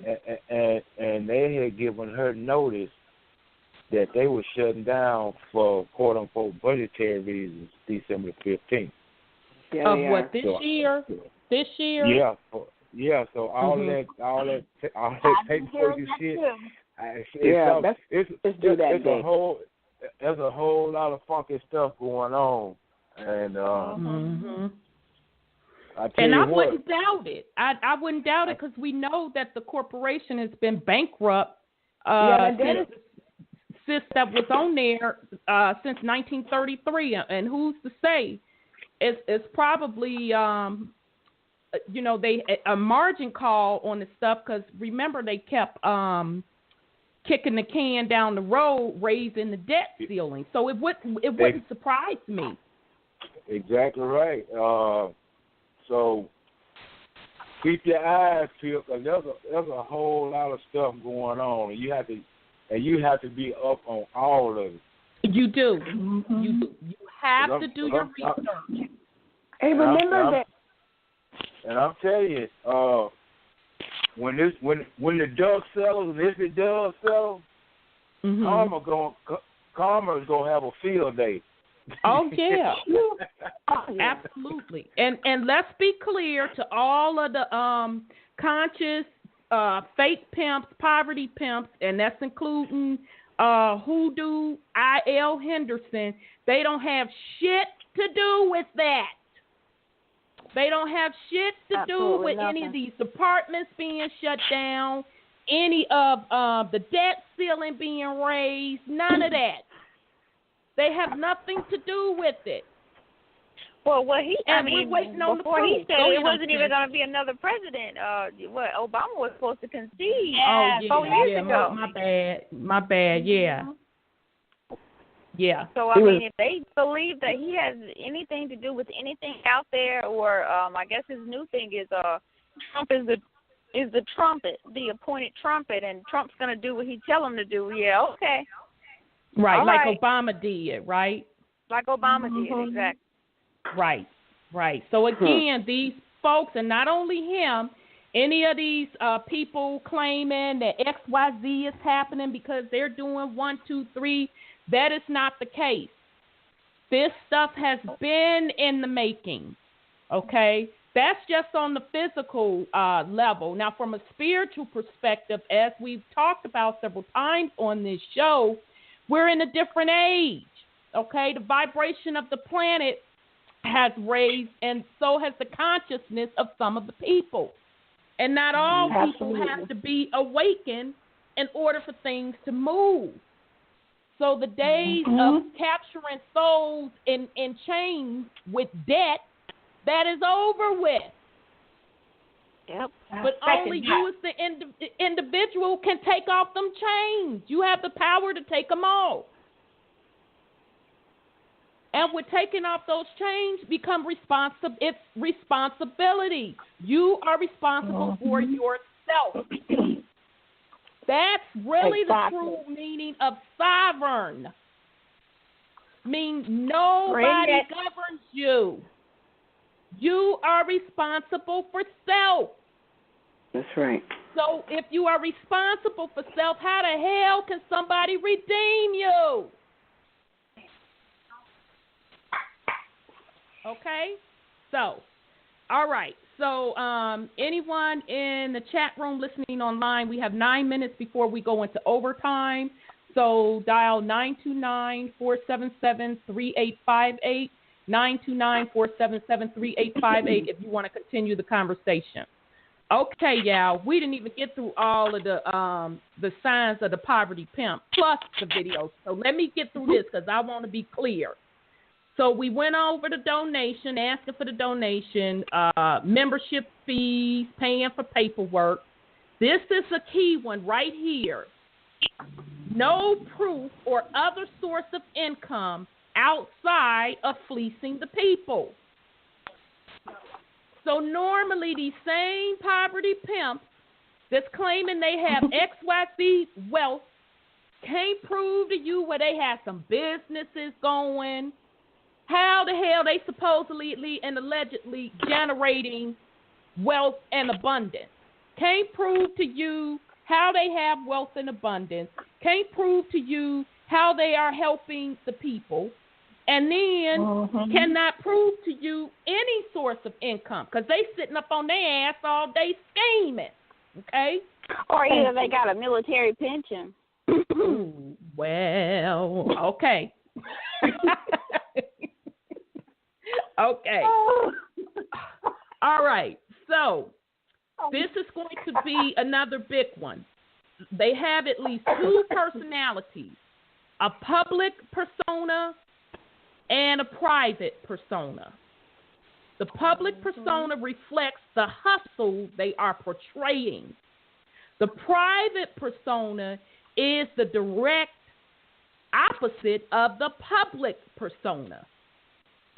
they had given her notice that they were shutting down for quote-unquote budgetary reasons December 15th. What, this year? This year? Yeah, so all that paperwork and shit. Let's do that. there's a whole lot of funky stuff going on, and I wouldn't doubt it. I wouldn't doubt it because we know that the corporation has been bankrupt since that was on there since 1933, and who's to say it's probably they a margin call on the stuff because remember they kept kicking the can down the road, raising the debt ceiling. So it wouldn't surprise me. Exactly right. So keep your eyes peeled because there's a whole lot of stuff going on, and you have to be up on all of it. You do. Mm-hmm. You have to do your research. Hey, remember that. And I'm telling you, when the dust settles, if it does settle, Karma is gonna have a field day. Oh yeah, absolutely. And let's be clear to all of the conscious fake pimps, poverty pimps, and that's including Hoodoo, I.L. Henderson. They don't have shit to do with that. They don't have shit to do with any of these departments being shut down, any of the debt ceiling being raised, none of that. They have nothing to do with it. Well, we're waiting on the proof. He said it wasn't even going to be another president. Obama was supposed to concede 4 years ago. My bad, yeah. Yeah. So, I mean, if they believe that he has anything to do with anything out there, or I guess his new thing is Trump is the trumpet, the appointed trumpet, and Trump's going to do what he tell him to do, yeah, okay. Right, all like Obama did, right? Like Obama did, exactly. Right. So, again, these folks, and not only him, any of these people claiming that XYZ is happening because they're doing 1, 2, 3, that is not the case. This stuff has been in the making, okay? That's just on the physical level. Now, from a spiritual perspective, as we've talked about several times on this show, we're in a different age, okay? The vibration of the planet has raised, and so has the consciousness of some of the people. And not all people have to be awakened in order for things to move. So the days of capturing souls in chains with debt, that is over with. Yep. But only you as the individual can take off them chains. You have the power to take them off. And with taking off those chains, it's responsibility. You are responsible for yourself. That's really the true meaning of sovereign. Means nobody governs you. You are responsible for self. That's right. So if you are responsible for self, how the hell can somebody redeem you? Okay? So, all right. So anyone in the chat room listening online, we have 9 minutes before we go into overtime. So dial 929-477-3858, 929-477-3858 if you want to continue the conversation. Okay, y'all. We didn't even get through all of the signs of the poverty pimp plus the videos. So let me get through this because I want to be clear. So we went over the donation, asking for the donation, membership fees, paying for paperwork. This is a key one right here. No proof or other source of income outside of fleecing the people. So normally these same poverty pimps that's claiming they have XYZ wealth can't prove to you where they have some businesses going, how the hell they supposedly and allegedly generating wealth and abundance. Can't prove to you how they have wealth and abundance. Can't prove to you how they are helping the people. And then cannot prove to you any source of income because they sitting up on their ass all day scheming. Okay? Or either they got a military pension. Well, okay. Okay. All right. So this is going to be another big one. They have at least two personalities, a public persona and a private persona. The public persona reflects the hustle they are portraying. The private persona is the direct opposite of the public persona.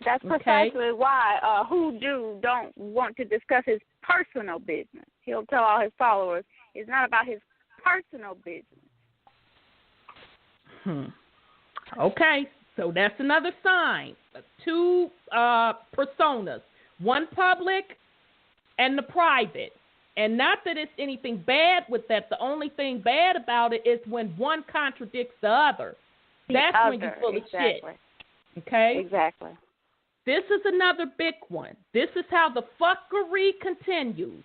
That's precisely why Hoodoo don't want to discuss his personal business. He'll tell all his followers it's not about his personal business. Okay, so that's another sign. Two personas, one public and the private. And not that it's anything bad with that. The only thing bad about it is when one contradicts the other. That's when you're full of shit. Okay? Exactly. This is another big one. This is how the fuckery continues.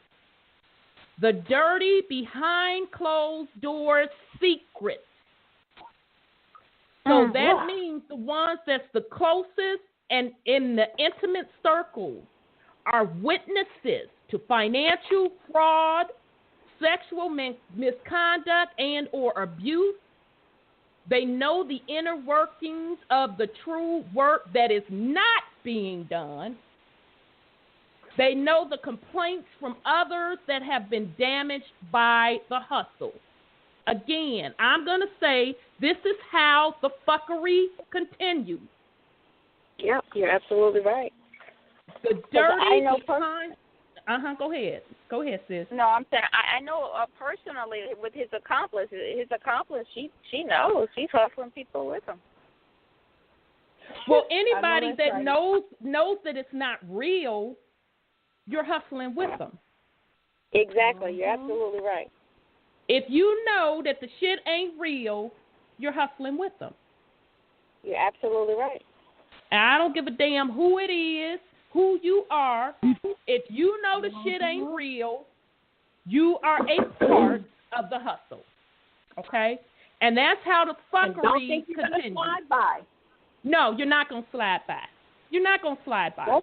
The dirty, behind closed doors secrets. So that means the ones that's the closest and in the intimate circle are witnesses to financial fraud, sexual misconduct, and or abuse. They know the inner workings of the true work that is not being done. They know the complaints from others that have been damaged by the hustle. Again, I'm going to say this is how the fuckery continues. Yep, you're absolutely right. The dirty behind... Go ahead. Go ahead, sis. No, I'm saying I know personally with his accomplice. His accomplice, she knows. She's hustling people with him. Well, anybody that knows that it's not real, you're hustling with them. Exactly. You're absolutely right. If you know that the shit ain't real, you're hustling with them. You're absolutely right. And I don't give a damn who it is, who you are. If you know the shit ain't real, you are a part of the hustle. Okay? And that's how the fuckery don't think you're continues. Gonna slide by. No, you're not going to slide by. You're not going to slide by.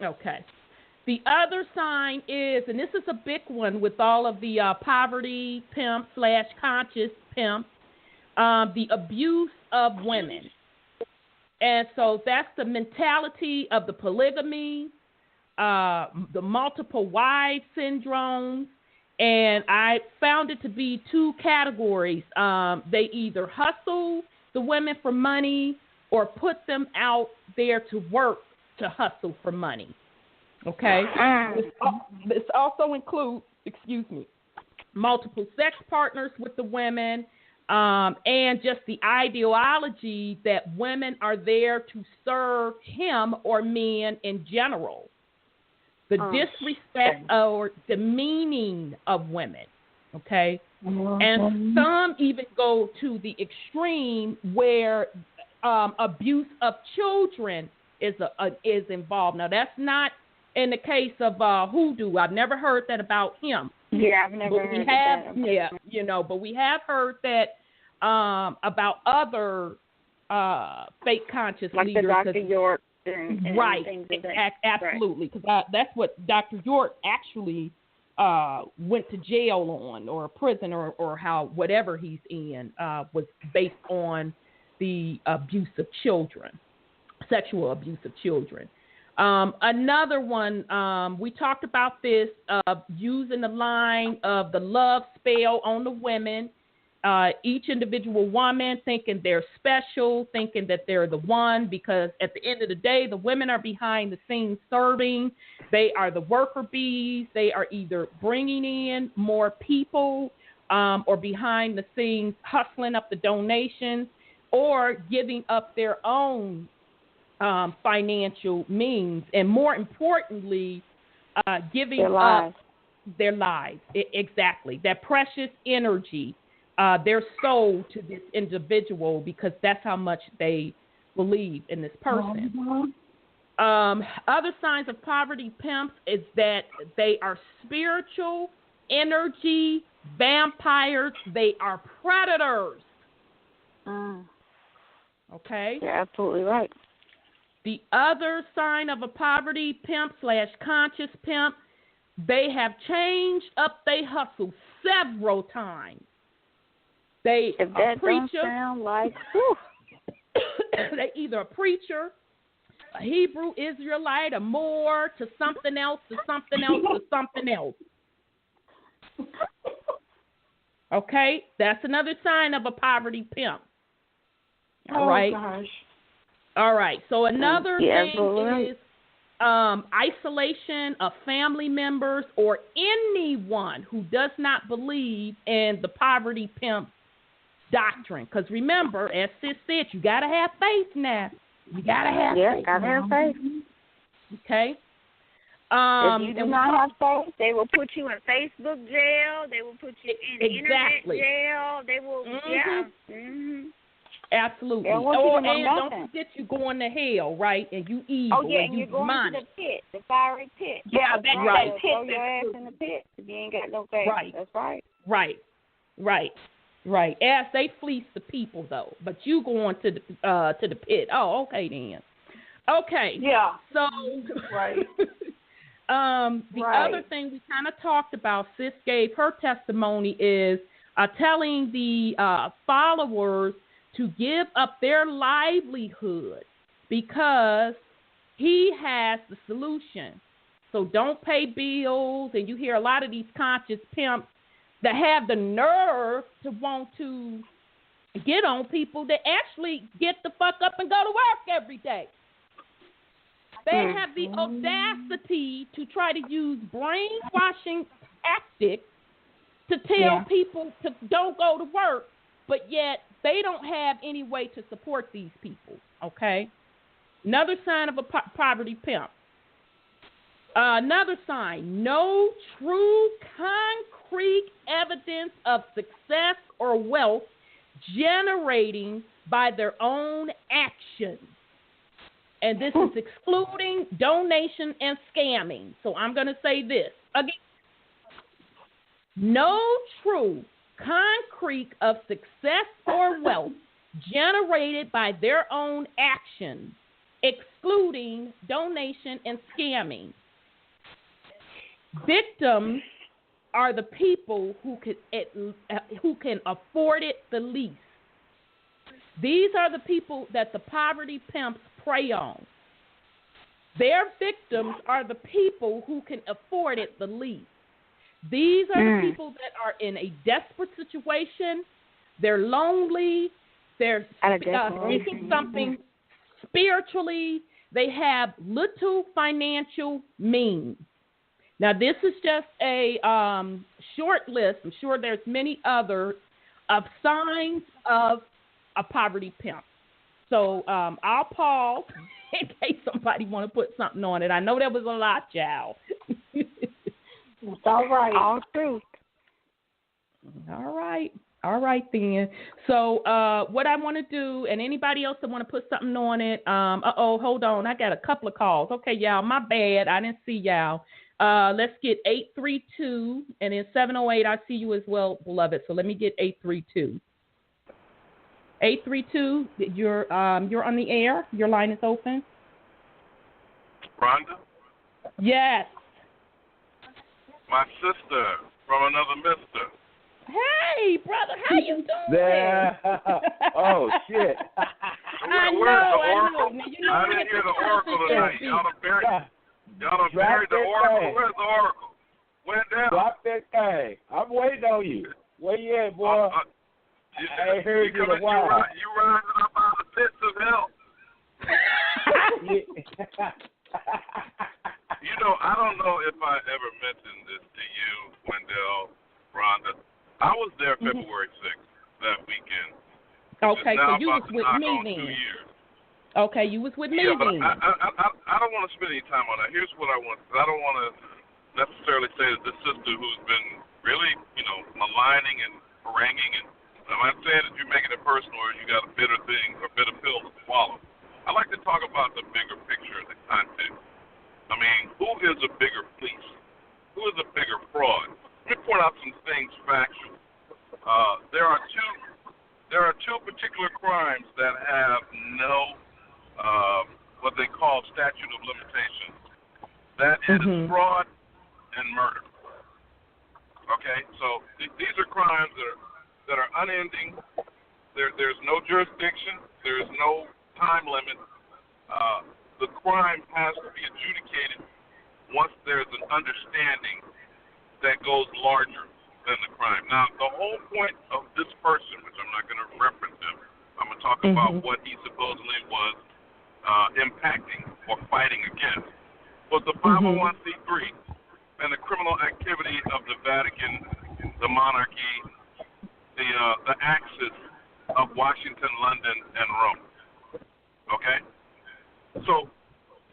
Okay. The other sign is, and this is a big one with all of the poverty pimp / conscious pimp, the abuse of women. And so that's the mentality of the polygamy, the multiple wives syndrome. And I found it to be two categories. They either hustle the women for money or put them out there to work to hustle for money. Okay? This also includes, multiple sex partners with the women, and just the ideology that women are there to serve him or men in general. The disrespect or demeaning of women, okay? And some even go to the extreme where abuse of children is involved. Now, that's not in the case of Hoodoo. I've never heard that about him. Yeah, I've never heard that. Yeah, but we have heard that about other fake conscious like leaders. Like the Dr. York and right, things like that. Absolutely, because that's what Dr. York actually went to jail on, or prison, or how whatever he's in was based on the abuse of children, sexual abuse of children. Another one, we talked about this, using the line of the love spell on the women. Each individual woman thinking they're special, thinking that they're the one, because at the end of the day, the women are behind the scenes serving. They are the worker bees. They are either bringing in more people or behind the scenes hustling up the donations or giving up their own financial means, and more importantly, giving up their lives. Exactly. That precious energy, their soul to this individual, because that's how much they believe in this person. Other signs of poverty pimps is that they are spiritual energy vampires. They are predators. Okay? You're absolutely right. The other sign of a poverty pimp / conscious pimp, they have changed up their hustle several times. They if that a preacher. Don't sound like, they either a preacher, a Hebrew Israelite, a Moor, to something else, to something else, to something else. Okay? That's another sign of a poverty pimp. All right? Gosh. All right. So another thing right. is isolation of family members or anyone who does not believe in the poverty pimp doctrine. Because remember, as Sis said, you got to have faith now. You got to have faith. Yeah, got to have faith. Okay? If you do not have faith, they will put you in Facebook jail. They will put you in internet jail. They will, Absolutely. And don't forget you going to hell, right? And you evil. Oh, yeah, and you're going to the pit, the fiery pit. Yeah, that's right. That Throw pit. your ass in the pit if you ain't got no faith. Right. That's right. Right. As they fleece the people, though. But you going to the pit. Oh, okay, then. Okay. Yeah. So, right. The other thing we kind of talked about, Sis gave her testimony, is telling the followers to give up their livelihood because he has the solution. So don't pay bills. And you hear a lot of these conscious pimps that have the nerve to want to get on people that actually get the fuck up and go to work every day. They have the audacity to try to use brainwashing tactics to tell people to don't go to work, but yet they don't have any way to support these people, okay? Another sign of a poverty pimp. Another sign, no true concrete evidence of success or wealth generating by their own actions. And this is excluding donation and scamming. So I'm going to say this again. No true concrete of success or wealth generated by their own actions, excluding donation and scamming. Victims are the people who can afford it the least. These are the people that the poverty pimps prey on. Their victims are the people who can afford it the least. These are the people that are in a desperate situation. They're lonely. They're seeking something spiritually. They have little financial means. Now, this is just a short list. I'm sure there's many others of signs of a poverty pimp. So I'll pause in case somebody want to put something on it. I know there was a lot, y'all. It's all right. All true. All right then. So what I want to do, and anybody else that want to put something on it, hold on. I got a couple of calls. Okay, y'all, my bad. I didn't see y'all. Let's get 832, and then 708, I see you as well, beloved. So let me get 832. 832, you're on the air. Your line is open. Rhonda? Yes. My sister from another mister. Hey, brother, how you doing? Yeah. Oh, shit. I know. I didn't hear the oracle tonight. Y'all done buried the oracle. Where's the oracle? Went down. Drop that thing. I'm waiting on you. Where you at, boy? I ain't heard you in a while. You rising up out of the pits of hell. You know, I don't know if I ever mentioned this to you, Wendell, Rhonda. I was there February 6th that weekend. Okay, so you was with me then. 2 years. Okay, you was with me then. But I don't want to spend any time on that. Here's what I want. I don't want to necessarily say that this sister who's been really, maligning and haranguing, and I'm not saying that you're making it personal or you got a bitter thing or bitter pill to swallow. I like to talk about the bigger picture, the context. I mean, who is a bigger fleece? Who is a bigger fraud? Let me point out some things factual. There are two particular crimes that have no what they call statute of limitations. That is fraud and murder. Okay, so these are crimes that are unending. There's no jurisdiction. There's no time limit. The crime has to be adjudicated once there's an understanding that goes larger than the crime. Now, the whole point of this person, which I'm not going to reference him, I'm going to talk about what he supposedly was impacting or fighting against, was the 501c3 and the criminal activity of the Vatican, the monarchy, the axis of Washington, London, and Rome. Okay? So,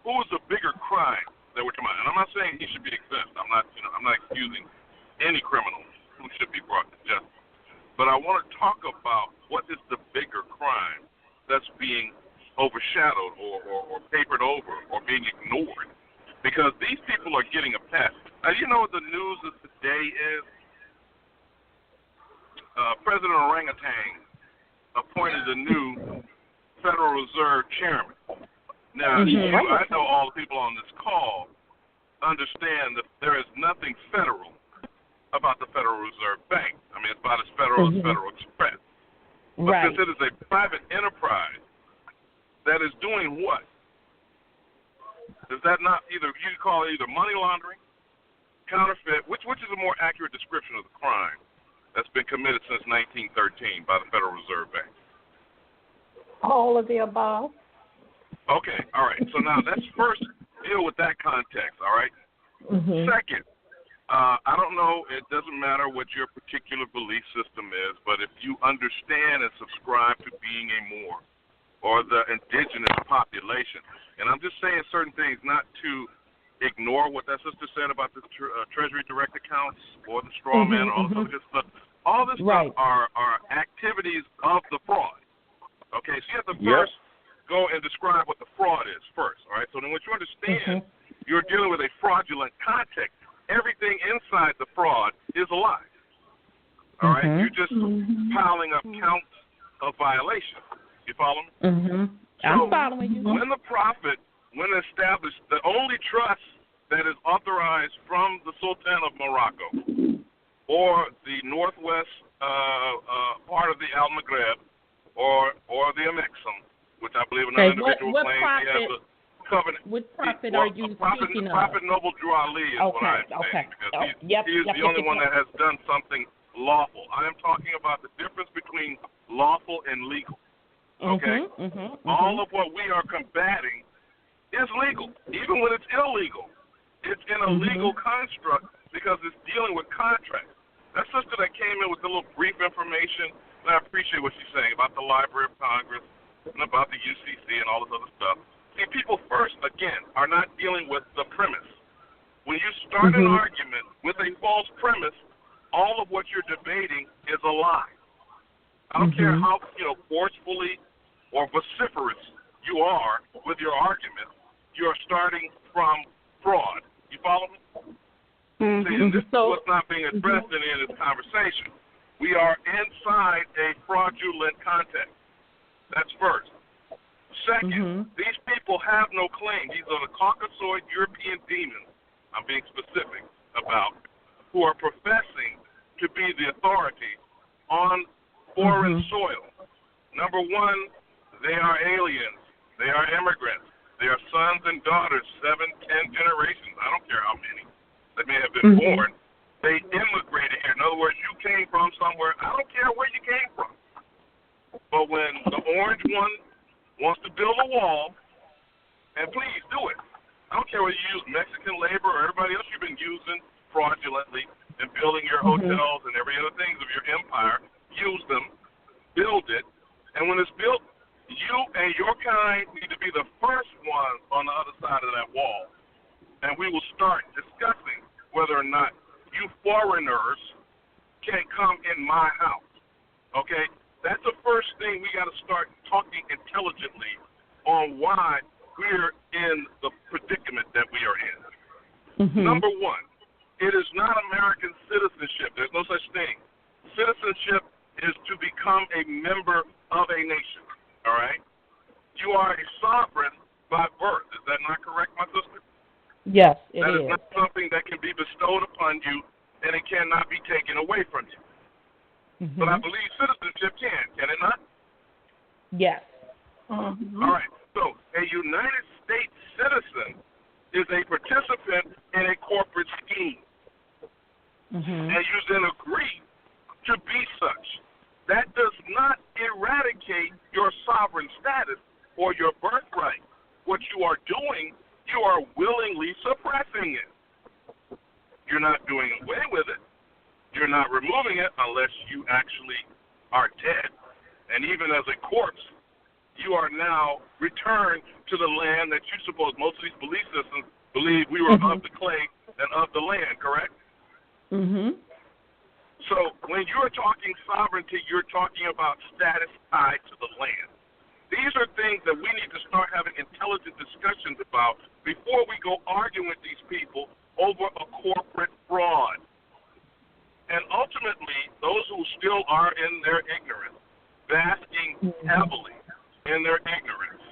who is a bigger crime that we're talking about? And I'm not saying he should be exempt. I'm not excusing any criminal who should be brought to justice. But I want to talk about what is the bigger crime that's being overshadowed or papered over or being ignored, because these people are getting a pass. Now, you know what the news of today is? President Orangutan appointed a new Federal Reserve chairman. Now, I know all the people on this call understand that there is nothing federal about the Federal Reserve Bank. I mean, it's about as federal as Federal Express. But since it is a private enterprise that is doing what? Is that not either, you call it either money laundering, counterfeit, which is a more accurate description of the crime that's been committed since 1913 by the Federal Reserve Bank? All of the above. Okay, all right. So now let's first deal with that context, all right? Second, I don't know, it doesn't matter what your particular belief system is, but if you understand and subscribe to being a Moor or the indigenous population, and I'm just saying certain things not to ignore what that sister said about the Treasury direct accounts or the straw man, all this other good stuff. All this stuff are activities of the fraud. Okay, so you have to first go and describe what the fraud is first, all right? So then once you understand you're dealing with a fraudulent context, everything inside the fraud is a lie, all right? You're just piling up counts of violation. You follow me? I'm following you. When the prophet, when established, the only trust that is authorized from the Sultan of Morocco or the northwest part of the Al-Maghreb or the Amexum, which I believe another individual claims he has a covenant. What prophet are you speaking of? Prophet Noble Drew Ali is what I'm saying, because he is the only one that has done something lawful. I am talking about the difference between lawful and legal. Okay? All of what we are combating is legal, even when it's illegal. It's in a legal construct because it's dealing with contracts. That sister that came in with the little brief information, and I appreciate what she's saying about the Library of Congress and about the UCC and all this other stuff. See, people first, again, are not dealing with the premise. When you start an argument with a false premise, all of what you're debating is a lie. I don't care how forcefully or vociferous you are with your argument, you are starting from fraud. You follow me? See, and this is what's not being addressed in this conversation. We are inside a fraudulent context. That's first. Second, these people have no claim. These are the Caucasoid European demons, I'm being specific about, who are professing to be the authority on foreign soil. Number one, they are aliens. They are immigrants. They are sons and daughters, 7, 10 generations. I don't care how many that may have been born. They immigrated here. In other words, you came from somewhere. I don't care where you came from. But when the orange one wants to build a wall, and please do it. I don't care whether you use Mexican labor or everybody else you've been using fraudulently and building your hotels and every other things of your empire. Use them, build it, and when it's built, you and your kind need to be the first ones on the other side of that wall. And we will start discussing whether or not you foreigners can come in my house. Okay? That's the first thing we got to start talking intelligently on why we're in the predicament that we are in. Number one, It is not American citizenship. There's no such thing. Citizenship is to become a member of a nation, all right? You are a sovereign by birth. Is that not correct, my sister? Yes, it That is. is not something that can be bestowed upon you, and it cannot be taken away from you. Mm-hmm. But I believe citizenship can it not? Yes. Mm-hmm. All right. So a United States citizen is a participant in a corporate scheme. Mm-hmm. And you then agree to be such. That does not eradicate your sovereign status or your birthright. What you are doing, you are willingly suppressing it. You're not doing away with it. You're not removing it unless you actually are dead. And even as a corpse, you are now returned to the land that you suppose most of these belief systems believe we were of the clay and of the land, correct? Mm-hmm. So when you're talking sovereignty, you're talking about status tied to the land. These are things that we need to start having intelligent discussions about before we go arguing with these people over a corporate fraud. And ultimately, those who still are in their ignorance, basking heavily in their ignorance,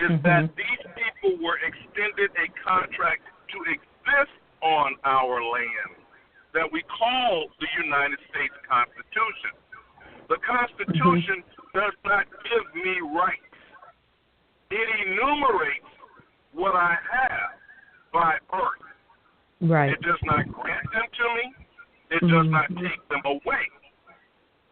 is that these people were extended a contract to exist on our land that we call the United States Constitution. The Constitution does not give me rights. It enumerates what I have by birth. Right. It does not grant them to me. It does not take them away.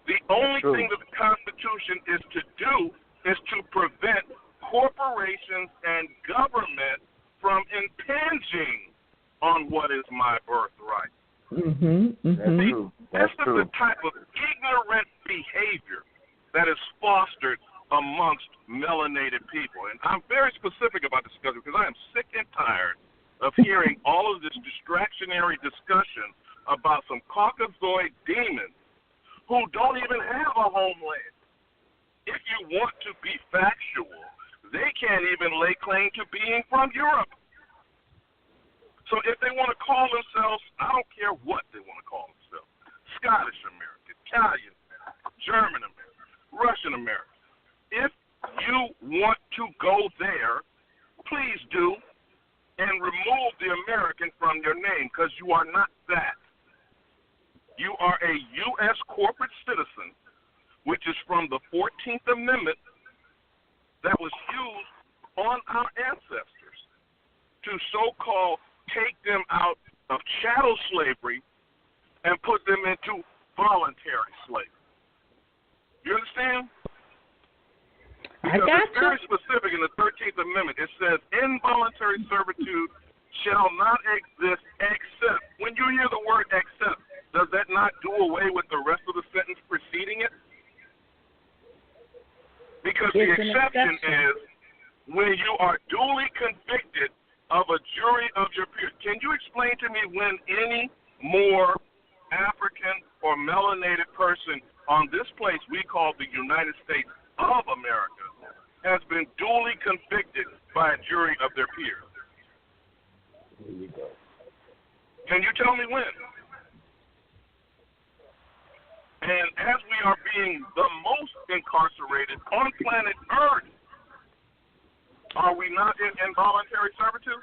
The only thing that the Constitution is to do is to prevent corporations and government from impinging on what is my birthright. This is the type of ignorant behavior that is fostered amongst melanated people. And I'm very specific about this because I am sick and tired of hearing all of this distractionary discussion about some Caucasoid demons who don't even have a homeland. If you want to be factual, they can't even lay claim to being from Europe. So if they want to call themselves, I don't care what they want to call themselves, Scottish American, Italian American, German American, Russian American. If you want to go there, please do, and remove the American from your name, because you are not that. You are a U.S. corporate citizen, which is from the 14th Amendment that was used on our ancestors to so-called take them out of chattel slavery and put them into voluntary slavery. You understand? Because it's very specific in the 13th Amendment. It says involuntary servitude shall not exist except. When you hear the word except, does that not do away with the rest of the sentence preceding it? Because the exception is when you are duly convicted of a jury of your peers. Can you explain to me when any more African or melanated person on this place we call the United States of America has been duly convicted by a jury of their peers? Can you tell me when? And as we are being the most incarcerated on planet Earth, are we not in involuntary servitude?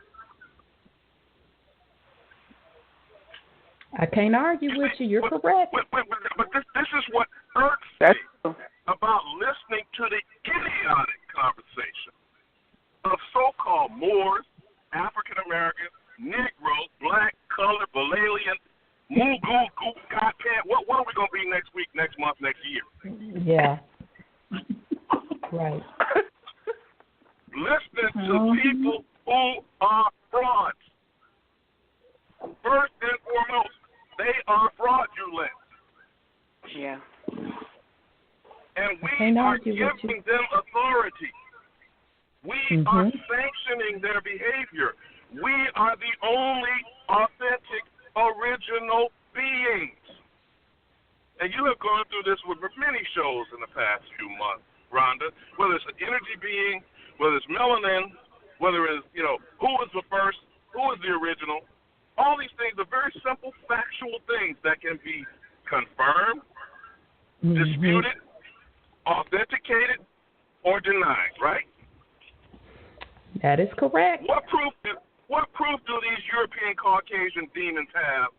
I can't argue with you. You're correct. But this is what irks me about listening to the idiotic conversation of so-called Moors, African Americans, Negroes, black, colored, Balalian, Mugu, Goop, Godpan. What are we going to be next week, next month, next year? Yeah. Right. Listening to people who are frauds. First and foremost, they are fraudulent. Yeah. And we are giving them authority. We are sanctioning their behavior. We are the only authentic, original beings. And you have gone through this with many shows in the past few months, Rhonda, whether it's an energy being, whether it's melanin, whether it's, who was the first, who was the original. All these things are very simple, factual things that can be confirmed, disputed, authenticated, or denied, right? That is correct. What proof do these European Caucasian demons have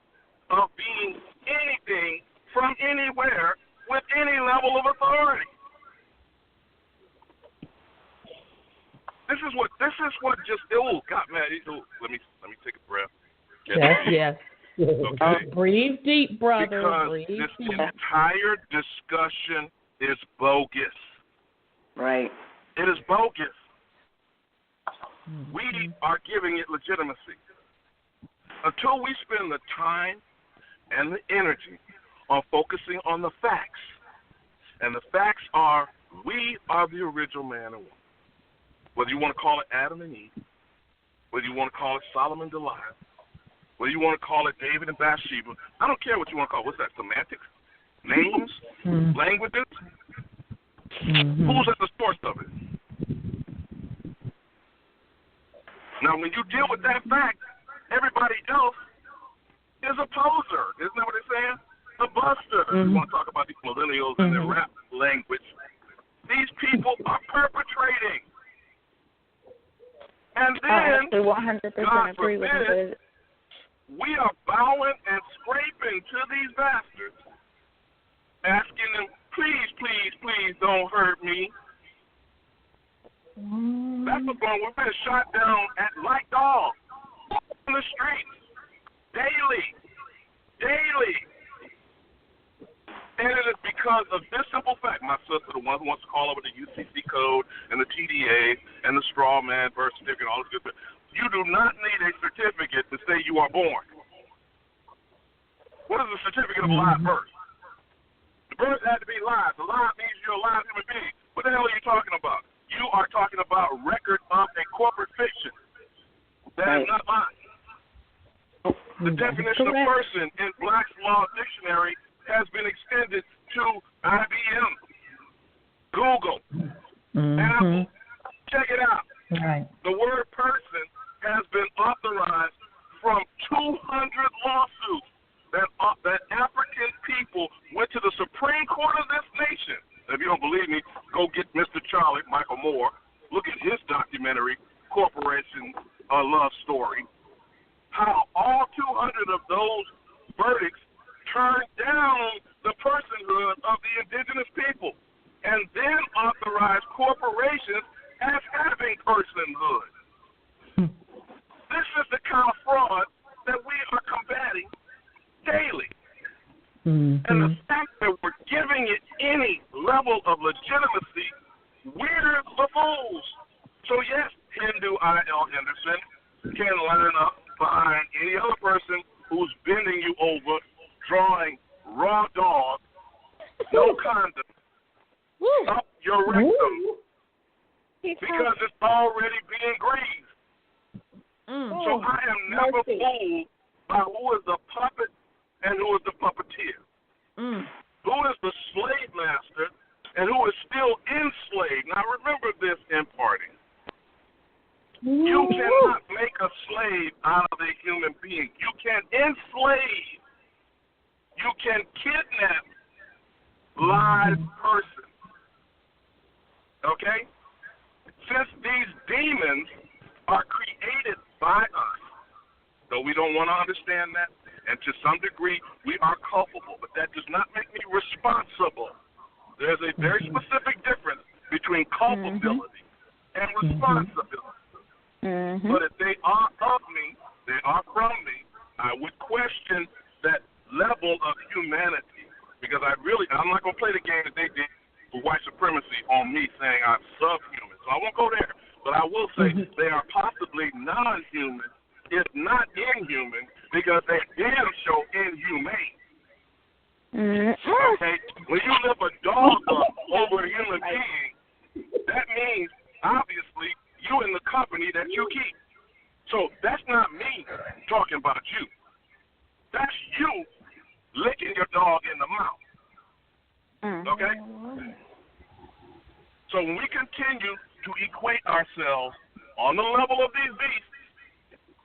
of being anything from anywhere with any level of authority? This is what just got mad. Let me take a breath. Yes. Okay. Breathe deep, brother. Because Breathe this deep. entire discussion is bogus. Right. It is bogus. We are giving it legitimacy. Until we spend the time and the energy on focusing on the facts, and the facts are we are the original man and woman. Whether you want to call it Adam and Eve, whether you want to call it Solomon and Delilah, whether you want to call it David and Bathsheba, I don't care what you want to call it. What's that, semantics? Names? Languages? Who's at the source of it? Now, when you deal with that fact, everybody else is a poser. Isn't that what they're saying? A buster. We want to talk about these millennials and their rap language. These people are perpetrating. And then, 100% agree with you. We are bowing and scraping to these bastards, asking them, please, please, please don't hurt me. That's what's going on. We've been shot down like dogs in the streets daily. And it is because of this simple fact. My sister, the one who wants to call over the UCC code and the TDA and the straw man birth certificate and all this good stuff. You do not need a certificate to say you are born. What is a certificate of live birth? The birth had to be live. The live means you're a live human being. What the hell are you talking about? You are talking about record of a corporate fiction. That is not live. The definition of person in Black's Law Dictionary has been extended to IBM, Google, Apple. Check it out. Right. The word person has been authorized from 200 lawsuits that African people went to the Supreme Court of this nation. If you don't believe me, go get Mr. Charlie, Michael Moore. Look at his documentary, Corporation Love Story. How all 200 of those verdicts turned down the personhood of the indigenous people and then authorized corporations as having personhood. This is the kind of fraud that we are combating daily. And the fact that we're giving it any level of legitimacy, we're the fools. So yes, Hindu I.L. Henderson can line up behind any other person who's bending you over, drawing raw dog, no condom, up your rectum, because it's already being greased. So I am never fooled by who is the puppet and who is the puppeteer. Who is the slave master and who is still enslaved. Now remember this in parting. You cannot make a slave out of a human being. You can enslave. You can kidnap live persons. Okay? Since these demons are created by us, though we don't want to understand that, and to some degree we are culpable, but that does not make me responsible. There's a very specific difference between culpability and responsibility. But if they are of me, they are from me, I would question that level of humanity, because I'm not going to play the game that they did with white supremacy on me saying I'm subhuman. So I won't go there. But I will say they are possibly non-human, if not inhuman, because they damn show inhumane. Okay? When you lift a dog up over a human being, that means, obviously, you in the company that you keep. So that's not me talking about you. That's you licking your dog in the mouth. Okay? So when we continue to equate ourselves on the level of these beasts,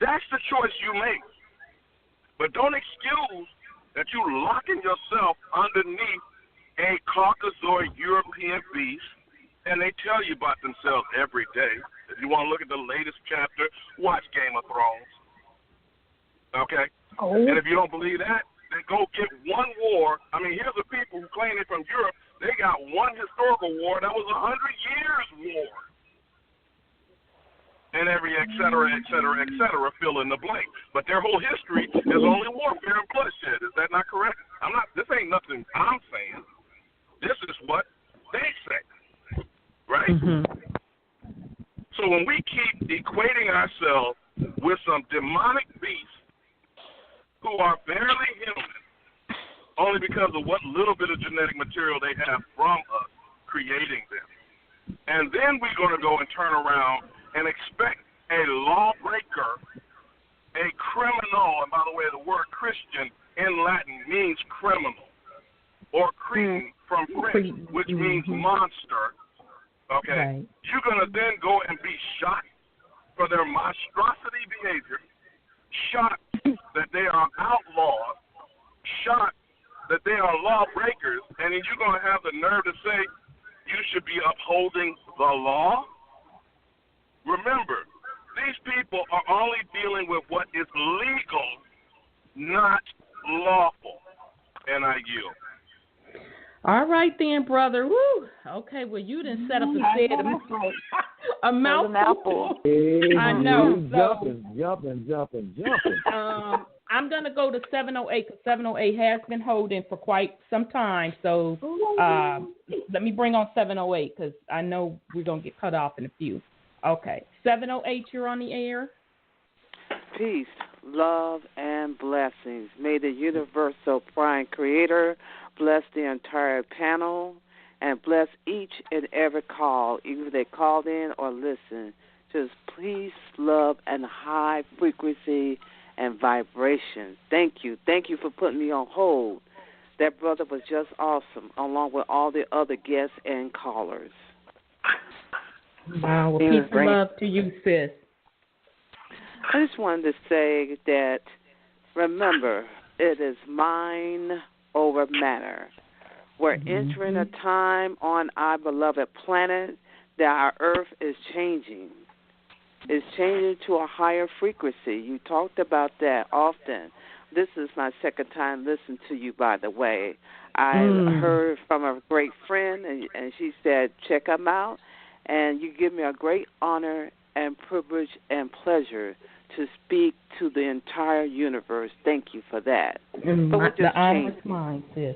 that's the choice you make. But don't excuse that you locking yourself underneath a Caucasoid European beast, and they tell you about themselves every day. If you want to look at the latest chapter, watch Game of Thrones. Okay? Oh. And if you don't believe that, then go get one war. I mean, here's the people who claim it from Europe. They got one historical war that was 100 years war. And every et cetera, fill in the blank. But their whole history is only warfare and bloodshed. Is that not correct? This ain't nothing I'm saying. This is what they say. Right? Mm-hmm. So when we keep equating ourselves with some demonic beasts who are barely human, only because of what little bit of genetic material they have from us creating them, and then we're going to go and turn around and expect a lawbreaker, a criminal, and by the way, the word Christian in Latin means criminal, or Cretan from French, which means monster, okay? Right. You're going to then go and be shot for their monstrosity behavior, shot that they are outlaws, shot that they are lawbreakers, and then you're going to have the nerve to say you should be upholding the law? Remember, these people are only dealing with what is legal, not lawful. And I yield. All right then, brother. Woo. Okay, well, you didn't set up and said a mouthful. I know. Jumping. I'm going to go to 708 because 708 has been holding for quite some time. So let me bring on 708 because I know we're going to get cut off in a few. Okay. 708, you're on the air. Peace, love, and blessings. May the universal prime creator bless the entire panel and bless each and every call, either they called in or listened. Just peace, love, and high frequency and vibration. Thank you. Thank you for putting me on hold. That brother was just awesome, along with all the other guests and callers. Wow, well, peace and love to you, sis. I just wanted to say that, remember, it is mind over matter. We're entering a time on our beloved planet that our earth is changing. It's changing to a higher frequency. You talked about that often. This is my second time listening to you, by the way. I heard from a great friend, and she said, check them out. And you give me a great honor and privilege and pleasure to speak to the entire universe. Thank you for that. But we're just changing. Mine, sis.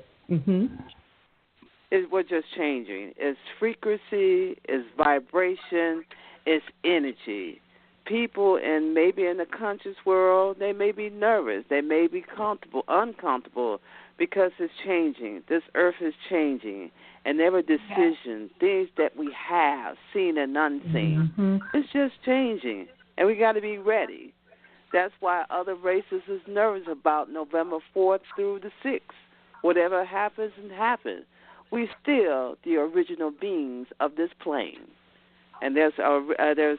We're just changing. It's frequency, it's vibration, it's energy. People, and maybe in the conscious world, they may be nervous. They may be uncomfortable because it's changing. This earth is changing. And every decision, things that we have seen and unseen, it's just changing. And we got to be ready. That's why other races is nervous about November 4th through the 6th. Whatever happens, we still the original beings of this plane. And there's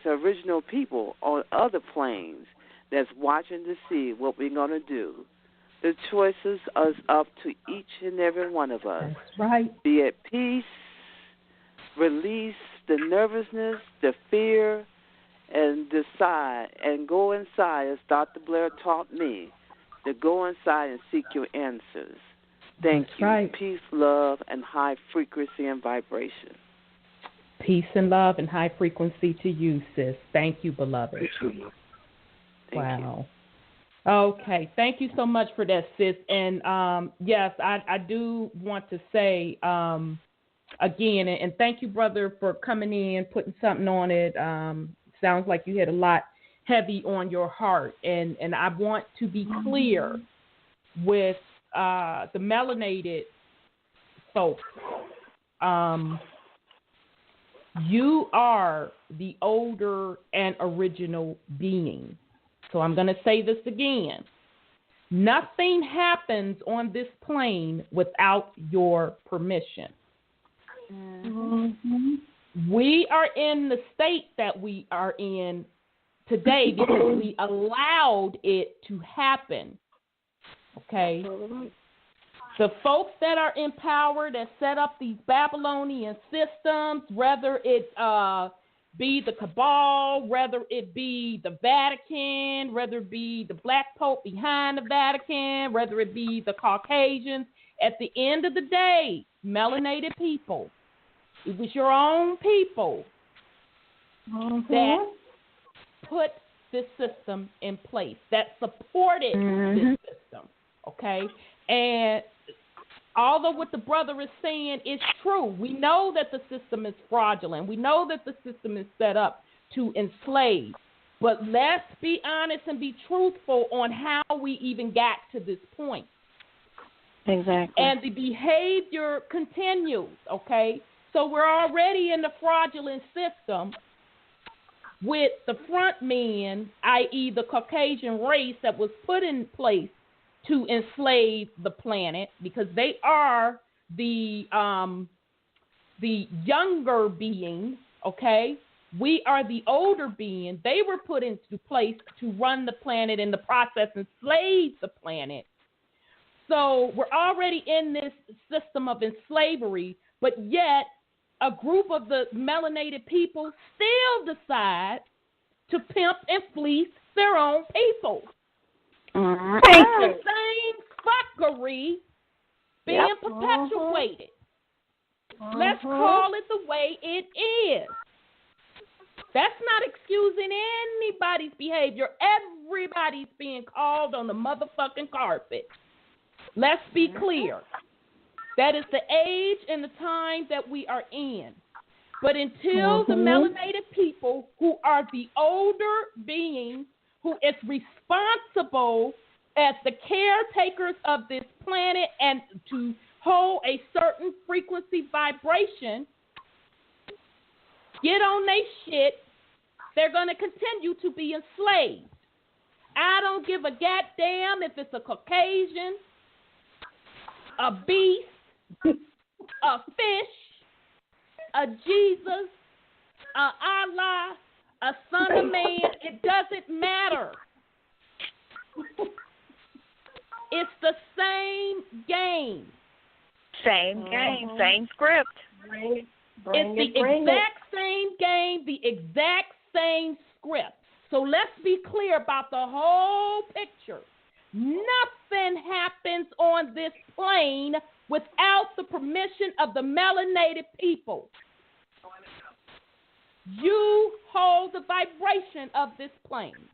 original people on other planes that's watching to see what we're going to do. The choices are up to each and every one of us. That's right. Be at peace, release the nervousness, the fear, and decide and go inside, as Dr. Blair taught me, to go inside and seek your answers. Thank you. Right. Peace, love, and high frequency and vibration. Peace and love and high frequency to you, sis. Thank you, beloved. Wow. Okay. Thank you so much for that, sis. And, yes, I do want to say, again, and thank you, brother, for coming in, putting something on it. Sounds like you had a lot heavy on your heart. And I want to be clear with the melanated folks. You are the older and original being. So I'm going to say this again. Nothing happens on this plane without your permission. We are in the state that we are in today because we allowed it to happen. Okay? The folks that are in power that set up these Babylonian systems, whether it be the cabal, whether it be the Vatican, whether it be the Black Pope behind the Vatican, whether it be the Caucasians, at the end of the day, melanated people, it was your own people that put this system in place, that supported this system, okay? And although what the brother is saying is true, we know that the system is fraudulent. We know that the system is set up to enslave. But let's be honest and be truthful on how we even got to this point. Exactly. And the behavior continues, okay? So we're already in the fraudulent system with the front men, i.e. the Caucasian race that was put in place to enslave the planet, because they are the younger being, okay? We are the older being. They were put into place to run the planet, in the process enslave the planet. So we're already in this system of enslavery, but yet a group of the melanated people still decide to pimp and fleece their own people. It's the same fuckery being perpetuated. Let's call it the way it is. That's not excusing anybody's behavior. Everybody's being called on the motherfucking carpet. Let's be clear. That is the age and the time that we are in. But until the melanated people, who are the older beings, who is responsible as the caretakers of this planet and to hold a certain frequency vibration, get on their shit, they're going to continue to be enslaved. I don't give a goddamn if it's a Caucasian, a beast, a fish, a Jesus, a Allah, a son of man. It doesn't matter. It's the same game. Same game, same script. It's the exact same game, the exact same script. So let's be clear about the whole picture. Nothing happens on this plane without the permission of the melanated people. You hold the vibration of this plane.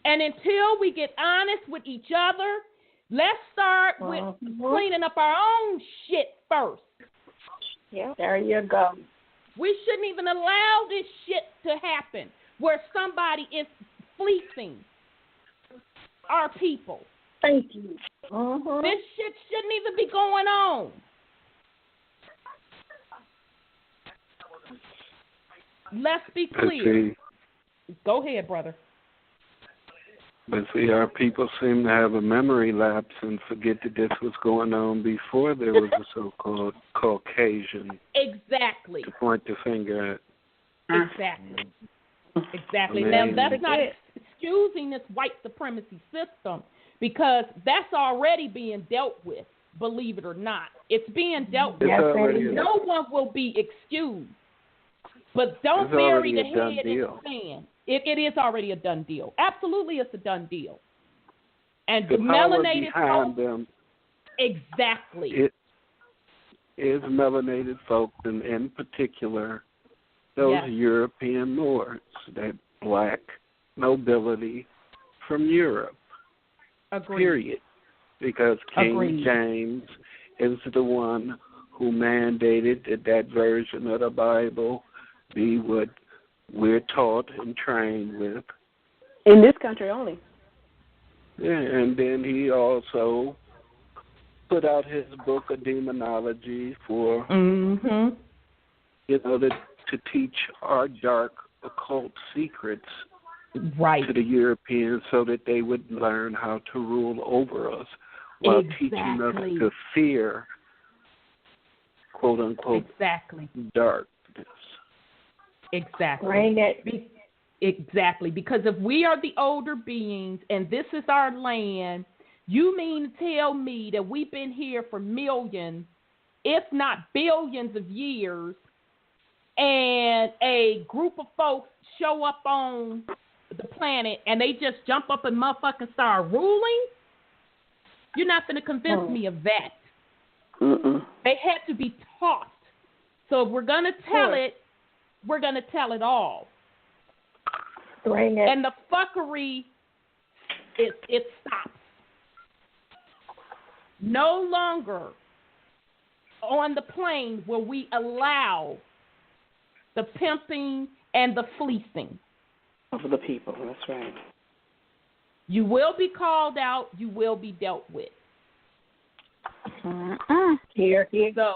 And until we get honest with each other, let's start with cleaning up our own shit first. Yeah, there you go. We shouldn't even allow this shit to happen where somebody is fleecing our people. Thank you. This shit shouldn't even be going on. Let's be clear. Go ahead, brother. But see, our people seem to have a memory lapse and forget that this was going on before there was a so-called Caucasian. Exactly. To point the finger at. Exactly. Exactly. Amazing. Now, that's not excusing this white supremacy system, because that's already being dealt with, believe it or not. It's being dealt with. No one will be excused. But don't bury the head in the sand. It is already a done deal. Absolutely, it's a done deal. And the melanated behind them, exactly. It is melanated folks, and in particular, those European lords, that black nobility from Europe. Agreed. Period. Because King James is the one who mandated that version of the Bible be what we're taught and trained with. In this country only. Yeah, and then he also put out his book of demonology for, to teach our dark occult secrets to the Europeans so that they would learn how to rule over us while teaching us to fear, quote unquote, darkness. Exactly. Bring it. Exactly, because if we are the older beings and this is our land, you mean to tell me that we've been here for millions, if not billions of years, and a group of folks show up on the planet and they just jump up and motherfucking start ruling? You're not going to convince me of that. They had to be taught. So if we're going to tell it, we're going to tell it all. And the fuckery, it stops. No longer on the plane will we allow the pimping and the fleecing of the people. That's right. You will be called out. You will be dealt with. Here. So,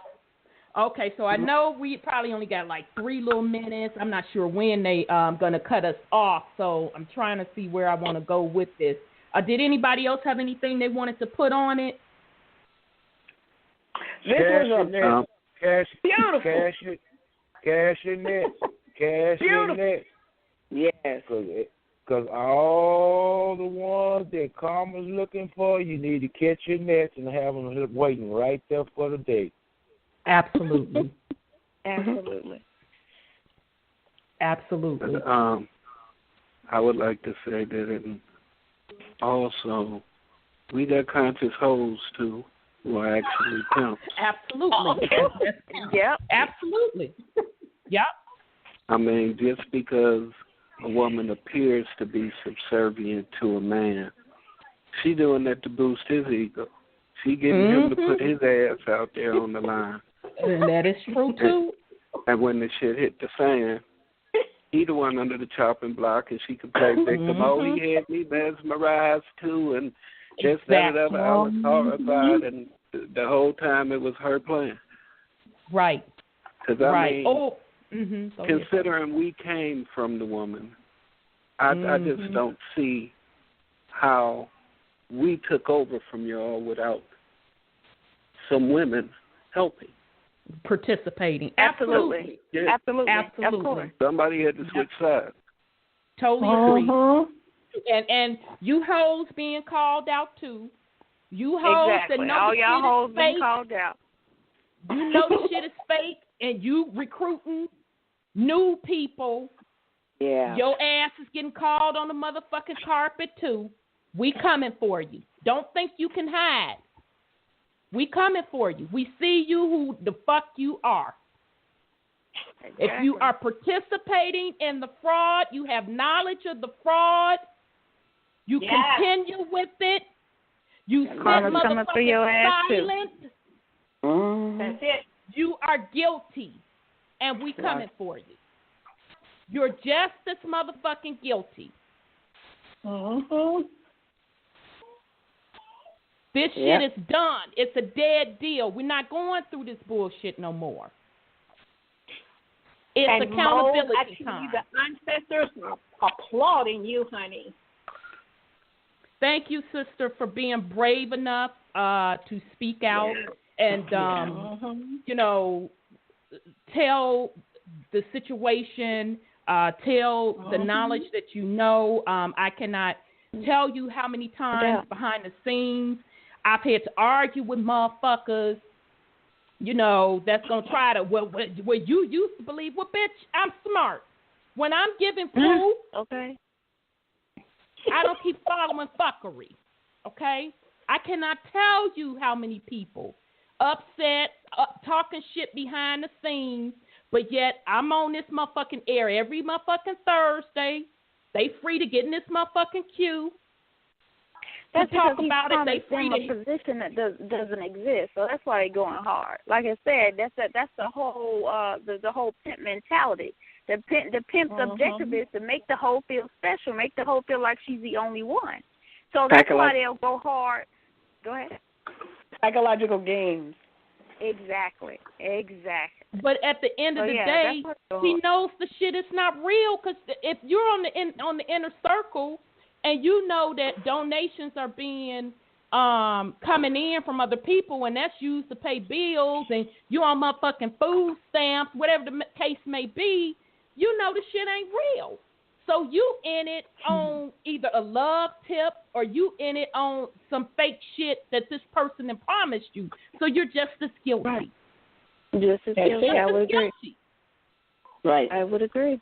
okay, so I know we probably only got like 3 little minutes. I'm not sure when they going to cut us off, so I'm trying to see where I want to go with this. Did anybody else have anything they wanted to put on it? This was beautiful. Cash in it. Cash in it. Yes. Because all the ones that karma's looking for, you need to catch your nets and have them waiting right there for the date. Absolutely. Absolutely. Absolutely. I would like to say that also we got conscious hoes too who are actually pimps. Absolutely. Yep. Absolutely. Yep. I mean, just because a woman appears to be subservient to a man, she doing that to boost his ego. She getting him to put his ass out there on the line. And that is true too. And when the shit hit the fan, he the one under the chopping block, and she can play victim. Oh, he had me mesmerized too, and this, that, and other. I was horrified, and the whole time it was her plan. Right. Because I mean, considering we came from the woman, I just don't see how we took over from y'all without some women helping. Participating. Absolutely. Yeah. Absolutely. Absolutely. Of course. Somebody had to switch sides. Totally agree. And you hoes being called out too. You hoes that know all the y'all shit hoes is been fake. called out. You know the shit is fake, and you recruiting new people. Yeah. Your ass is getting called on the motherfucking carpet too. We coming for you. Don't think you can hide. We coming for you. We see you who the fuck you are. Exactly. If you are participating in the fraud, you have knowledge of the fraud, you continue with it, you sit motherfucking silent. That's it. You are guilty, and we coming for you. You're just as motherfucking guilty. This shit is done. It's a dead deal. We're not going through this bullshit no more. It's and accountability time. The ancestors are applauding you, honey. Thank you, sister, for being brave enough to speak out and, you know, tell the situation, tell the knowledge that you know. I cannot tell you how many times behind the scenes I've had to argue with motherfuckers, you know, that's going to try to, well, you used to believe, well, bitch, I'm smart. When I'm giving proof, I don't keep following fuckery, okay? I cannot tell you how many people upset, talking shit behind the scenes, but yet I'm on this motherfucking air every motherfucking Thursday. They free to get in this motherfucking queue. That's talk about it. They free a position that doesn't exist, so that's why they're going hard. Like I said, that's the whole the whole pimp mentality. The pimp's objective is to make the hoe feel special, make the hoe feel like she's the only one. So that's why they'll go hard. Go ahead. Psychological games. Exactly. But at the end of the day, he knows the shit is not real, because if you're on the inner circle and you know that donations are being coming in from other people, and that's used to pay bills, and you on motherfucking food stamps, whatever the case may be, you know the shit ain't real. So you in it on either a love tip or you in it on some fake shit that this person had promised you. So you're just as guilty. Right. Just as guilty. I would agree. Right. I would agree.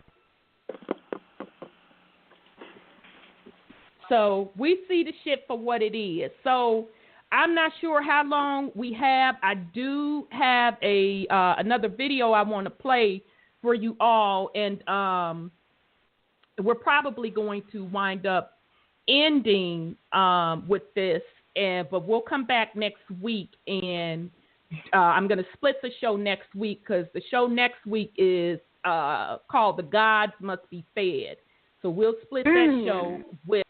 So we see the shit for what it is. So I'm not sure how long we have. I do have another video I want to play for you all, and we're probably going to wind up ending with this, but we'll come back next week, and I'm going to split the show next week because the show next week is called The Gods Must Be Fed. So we'll split that show with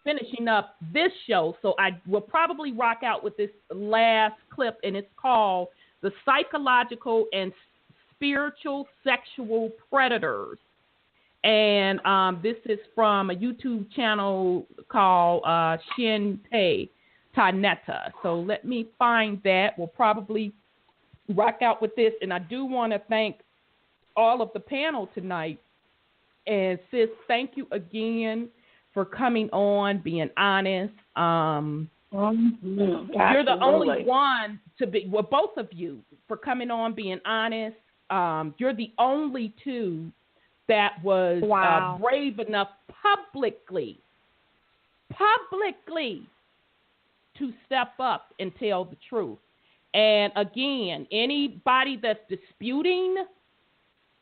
finishing up this show. So I will probably rock out with this last clip, and it's called The Psychological and Spiritual Sexual Predators. And this is from a YouTube channel called Shinpei Taneta. So let me find that. We'll probably rock out with this. And I do want to thank all of the panel tonight. And sis, thank you again for coming on, being honest. You're the only one to be, well, both of you, for coming on, being honest. You're the only two that was brave enough publicly to step up and tell the truth. And again, anybody that's disputing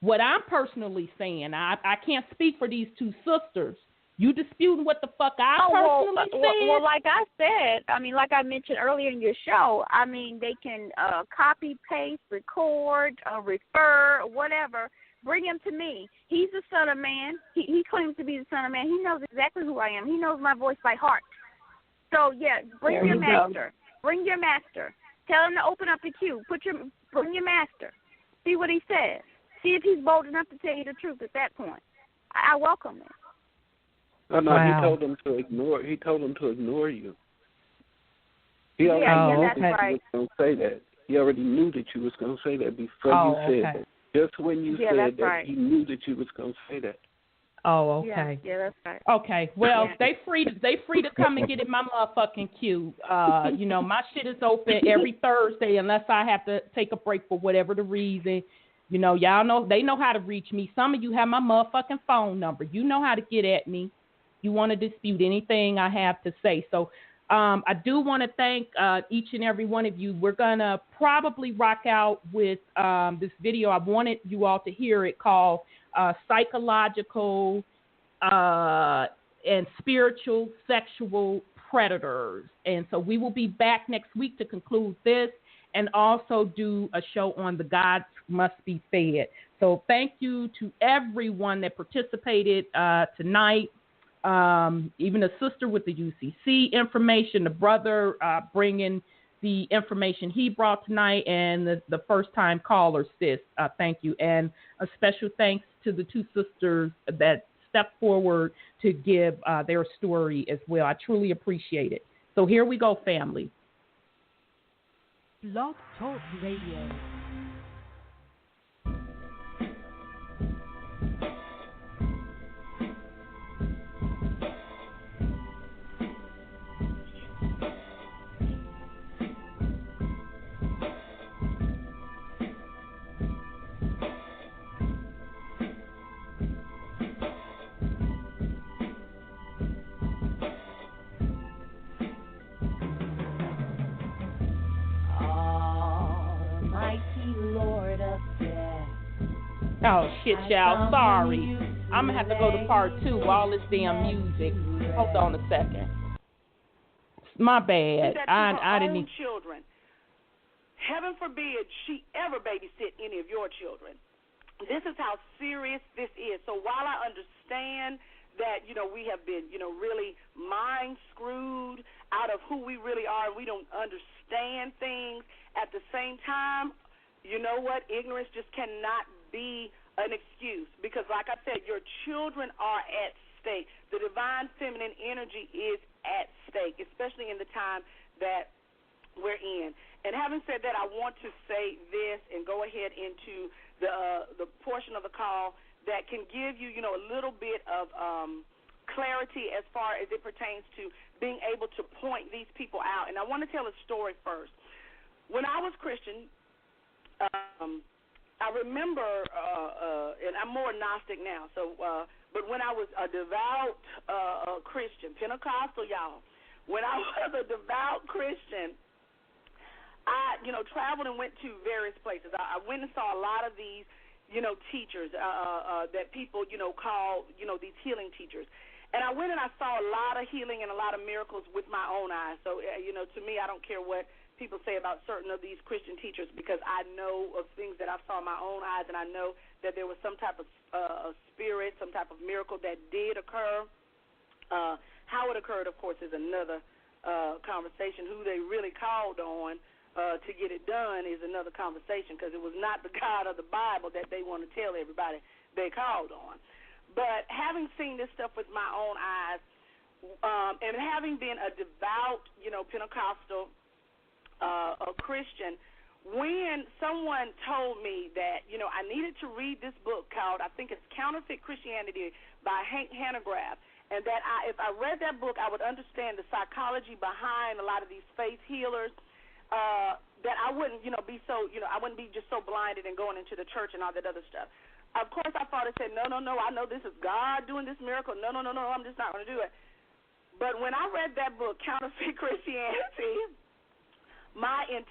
what I'm personally saying, I can't speak for these two sisters. You disputing what the fuck I personally said? Well, like I said, I mean, like I mentioned earlier in your show, I mean, they can copy, paste, record, refer, whatever. Bring him to me. He's the son of man. He claims to be the son of man. He knows exactly who I am. He knows my voice by heart. So, yeah, bring your master. Bring your master. Tell him to open up the queue. Bring your master. See what he says. See if he's bold enough to tell you the truth at that point. I welcome it. No, he told them to ignore. He told them to ignore you. He already knew that you was going to say that. He already knew that you was going to say that before you said that. Just when you said that, he knew that you was going to say that. Oh, okay. Yeah, that's right. Okay, well, they free to come and get in my motherfucking queue. You know, my shit is open every Thursday unless I have to take a break for whatever the reason. You know, y'all know, they know how to reach me. Some of you have my motherfucking phone number. You know how to get at me. You want to dispute anything I have to say. So I do want to thank each and every one of you. We're going to probably rock out with this video. I wanted you all to hear it, called Psychological and Spiritual Sexual Predators. And so we will be back next week to conclude this and also do a show on The Gods Must Be Fed. So thank you to everyone that participated tonight. Even a sister with the UCC information, the brother bringing the information he brought tonight, and the first-time caller, sis. Thank you. And a special thanks to the two sisters that stepped forward to give their story as well. I truly appreciate it. So here we go, family. Blog Talk Radio. Oh, shit, y'all. Sorry. I'm going to have to go to part 2 all this damn music. Hold on a second. My bad. I didn't even... children. Heaven forbid she ever babysit any of your children. This is how serious this is. So while I understand that, you know, we have been, you know, really mind screwed out of who we really are, and we don't understand things, at the same time, you know what? Ignorance just cannot be an excuse, because like I said, your children are at stake. The divine feminine energy is at stake, especially in the time that we're in. And having said that, I want to say this and go ahead into the portion of the call that can give you, you know, a little bit of clarity as far as it pertains to being able to point these people out. And I want to tell a story first. When I was Christian, I remember, and I'm more Gnostic now, so but when I was a devout Christian, Pentecostal, y'all, when I was a devout Christian, I, you know, traveled and went to various places. I went and saw a lot of these, you know, teachers that people, you know, call, you know, these healing teachers. And I went and I saw a lot of healing and a lot of miracles with my own eyes. So, you know, to me, I don't care what people say about certain of these Christian teachers, because I know of things that I saw in my own eyes, and I know that there was some type of spirit, some type of miracle that did occur. How it occurred, of course, is another conversation. Who they really called on to get it done is another conversation, because it was not the God of the Bible that they want to tell everybody they called on. But having seen this stuff with my own eyes, and having been a devout, you know, Pentecostal a Christian, when someone told me that, you know, I needed to read this book called, I think it's Counterfeit Christianity by Hank Hanegraaff, and that if I read that book, I would understand the psychology behind a lot of these faith healers, that I wouldn't, you know, be so, you know, I wouldn't be just so blinded and going into the church and all that other stuff. Of course, I thought it said, no, I know this is God doing this miracle. No, I'm just not going to do it. But when I read that book, Counterfeit Christianity, and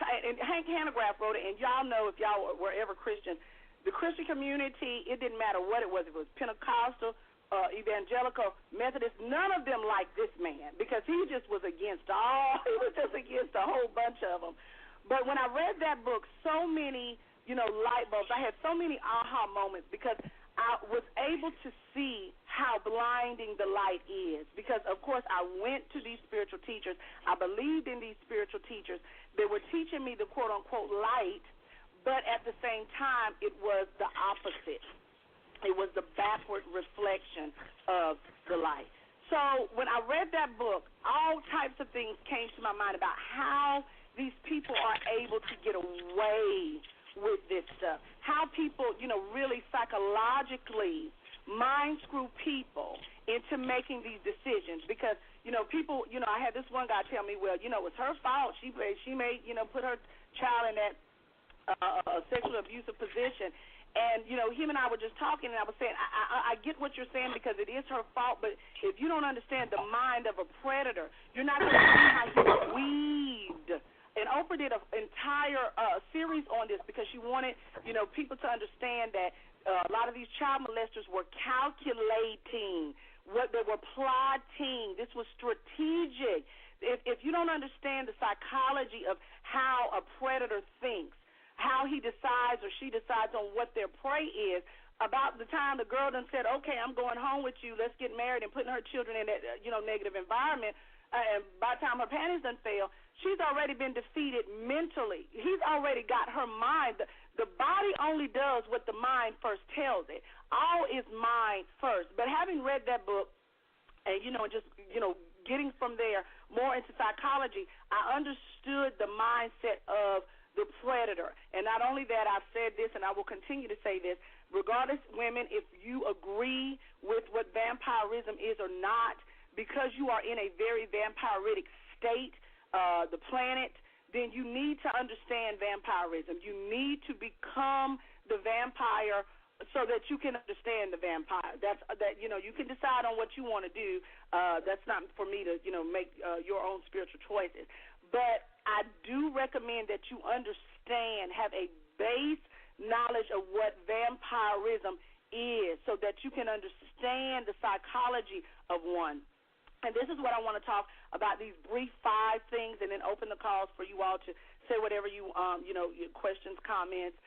Hank Hanegraaff wrote it, and y'all know, if y'all were ever Christian, the Christian community, it didn't matter what it was. If it was Pentecostal, evangelical, Methodist, none of them liked this man, because he was just against a whole bunch of them. But when I read that book, so many, you know, light bulbs, I had so many aha moments, because I was able to see how blinding the light is, because, of course, I went to these spiritual teachers. I believed in these spiritual teachers. They were teaching me the quote-unquote light, but at the same time, it was the opposite. It was the backward reflection of the light. So when I read that book, all types of things came to my mind about how these people are able to get away with this stuff, how people, you know, really psychologically mind screw people into making these decisions. Because, you know, people, you know, I had this one guy tell me, well, you know, it was her fault. She may, you know, put her child in that sexually abusive position. And, you know, him and I were just talking, and I was saying, I get what you're saying, because it is her fault, but if you don't understand the mind of a predator, you're not going to see how he weaved. And Oprah did an entire series on this, because she wanted, you know, people to understand that a lot of these child molesters were calculating what they were plotting. This was strategic. If you don't understand the psychology of how a predator thinks, how he decides or she decides on what their prey is, about the time the girl done said, okay, I'm going home with you, let's get married, and putting her children in that, you know, negative environment, and by the time her panties done fail, she's already been defeated mentally. He's already got her mind. The body only does what the mind first tells it. All is mind first. But having read that book, and, you know, just, you know, getting from there more into psychology, I understood the mindset of the predator. And not only that, I've said this, and I will continue to say this, regardless, women, if you agree with what vampirism is or not, because you are in a very vampiric state, the planet, then you need to understand vampirism. You need to become the vampire so that you can understand the vampire. That you know, you can decide on what you want to do. That's not for me to, you know, make your own spiritual choices. But I do recommend that you understand, have a base knowledge of what vampirism is, so that you can understand the psychology of one. And this is what I want to talk about, these brief 5 things, and then open the calls for you all to say whatever you, you know, your questions, comments,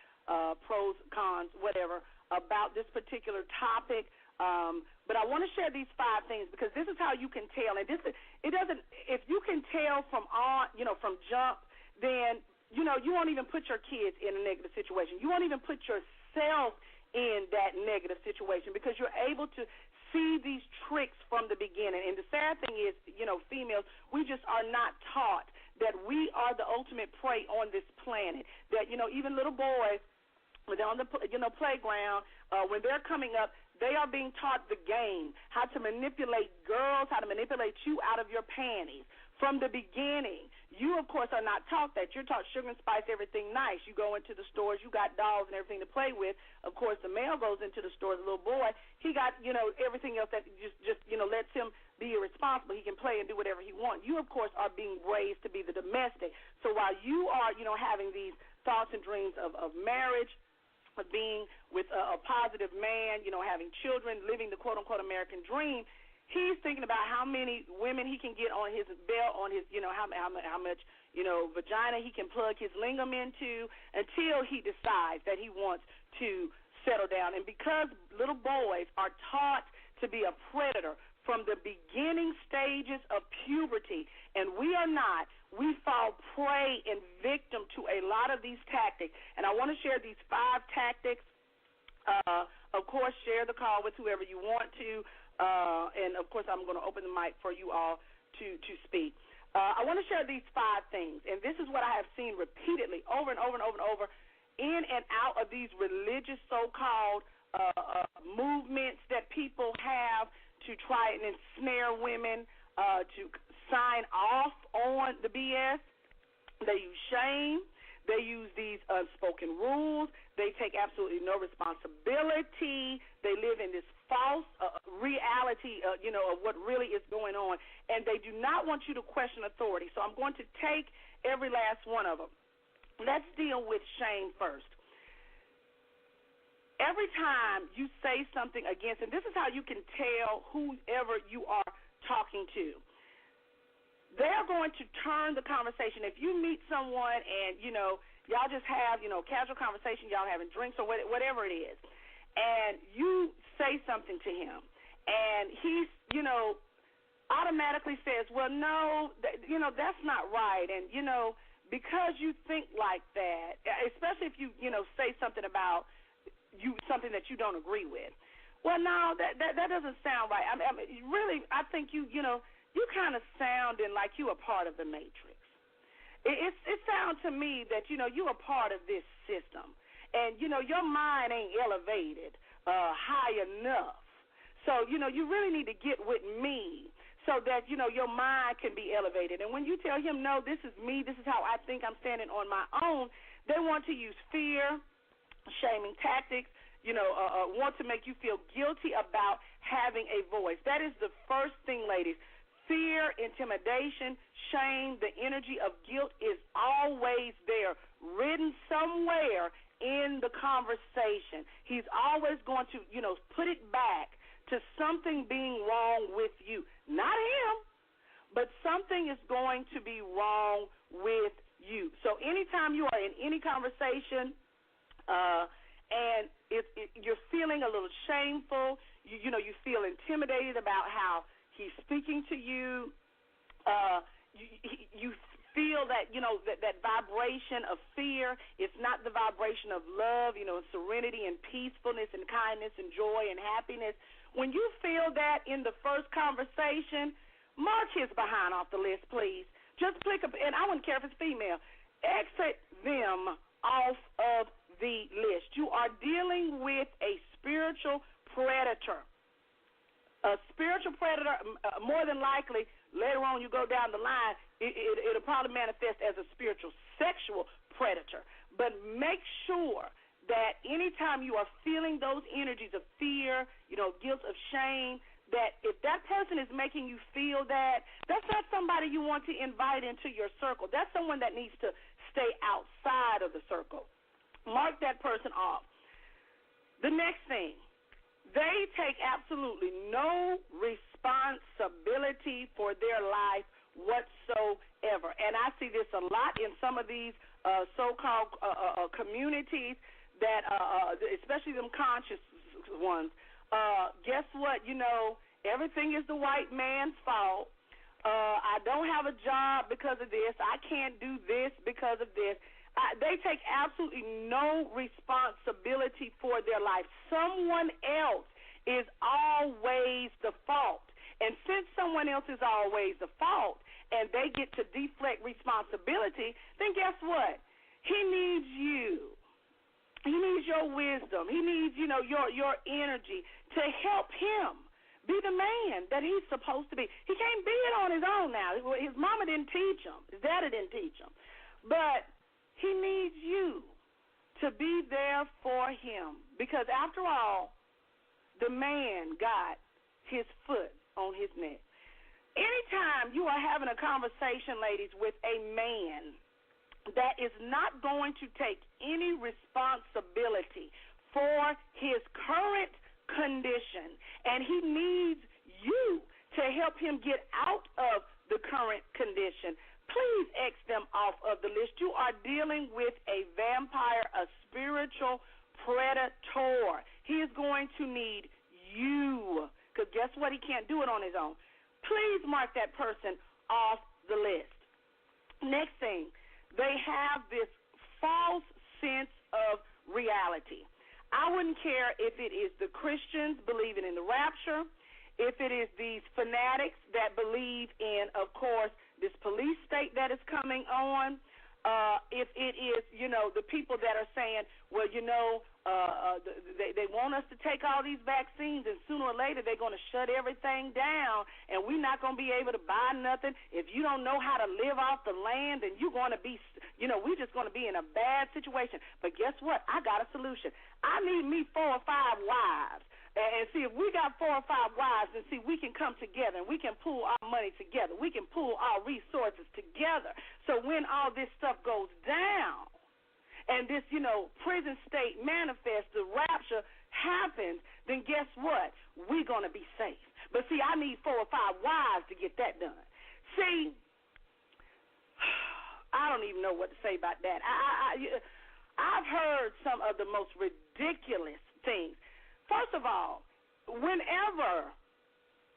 pros, cons, whatever, about this particular topic. But I want to share these 5 things, because this is how you can tell. And this is, it doesn't, if you can tell from you know, from jump, then, you know, you won't even put your kids in a negative situation. You won't even put yourself in that negative situation, because you're able to see these tricks from the beginning. And the sad thing is, you know, females, we just are not taught that we are the ultimate prey on this planet. That, you know, even little boys, they're on the playground, when they're coming up, they are being taught the game, how to manipulate girls, how to manipulate you out of your panties. From the beginning, you, of course, are not taught that. You're taught sugar and spice, everything nice. You go into the stores, you got dolls and everything to play with. Of course, the male goes into the store, the little boy, he got, everything else that just lets him be irresponsible. He can play and do whatever he wants. You, of course, are being raised to be the domestic. So while you are, having these thoughts and dreams of marriage, of being with a positive man, having children, living the quote-unquote American dream, he's thinking about how many women he can get on his belt, on his, how much, vagina he can plug his lingam into until he decides that he wants to settle down. And because little boys are taught to be a predator from the beginning stages of puberty, and we are not, we fall prey and victim to a lot of these tactics. And I want to share these 5 tactics. Of course, share the call with whoever you want to. And, of course, I'm going to open the mic for you all to speak. I want to share these 5 things, and this is what I have seen repeatedly over and over and over and over in and out of these religious so-called movements that people have to try and ensnare women, to sign off on the BS. They use shame. They use these unspoken rules. They take absolutely no responsibility. They live in this false reality, of what really is going on. And they do not want you to question authority. So I'm going to take every last one of them. Let's deal with shame first. Every time you say something against, and this is how you can tell whoever you are talking to, they're going to turn the conversation. If you meet someone and, y'all just have, casual conversation, y'all having drinks or whatever it is, and you say something to him, and he, automatically says, well, no, that's not right, and, because you think like that, especially if you, say something about something that you don't agree with. Well, no, that doesn't sound right. I mean, really, I think you kind of sounding like you a part of the Matrix. It sounds to me that, you a part of this system. And, your mind ain't elevated high enough. So, you really need to get with me so that, your mind can be elevated. And when you tell him, no, this is me, this is how I think I'm standing on my own, they want to use fear, shaming tactics, want to make you feel guilty about having a voice. That is the first thing, ladies. Fear, intimidation, shame, the energy of guilt is always there, written somewhere in the conversation. He's always going to, put it back to something being wrong with you. Not him, but something is going to be wrong with you. So anytime you are in any conversation and you're feeling a little shameful, you feel intimidated about how he's speaking to you, you feel that, that vibration of fear. It's not the vibration of love, serenity and peacefulness and kindness and joy and happiness. When you feel that in the first conversation, mark his behind off the list, please. Just click up, and I wouldn't care if it's female, exit them off of the list. You are dealing with a spiritual predator. A spiritual predator, more than likely, later on you go down the line, it'll probably manifest as a spiritual sexual predator. But make sure that anytime you are feeling those energies of fear, guilt, of shame, that if that person is making you feel that, that's not somebody you want to invite into your circle. That's someone that needs to stay outside of the circle. Mark that person off. The next thing, they take absolutely no responsibility for their life whatsoever. And I see this a lot in some of these so-called communities that, especially them conscious ones. Guess what? Everything is the white man's fault. I don't have a job because of this. I can't do this because of this. They take absolutely no responsibility for their life. Someone else is always the fault. And since someone else is always the fault and they get to deflect responsibility, then guess what? He needs you. He needs your wisdom. He needs, your energy to help him be the man that he's supposed to be. He can't be it on his own now. His mama didn't teach him. His daddy didn't teach him. But he needs you to be there for him, because after all, the man got his foot on his neck. Anytime you are having a conversation, ladies, with a man that is not going to take any responsibility for his current condition, and he needs you to help him get out of the current condition, please X them off of the list. You are dealing with a vampire, a spiritual predator. He is going to need you, because guess what? He can't do it on his own. Please mark that person off the list. Next thing, they have this false sense of reality. I wouldn't care if it is the Christians believing in the rapture, if it is these fanatics that believe in, of course, this police state that is coming on, if it is, the people that are saying, well, they want us to take all these vaccines, and sooner or later they're going to shut everything down, and we're not going to be able to buy nothing. If you don't know how to live off the land, then you're going to be, we're just going to be in a bad situation. But guess what? I got a solution. I need me 4 or 5 wives. And see, if we got 4 or 5 wives, and see, we can come together, and we can pool our money together. We can pool our resources together. So when all this stuff goes down, and this, prison state manifests, the rapture happens, then guess what? We're going to be safe. But see, I need 4 or 5 wives to get that done. See, I don't even know what to say about that. I've heard some of the most ridiculous things. First of all,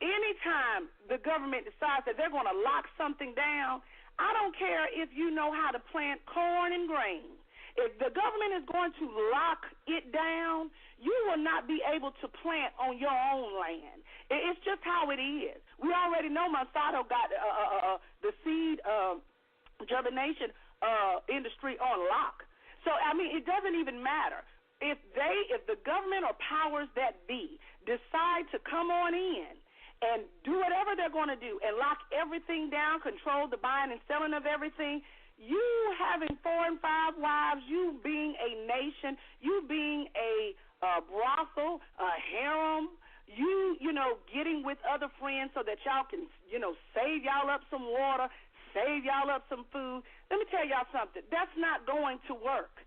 anytime the government decides that they're going to lock something down, I don't care if you know how to plant corn and grain. If the government is going to lock it down, you will not be able to plant on your own land. It's just how it is. We already know Monsanto got the seed germination industry on lock. So, it doesn't even matter. If the government or powers that be decide to come on in and do whatever they're going to do and lock everything down, control the buying and selling of everything, you having 4 and 5 wives, you being a nation, you being a brothel, a harem, you getting with other friends so that y'all can, save y'all up some water, save y'all up some food. Let me tell y'all something. That's not going to work.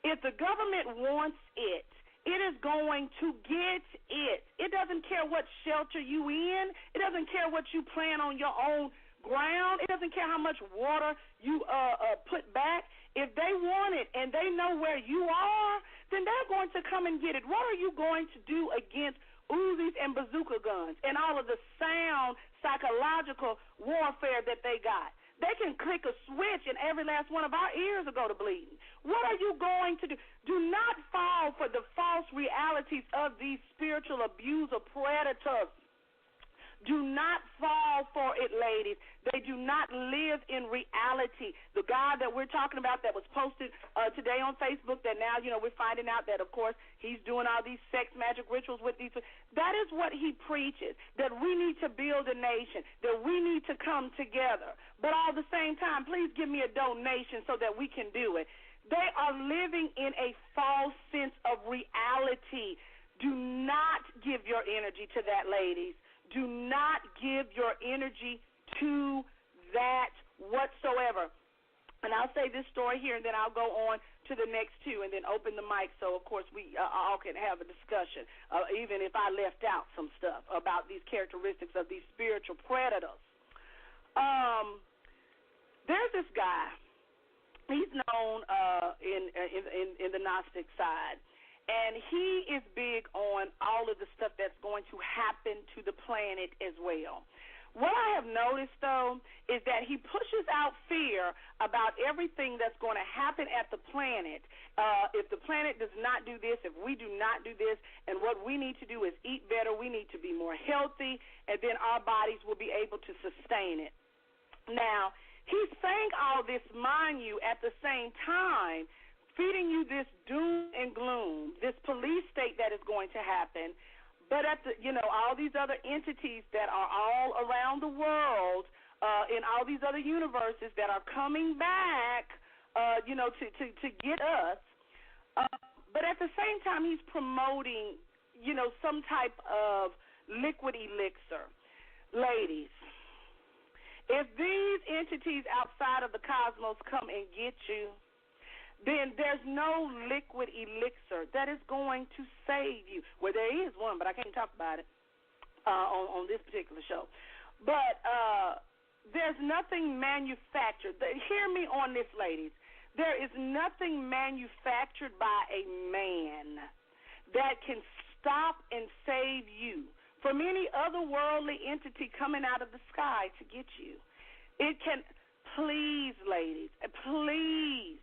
If the government wants it, it is going to get it. It doesn't care what shelter you in. It doesn't care what you plant on your own ground. It doesn't care how much water you put back. If they want it and they know where you are, then they're going to come and get it. What are you going to do against Uzis and bazooka guns and all of the sound psychological warfare that they got? They can click a switch and every last one of our ears will go to bleeding. What are you going to do? Do not fall for the false realities of these spiritual abuser predators. Do not fall for it, ladies. They do not live in reality. The guy that we're talking about that was posted today on Facebook, that now, we're finding out that, of course, he's doing all these sex magic rituals with these. That is what he preaches, that we need to build a nation, that we need to come together. But all the same time, please give me a donation so that we can do it. They are living in a false sense of reality. Do not give your energy to that, ladies. Do not give your energy to that whatsoever. And I'll say this story here, and then I'll go on to the next two, and then open the mic so, of course, we all can have a discussion, even if I left out some stuff about these characteristics of these spiritual predators. There's this guy. He's known in the Gnostic side. And he is big on all of the stuff that's going to happen to the planet as well. What I have noticed, though, is that he pushes out fear about everything that's going to happen at the planet. If the planet does not do this, if we do not do this, and what we need to do is eat better, we need to be more healthy, and then our bodies will be able to sustain it. Now, he's saying all this, mind you, at the same time, feeding you this doom and gloom, this police state that is going to happen, but at the, all these other entities that are all around the world, in all these other universes that are coming back, to get us. But at the same time, he's promoting, some type of liquid elixir. Ladies, if these entities outside of the cosmos come and get you, then there's no liquid elixir that is going to save you. Well, there is one, but I can't talk about it on this particular show. But there's nothing manufactured. Hear me on this, ladies. There is nothing manufactured by a man that can stop and save you from any otherworldly entity coming out of the sky to get you. It can, please, ladies, please,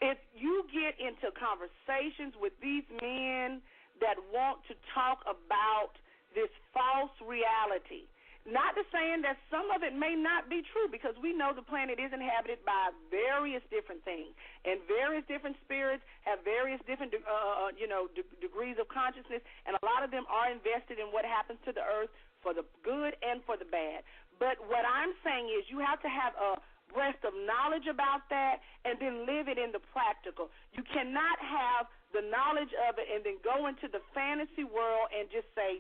if you get into conversations with these men that want to talk about this false reality, not to saying that some of it may not be true, because we know the planet is inhabited by various different things, and various different spirits have various different, degrees of consciousness, and a lot of them are invested in what happens to the earth for the good and for the bad. But what I'm saying is you have to have a breadth of knowledge about that and then live it in the practical. You cannot have the knowledge of it and then go into the fantasy world and just say,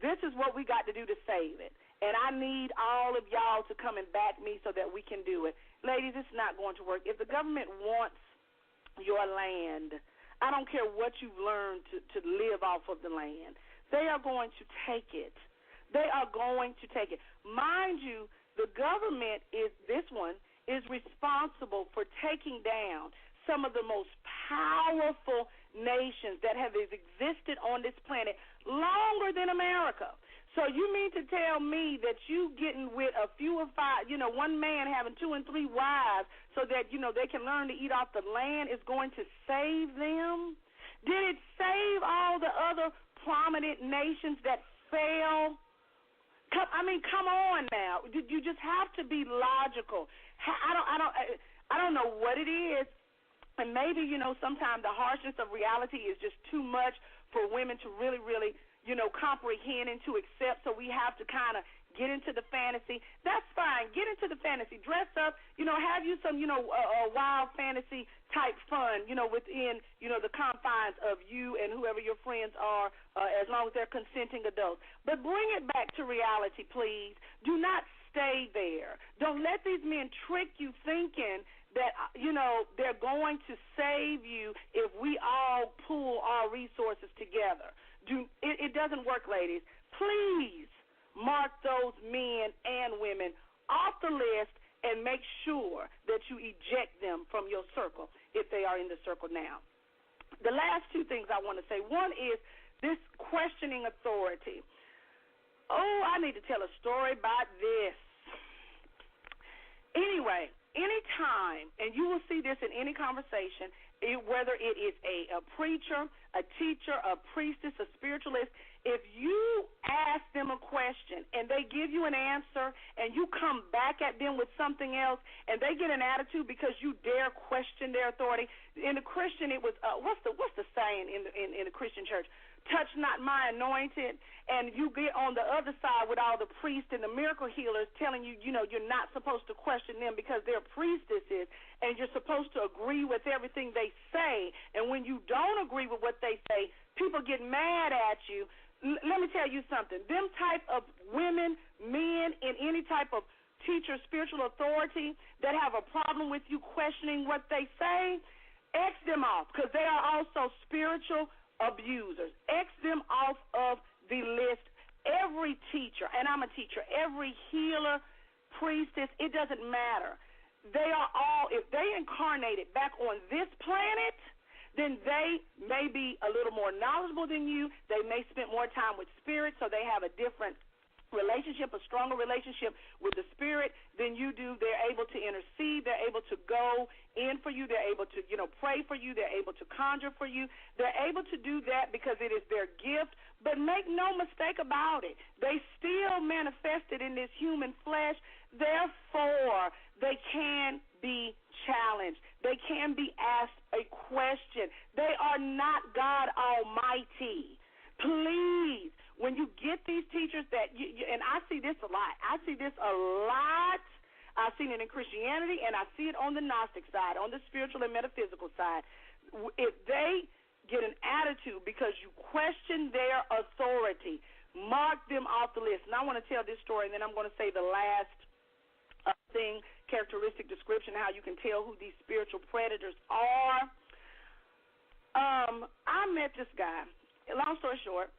this is what we got to do to save it, and I need all of y'all to come and back me so that we can do it. Ladies, it's not going to work. If the government wants your land, I don't care what you've learned to live off of the land, they are going to take it. They are going to take it. Mind you, the government is responsible for taking down some of the most powerful nations that have existed on this planet longer than America. So you mean to tell me that you getting with a few or five, one man having 2 and 3 wives so that, they can learn to eat off the land is going to save them? Did it save all the other prominent nations that fell? Come on now. You just have to be logical. I don't know what it is. And maybe, sometimes the harshness of reality is just too much for women to really, really, comprehend and to accept. So we have to kind of get into the fantasy. That's fine. Get into the fantasy. Dress up, have you some, wild fantasy type fun, within, the confines of you and whoever your friends are, as long as they're consenting adults. But bring it back to reality, please. Do not stay there. Don't let these men trick you thinking that, they're going to save you if we all pool our resources together. It doesn't work, ladies. Please mark those men and women off the list and make sure that you eject them from your circle if they are in the circle now. The last 2 things I want to say. One is this questioning authority. Oh, I need to tell a story about this. Anyway, anytime, and you will see this in any conversation, whether it is a preacher, a teacher, a priestess, a spiritualist, if you ask them a question and they give you an answer and you come back at them with something else and they get an attitude because you dare question their authority. In the Christian, it was what's the saying in the Christian church? Touch not my anointed. And you get on the other side with all the priests and the miracle healers telling you, you're not supposed to question them because they're priestesses, and you're supposed to agree with everything they say. And when you don't agree with what they say, people get mad at you. Let me tell you something. Them type of women, men, in any type of teacher, spiritual authority that have a problem with you questioning what they say, X them off, because they are also spiritual abusers. X them off of the list. Every teacher, and I'm a teacher, every healer, priestess, it doesn't matter. They are all, if they incarnated back on this planet, then they may be a little more knowledgeable than you. They may spend more time with spirit, so they have a different relationship, a stronger relationship with the spirit than you do. They're able to intercede. They're able to go in for you. They're able to, pray for you. They're able to conjure for you. They're able to do that because it is their gift. But make no mistake about it, they still manifested in this human flesh. Therefore, they can be challenged. They can be asked a question. They are not God Almighty. Please, when you get these teachers that, and I see this a lot. I've seen it in Christianity, and I see it on the Gnostic side, on the spiritual and metaphysical side. If they get an attitude because you question their authority, mark them off the list. And I want to tell this story, and then I'm going to say the last thing, characteristic description, how you can tell who these spiritual predators are. I met this guy. Long story short,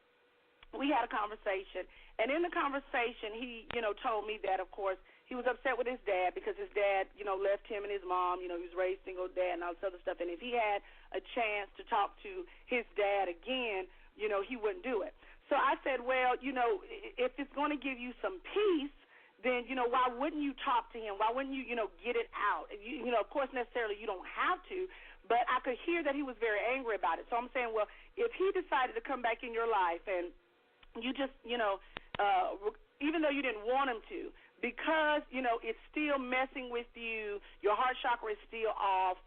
we had a conversation, and in the conversation, he, told me that, of course, he was upset with his dad because his dad, left him and his mom. He was raised single dad and all this other stuff, and if he had a chance to talk to his dad again, he wouldn't do it. So I said, well, if it's going to give you some peace, then, why wouldn't you talk to him? Why wouldn't you, get it out? Of course, necessarily you don't have to, but I could hear that he was very angry about it. So I'm saying, well, if he decided to come back in your life and you just, even though you didn't want him to, because, it's still messing with you, your heart chakra is still off,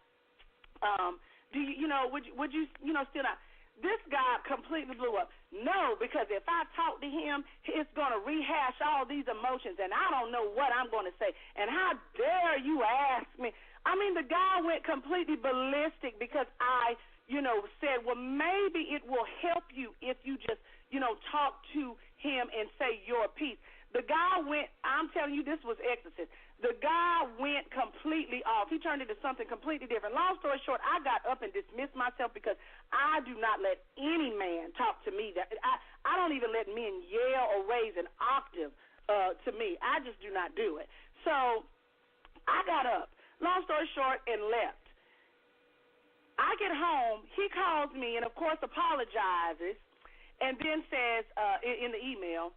would you still not? This guy completely blew up. No, because if I talk to him, it's going to rehash all these emotions, and I don't know what I'm going to say. And how dare you ask me? I mean, the guy went completely ballistic because I, said, well, maybe it will help you if you just, talk to him and say your piece. The guy went, I'm telling you, this was exorcist. The guy went completely off. He turned into something completely different. Long story short, I got up and dismissed myself because I do not let any man talk to me. I don't even let men yell or raise an octave to me. I just do not do it. So I got up, long story short, and left. I get home. He calls me and, of course, apologizes and then says in the email,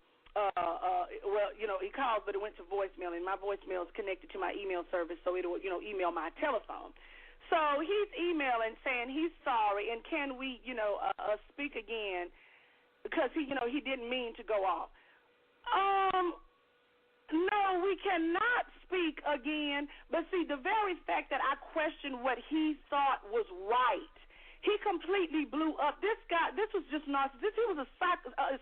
he called, but it went to voicemail, and my voicemail is connected to my email service, so it'll, email my telephone. So he's emailing saying he's sorry, and can we, speak again, because he didn't mean to go off. No, we cannot speak again, but see, the very fact that I questioned what he thought was right, he completely blew up. This guy, this was just narcissist. He was a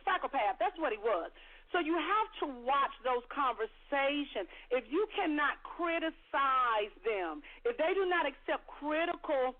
psychopath. That's what he was. So you have to watch those conversations. If you cannot criticize them, if they do not accept critical